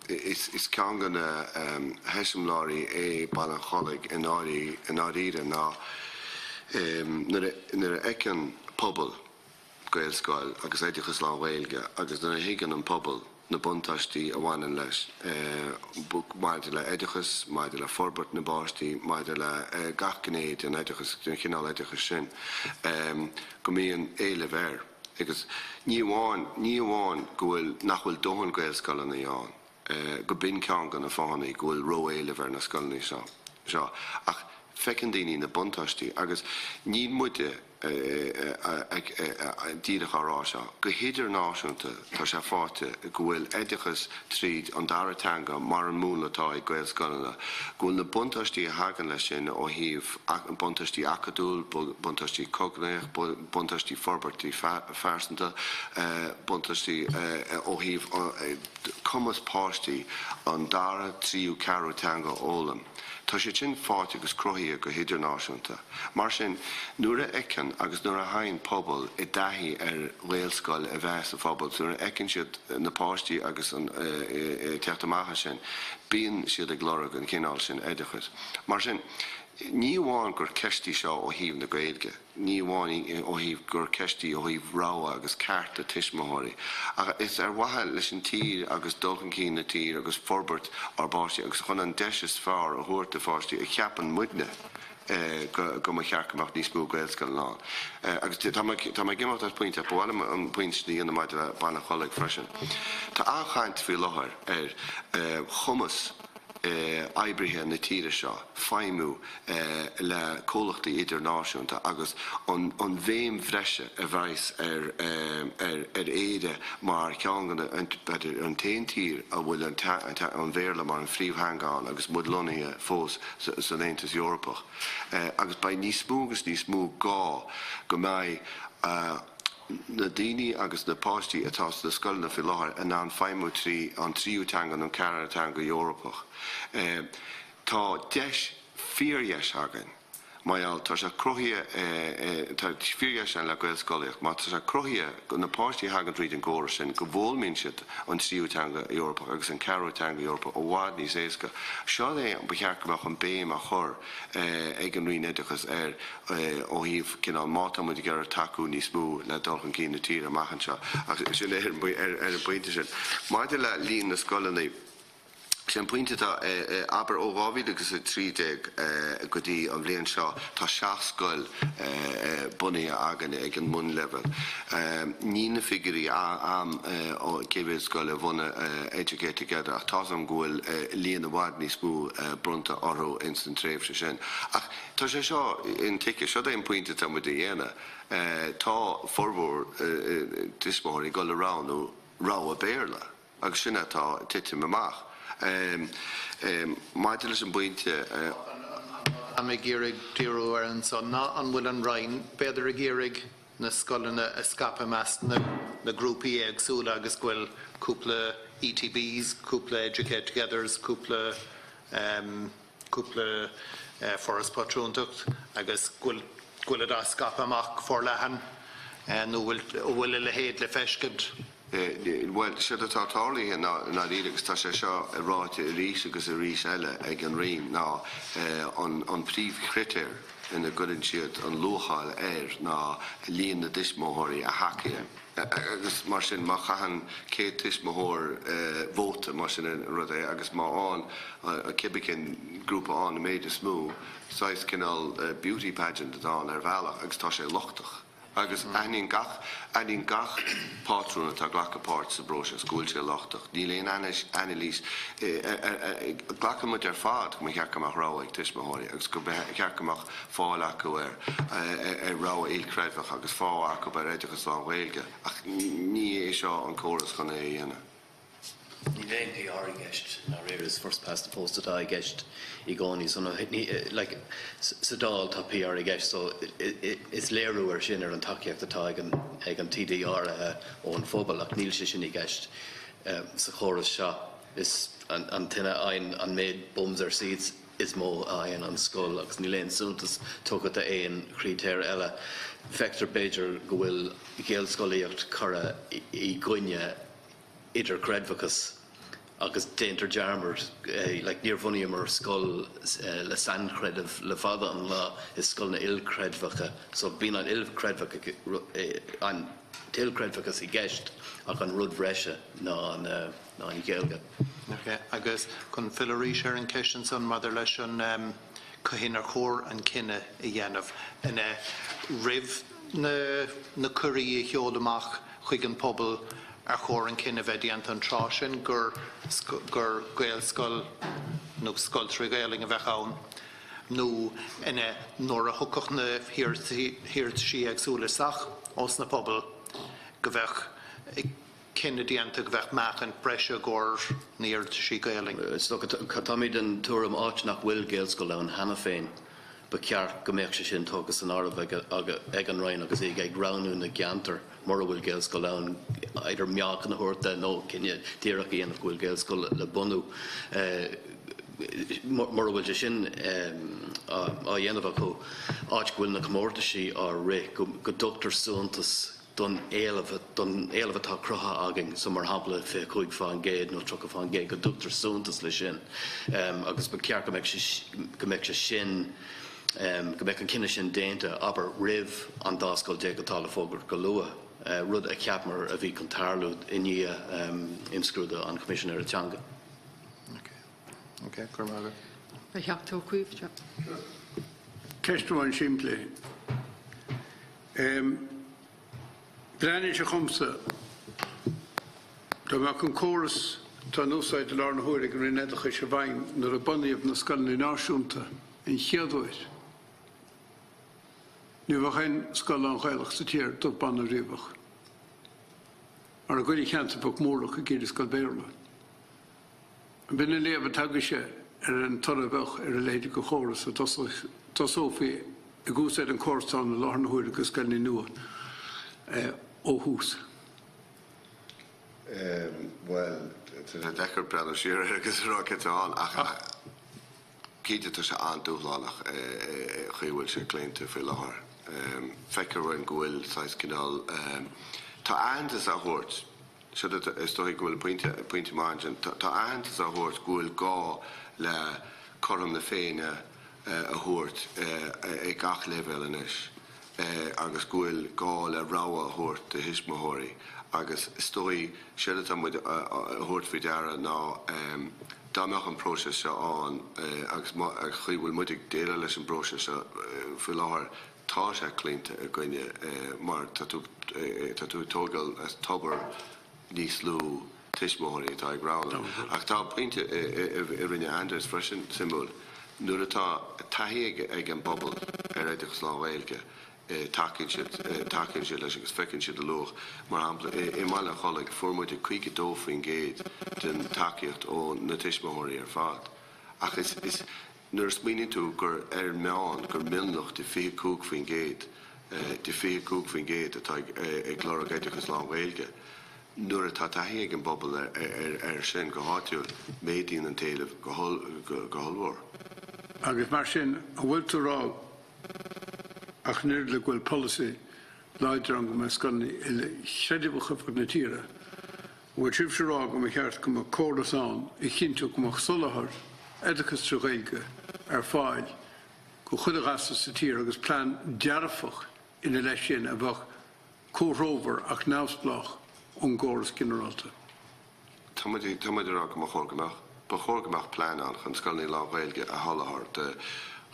is ceangan heisiomláirí balan cholig in áíre ná nuair ecin pobl gaelscoil agus éideachas lá Gaeilge, agus nuair higan an pobl na buntáistí a bhaineann leis. Maidir le éideachas, maidir le forbert na báistí, maidir le gachgnéad an éideachas, chinál éideachas sin, go mííon éile bhéir. Agus ní bháin go bhfuil nach bhfuil dóhan gaelscoil na dheán, go bin ceangan na fánaí go bhfuil ró éile bhéir na scoilnaí seo. Ach fecin daoine na buntáistí, agus ní muide díadach árá seo. Go héidir náisiúnta tá sé fáte go bhfuil éideachas tríd an daratanga mar an múl atá i gaelscoileanna. Go bhfuil na buntáistí a hagan lei sin ó híomh buntáistí acadúil, buntáistí cognaíoch, buntáistí forbartí fearsanta, buntáistí ó híomh cumas páistí an dara tríú carútanga ólam. Tá sé sin fáte agus cruthaí go héidir náisiúnta. Mar sin nuair a ecin agus nuair a hain pobl i dtaithí gaelscoil a bheith sa phobal, nuair a ecin siad na páistí agus an teachtamachcha sin, bíonn siad ag glórag an cinál sin éideachas. Mar sin ní bháin gur ceistí seo ó híomh na Gaeilge, ní bháin ó híomh gur ceistí ó híomh ráha agus cearta tuismitheoirí. Is wathe leis an tír agus dulchan cí na tír agus forbert ar báistí agus chun an deis fearr a thuirta fáistí a cheapan muidne go mar chearcamach níos mó gaelscoil ná. Agus tá mai gimeacht ar pointe, bhfuil an point ní ana maid banna choleg freisin. Tá áchaint fí láthair chumas aibrithe na tíre seo, feimú le cólachtaí idirnáisiúnta agus an bhéim bhreise a bhais ar éide mar ceangan an taontír a bhfuil an bhéirla mar an phríomhthangán agus mudlónaithe fós san Aontas Eorpach. Agus ba níos mó gá go mbeidh na daoine agus na páistí atá sa scoilna fi láthair in an feimú an tríútanga an caratanga Eorpach. Tá 10 fíorheis hagan, maiall tá sé cruthaí tá fíorheis an le gaelscoileach, má tá sé cruthaí na páistí hagan tríd an ggóra sin go bhfuilmíonn siad an tríútanga Eorpach agus an carútanga Eorpach ó bhád níos éasca. Seo é an bechearcamach an béim a chur ag an rion éideachas ó híomh cinál máta muid gar taú níos mó le dulchan cí na tír a maihan seo. Agus sin ar an buinte sin. Maidir le líon na scoilnaí sin pointe tá aber ó 2013 go dtí an bhliain seo tá 7 scoil bunaithe agan ag an mun level. Ní na figurí am ó céibh scoil a bhuna Educate Together ach tá an ghfuil líon a bhád níos mó brunta orthu instant tréimhse sin. Ach tá sé seo in tice seo é an pointe tá mu dhéana tá forbhór tismóirí go le ránú rá a béirla agus sinna tá titim amach. Maidir leis an buinte Am gérig díú ar an son ná an bhfuil an rainn beidir a gérig na scoilna a scapa meas na grúpaí agsúla agus bhfuil cúpla ETBs, cúpla Educate Togethers, cúpla Forest Patrúntacht agus bhfuil a scapa amach for lehan nó bhfuil le héad le feiscid. Well, sé atá tálaí ná díregus tá sé seo a ráite a rís agus a rís eile ag an rion ná an príomhchritéir ina gcuireann siad an luáil ná líon na dismóthirí a hacaíonn. Agus mar sin má chaithan cé tismóthir bhóta mar sin rud é agus má an a cibicin grúpa an méidir smú, sais cinál beauty pageant atá ar bhealach agus tá sé lochtach. Agus aíon gach pátrúna tá ghlachapát sa brose scúilte lochtach. Ní léon analís ghlachamid ar fád go chearcamach rá ag tismóthirí agus go chearcamach fáil acu ar rá éilcreidmach agus fá acu ar éideachas lá Gaeilge ach ní é seo an córas chun é dhéana. Ní léon PR I gceist ná réir is first past the post atá I gceist I gcónaí so sa dáil tá PR I gceist so is léirú ar sin ar an takeíocht atá ag an TDR ón phobal ach níl sé sin I gceist sa chóras seo is an tine an méid bums ar seeds is mó aon an scoil agus ní léon suntas tógad a éon chrítéir eile. Feictar Beidir go bhfuil géalscoileacht chora I gcuine idir credmhachas agus déantar dearmar like níor bhunaíam ar scoil le san credmh le fada an lá is scoil na il-credmhacha. So bíonn an il-credmhacha an til-credmhachas I gceist ach an rud bhreise ná an I Gaeilge. Okay, agus chun fillarí ar an ceistin san mother leis an cohin ar chór an cinenne I dhéanamh. In rih na curí I cheolamach chuig an pobl ar chór an cinenne bheithiant an trásin gur gaelscoil nó scoil trí gaaling a bheith ann. nó nóair a thucach na hirt sí agsúlasach os na pobl go bheith cinenne dianta go bheith meach an breise góir níor sí gaaling. Catáid an túram áit nach bhfuil géalscoil ann hena féin. Ba ceart go mbeadh sé sin tógus an áireamh ag an rainn agus ag ranú na geantar mar bhfuil géalscoil ann idir meach na thuirta nó cinne díreach dhéanamh bhfuil géalscoil le bunú. Mar bhfuil sé sin á dhéanamh acu áit bhfuil na comórtaisí á ré go dtugtar suantas don éileh tá crutha agin so mar hampla fé chuig fáin géad nó trocha fáin géad go dtugtar suantas le sin. Agus ba ceart go mbeadh sé sin go mbeadh an cinenne sin déanta aber rih an dáscoil déagtá le fógur go luath. Rud a ceapmar a bhí chun tarlú I ní imscrúda an Commissioner Teanga. Okay, Cormaga. Ba cheaptó cuimh. Ceistúin siimplé. Breann sé chumsa Tá bheadh an córas tá nósáid le na thuair ag an rineadach sé bhain nar a bunaíomh na scoilnaí náisiúnta in cheadúir. Ní bhachan scoil an Gaeltacht sa tír do ban a riomhach. Ar a gcuirí cheanta bach mórach a géidir scoil béarla. An bin in léamh tagad sé ar an torabhach ar a léidir go chóras a tá sófaí a gúsáid an cóirtáin na láthar na thuair agus scoilnaí nua ó hús. Well, a dechar brad siar agus rocket an ach cíide tá sé an dúlálach chuhfuil sé cléinte fé láthar. Feicir bhain gohfuil sais cinál tá aantas a thuirt so is dóigh gohfuil pointe máin tá aantas a thuirt gohfuil gá le chum na féine a thuirt ag gach leibhéil inis agus gohfuil gá le ráha a thuirt de hisismóthirí agus stoi séad muid a thuirt fao deara ná dámeach an próses se an agus chuhfuil muid ag déile leis an próses fi láthar tá sé clínte a gcuine mar tá tú tógáil tobar níos lú tuismóthirí tá ag rála. Ach tá pointe I rinne Aindrias freisin symbol nuair atá taithí ag an bobal ar éidir Slán Gaeilge takeíonn siad leis agus feicinn siad a luach mar ampla I maiile cholaigh fuairmuid a cuige dó faoin géad den takeíocht ó na tuismóthirí ar fad. Ach is nuair smíonn tú gur ar meán gur milnach de fé cúg faoin géad atá ag glóra gaiide agus Slán Gaeilge. Nuair atá taithí ag an bobal ar sin go háitiúil médaíonn an taobh go hollmhór. Agus mar sin a bhfuil tú rá ach níor le bhfuil policy láidir an go me scoilnaí ile sreidibucha fud na tíre. Bhfuil tribh sé rá go me cheart go córas an I chinntiú go solachar edachas trí Gaeilge ar fáil go chud a ghasta sa tír agus plán dearfach ina leis sin a bheith córóver ach námsblach ón gcóras generalta. Táidir rá go chórgamach. Ba chórgamach plán an chun scoilnaí Slán Gaeilge a hallachar de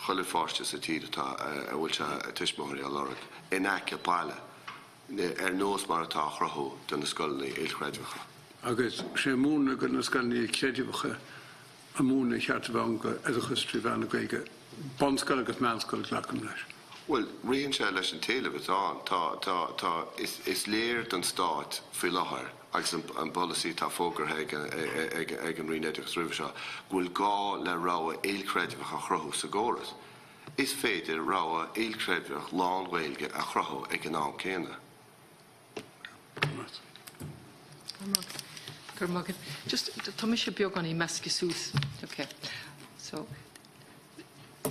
chuile fáiste sa tír atá a bhfuil se tuismóthirí a lorach. In aice páile ar nós mar atá chruthú den na scoilnaí ilchreidmhacha. Agus sé múna go na scoilnaí ilchreidmhacha a múna cheart bhain go edachas trí bheanna Gaeilge bonscoil agus meánscoil ghlacam leis. Well, rion sé leis an taobh tá is léir den Stát fí láthair agus an policy tá fógur ag an rinéideachs roimh seo bhfuil gá le ráha éilcreidmhacha a chruthú sa ggóras. Is féidir ráha éilcreidmhach Slán Gaeilge a chruthú ag an am céanna. Just tá mis sé beag an I measca sús. Okay. So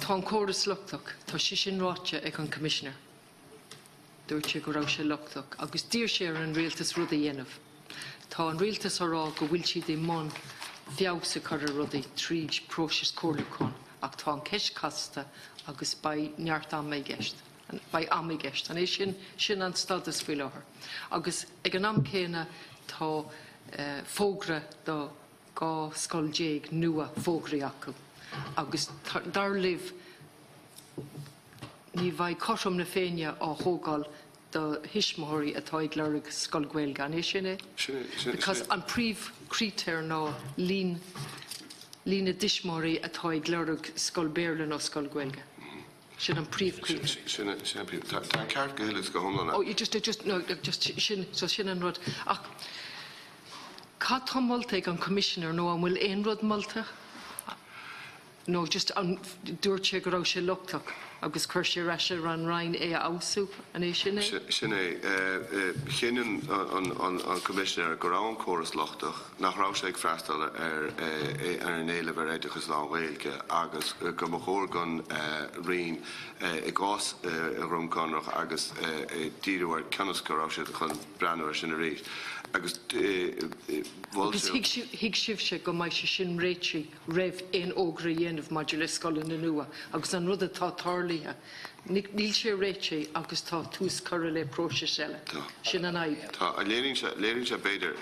Tá an córas luchtach, tá si sin ráte ag an commissioner. Dúirt sé go raibh sé luchtach, agus dír sé ar an rialtas rud a dhéanamh. Tá an rialtas ará go bhfuil siad é món fiabhsa chu a rud é tríd próisis cóirlachán, ach tá an ceist casta agus ba neart am mé gceist. Ba am mé gceist. An é sin an stadas bhfuil láthair. Agus ag an am céine tá fógra do gá scoilgéig nua fógraí acu. Agus dar libh ní bhaid corm na féine á thógáil do hisismóirí atá ag leirg scoil Gaeilge. An é sin é? Because an príomh crítear ná lína dismóirí atá ag leirg scoil Béarla nó scoil Gaeilge. Sin an príomh crítear. Tá an ceart go hilas go homlana. Oh, so sin an rud. Ach, cá tá molta ag an commissioner nó an bhfuil éon rud molta? No, just an dúirt sé go raibh sé luchtach agus chuir sé reise ran rain é áú an é sin é? Sin é, chéann an commissioner go raibh an córas luchtach nach raibh sé ag freastal ar an éileh ar Oireachtas lá Gaeilge agus go mo chóir gan rion i gás rumcánach agus díreúir ceannas go raibh sé chun breanúir sin a rís. Agus hiag sibh sé go mbeidh sé sin réití raibh éon ógra dhéanamh maidir le scoil na nua, agus an rud atá tarlaithe. Níl sé réití agus tá tús chur le próisis eile. Sin an aib. Tá léiríonn sé beidir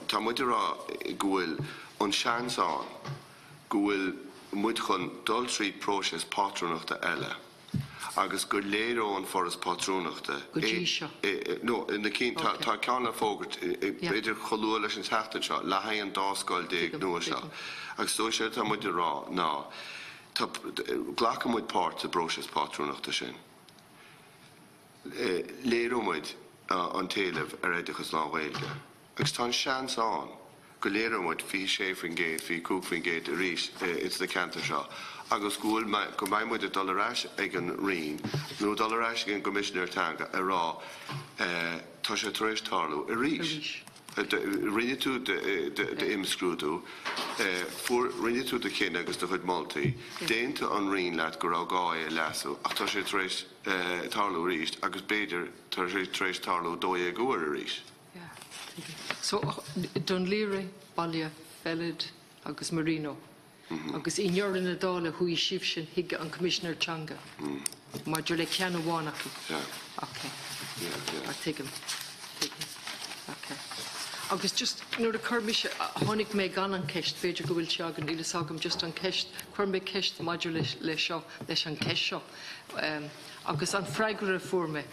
tá muidir rá gúil an seansán gúil muid chun dul trí próisis pátrúnachta eile. Agus gur léirón foras patrúnachta. No, in the cín tá ceanna fógart beidir choú leis an teachta seo, le haon an dáscoil déag nua seo. Agus dó sé tá muidir rá ná. Tá ghlacha muid páirt a bróisis patrúnachta sin. Léirómuid an taobh ar Oireachtas lá Gaeilge. Agus tá seansán go léirómuid fí séfrin géad, fí cúgfrin géad a rís it's the cantar seo. Agus gúil go mbeidh muid a dullarás ag an rion, nó dullarás ag an commissioner tanga a rá tá sé tar éis tarlú a rís. Rinne tú de imscrúdú, rinne tú de chin agus do chud moltaí, déanta an rion leat go rá gáid leasú, ach tá sé tar éis tarlú ríist, agus beidir tar sé tar éis tarlú dói a gúir a rís. So, don líre, balia, felid, agus marino. Agus in your in a dollar who is shifting hig and Commissioner Changa. Majorly can one acu. Okay. I take him. Okay. Agus just the Kermish honig me gan an kecht Beja go will chag and Ila sagam just an kecht Kermi kecht majorly le show lesh an kesh shop. Agus an fragre for me.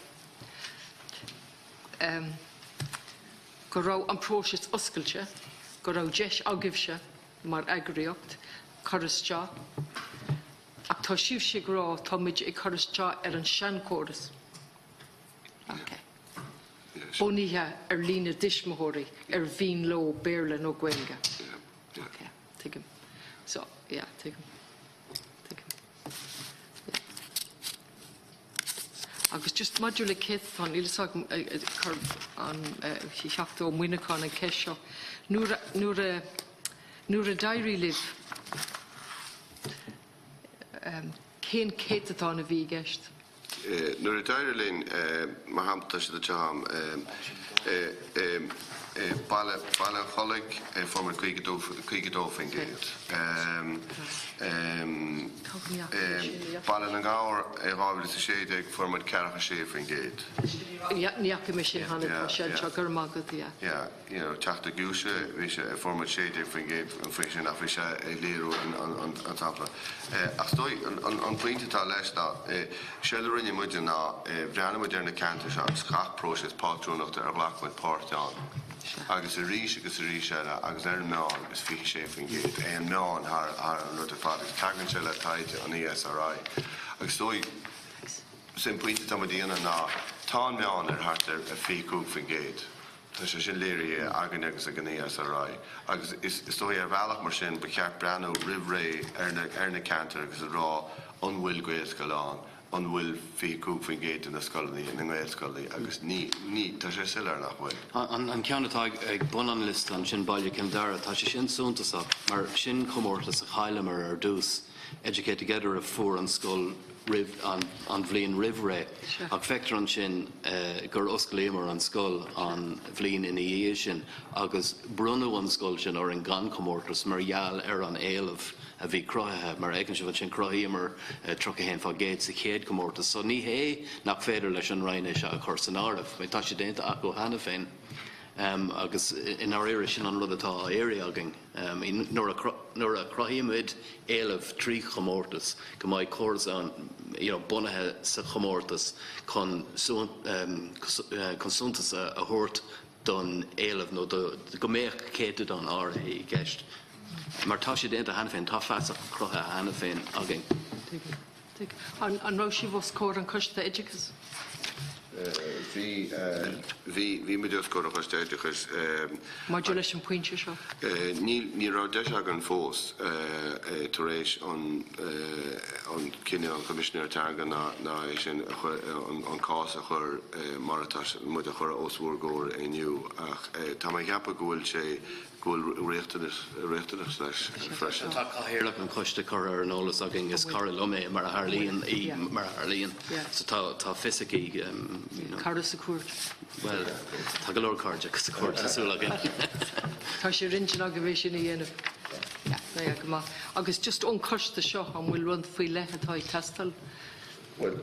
Go raw an proshit uskelche. Go raw jesh agivsha mar Aindrias Moynihan. Ach tá sibh sé grá tá muid ag Aindrias an sean córas. Okay. Buníthe ar lína dismóirí ar bhín lo Béarla nó Gaeilge. Okay, take him. So, yeah, take him. Yeah. Agus just module céit fan ila sagm an seachtó muinecán an ceis seo. Nuair a dairi liv cén céitatá na bhí gceist? Nuair a dairi linn mar hampta sé am baile cholig formar cuigadófin géad. Baile na gáir rábhil sa séideag formar cearcha séfrin géad. Níacha me sin hanna sé gur mágad, yeah. Teachta gúise bhí sé formar séideag fin géad an fri sin a bhí sé léirú an tapla. Ach stoi an pointetá leis ná sé le rinne muidir ná bhreanna muidir na canta se an schach próses pátrúnachta ar bhlachmuid páirteán. Agus a rís eile agus ar meán is fi sé fin géad an meán ar an rud a fad agus tagann sé le taide an ESRI. Agus stoi sin pointetá díana ná tá meán ar hart ar a fi cúg fin géad. Tá sé sin léirí agan agus a gan ESRI. Agus is stoi ar bhealach mar sin ba ceart breanú rihré ar na cantar agus a rá an bhfuil Gaeilge go lán an bhfuil fi cúphain géad in na scoilní in na Gaelscoilní agus ní tá sé silar nach bhfuil. An ceannatá ag bun an list an sin bailile Kildare tá sé sin súntasach mar sin comórtas a chaile mar ar dús Educate Together a fuair an scoil an bhliain rihré ach feictar an sin gur oscaléimar an scoil an bhliain ina dhé sin agus brunú an scoil sin ar an gan comórtas mar gheall ar an éalamh a bhí crothaithe mar éigean sin sin crothaíomar trocha héin fá géad sa chéad comórtas so ní hé nach féidir leis an roinne se a chur san áireamh mé tá sé déanta ach go hena féin agus in our éire sin an rud atá éire agin nuair a crothaíomid éalamh trí chomórtas go mbeidh córas an bunathe sa chomórtas chun súntas a thabhairt don éalamh nó go méoch céadú don áirithe i gceist. Mar tá sé déanta hena féin tá feasach crotha hena féin agin. An Roshi was cór an costa Educas? Bhí me dus go a chusteidechas Modulation pointse seo? Ní rá deis agan fós tar éis an cinenne an Commissioner Tanga ná é sin an cás a chur martas mu a chur osúr góir inniu ach tá mai gappa gohfuil sé gohfuil réachtanas leis freisin. Tá chathaoirleach an coiste chur ar an ólas agin is cara lomé mar a Harlíon mar a Harlíon so tá fisicí Cara sa cuairt. Well, tá go leor cáirde agus sa cuairt asúla agin. Tá sé rintin aga bhééis sin na dhéanamh. Agus just ón costa seo an bhfuil run faoi lethe atá ag testal. Well,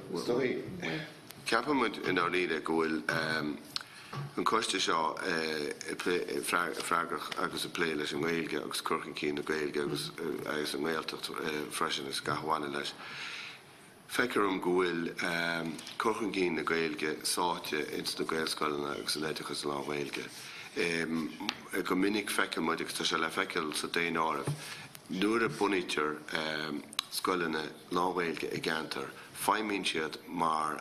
ceapamid in our líide gohfuil an coiste seo freagrach agus a plé leis an Gaeilge agus curchan cí na Gaeilge agus an Gaeltacht freisin is gahhaine leis. Feicem gohfuil curchan cí na Gaeilge sáte ins na Gaelscoilna agus an éidechas lá Gaeilge. Go minic feicem agus tá se le feiceil sa déon áireamh. Nuair a bunítear scoilna lá Gaeilge i gceantar, feimíonn siad mar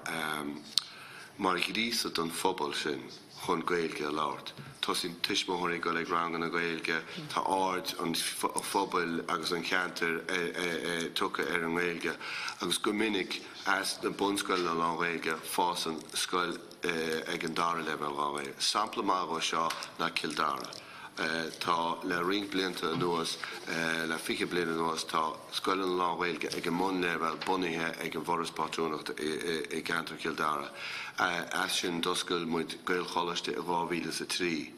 ghríosa don phobal sin chun Gaeilge a labhairt. Tá sin tuismóthirí go le rangan na Gaeilge, tá áard an phobal agus an cheantar tucha ar an Gaeilge, agus go minic as na bunscoil na lá Gaeilge fás an scoil ag an dara le lá Gaeilge. Sampla mága seo na Kildare. Tá le ring blianta nuas, le fiche blianta nuas, tá scoil an lá Gaeilge ag an mun level bunithe ag an bhoras patrúnacht i Gantar Kildare. As sin doscail muid Gael cholaiste a 2003.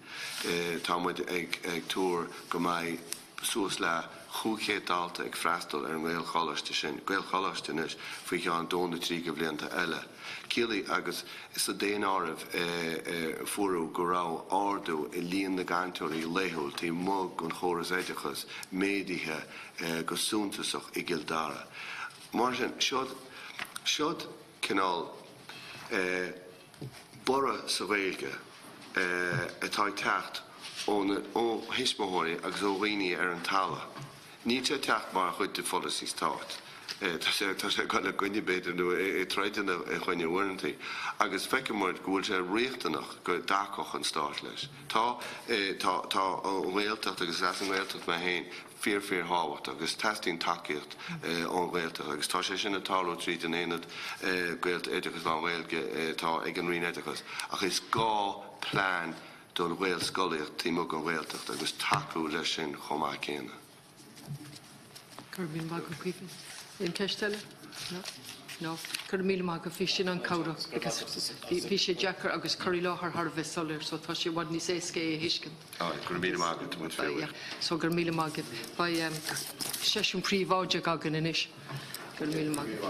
Tá muid ag túr go mbeidh suas le chúchéadálta ag freastal ar an Gael cholaiste sin. Gael cholaiste is faoi an dóna trí go blianta eile. Cílaí agus is a déon áireamh fuarú go rá ardú i líon na gceantóirí léthúil tí mug an chóras éidechas médaithe go súntasach i Kildare. Mar sin siod cinál bora sa Gaeilge atá teacht ó hismóthirí agus ó dhaoine ar an talla. Ní sé teacht mar chuid de follasís táit. Tá sé go le gcuine beidir nu i treideanna chuine warranty. Agus feicimid go bhfuil sé riachtanach go dácoch an stáit leis. Tá Gaeltacht agus as an Gaeltacht me héin fear hábhacht agus testín takeíocht ón Gaeltacht agus tá sé sin na táú trí an éad Gaelt éidechas lá Gaeilge tá ag an rion éidechas. Ach is gá plán don Gael scoíocht tí mo an Gaeltacht agus takeú leis sin chomá céanna. Bhín mag go cuiimh in ceistelle? No. Cur míle mag go fi sin an cabra agus bhí sé Jackar agus choirí láthar Har bheith solir so tá sé bhd ní sé cé hiiscin. Gur míle mágad mu féile. So gur míle mágad ba seisiún príomháide gagan inis. Gur míle mágad.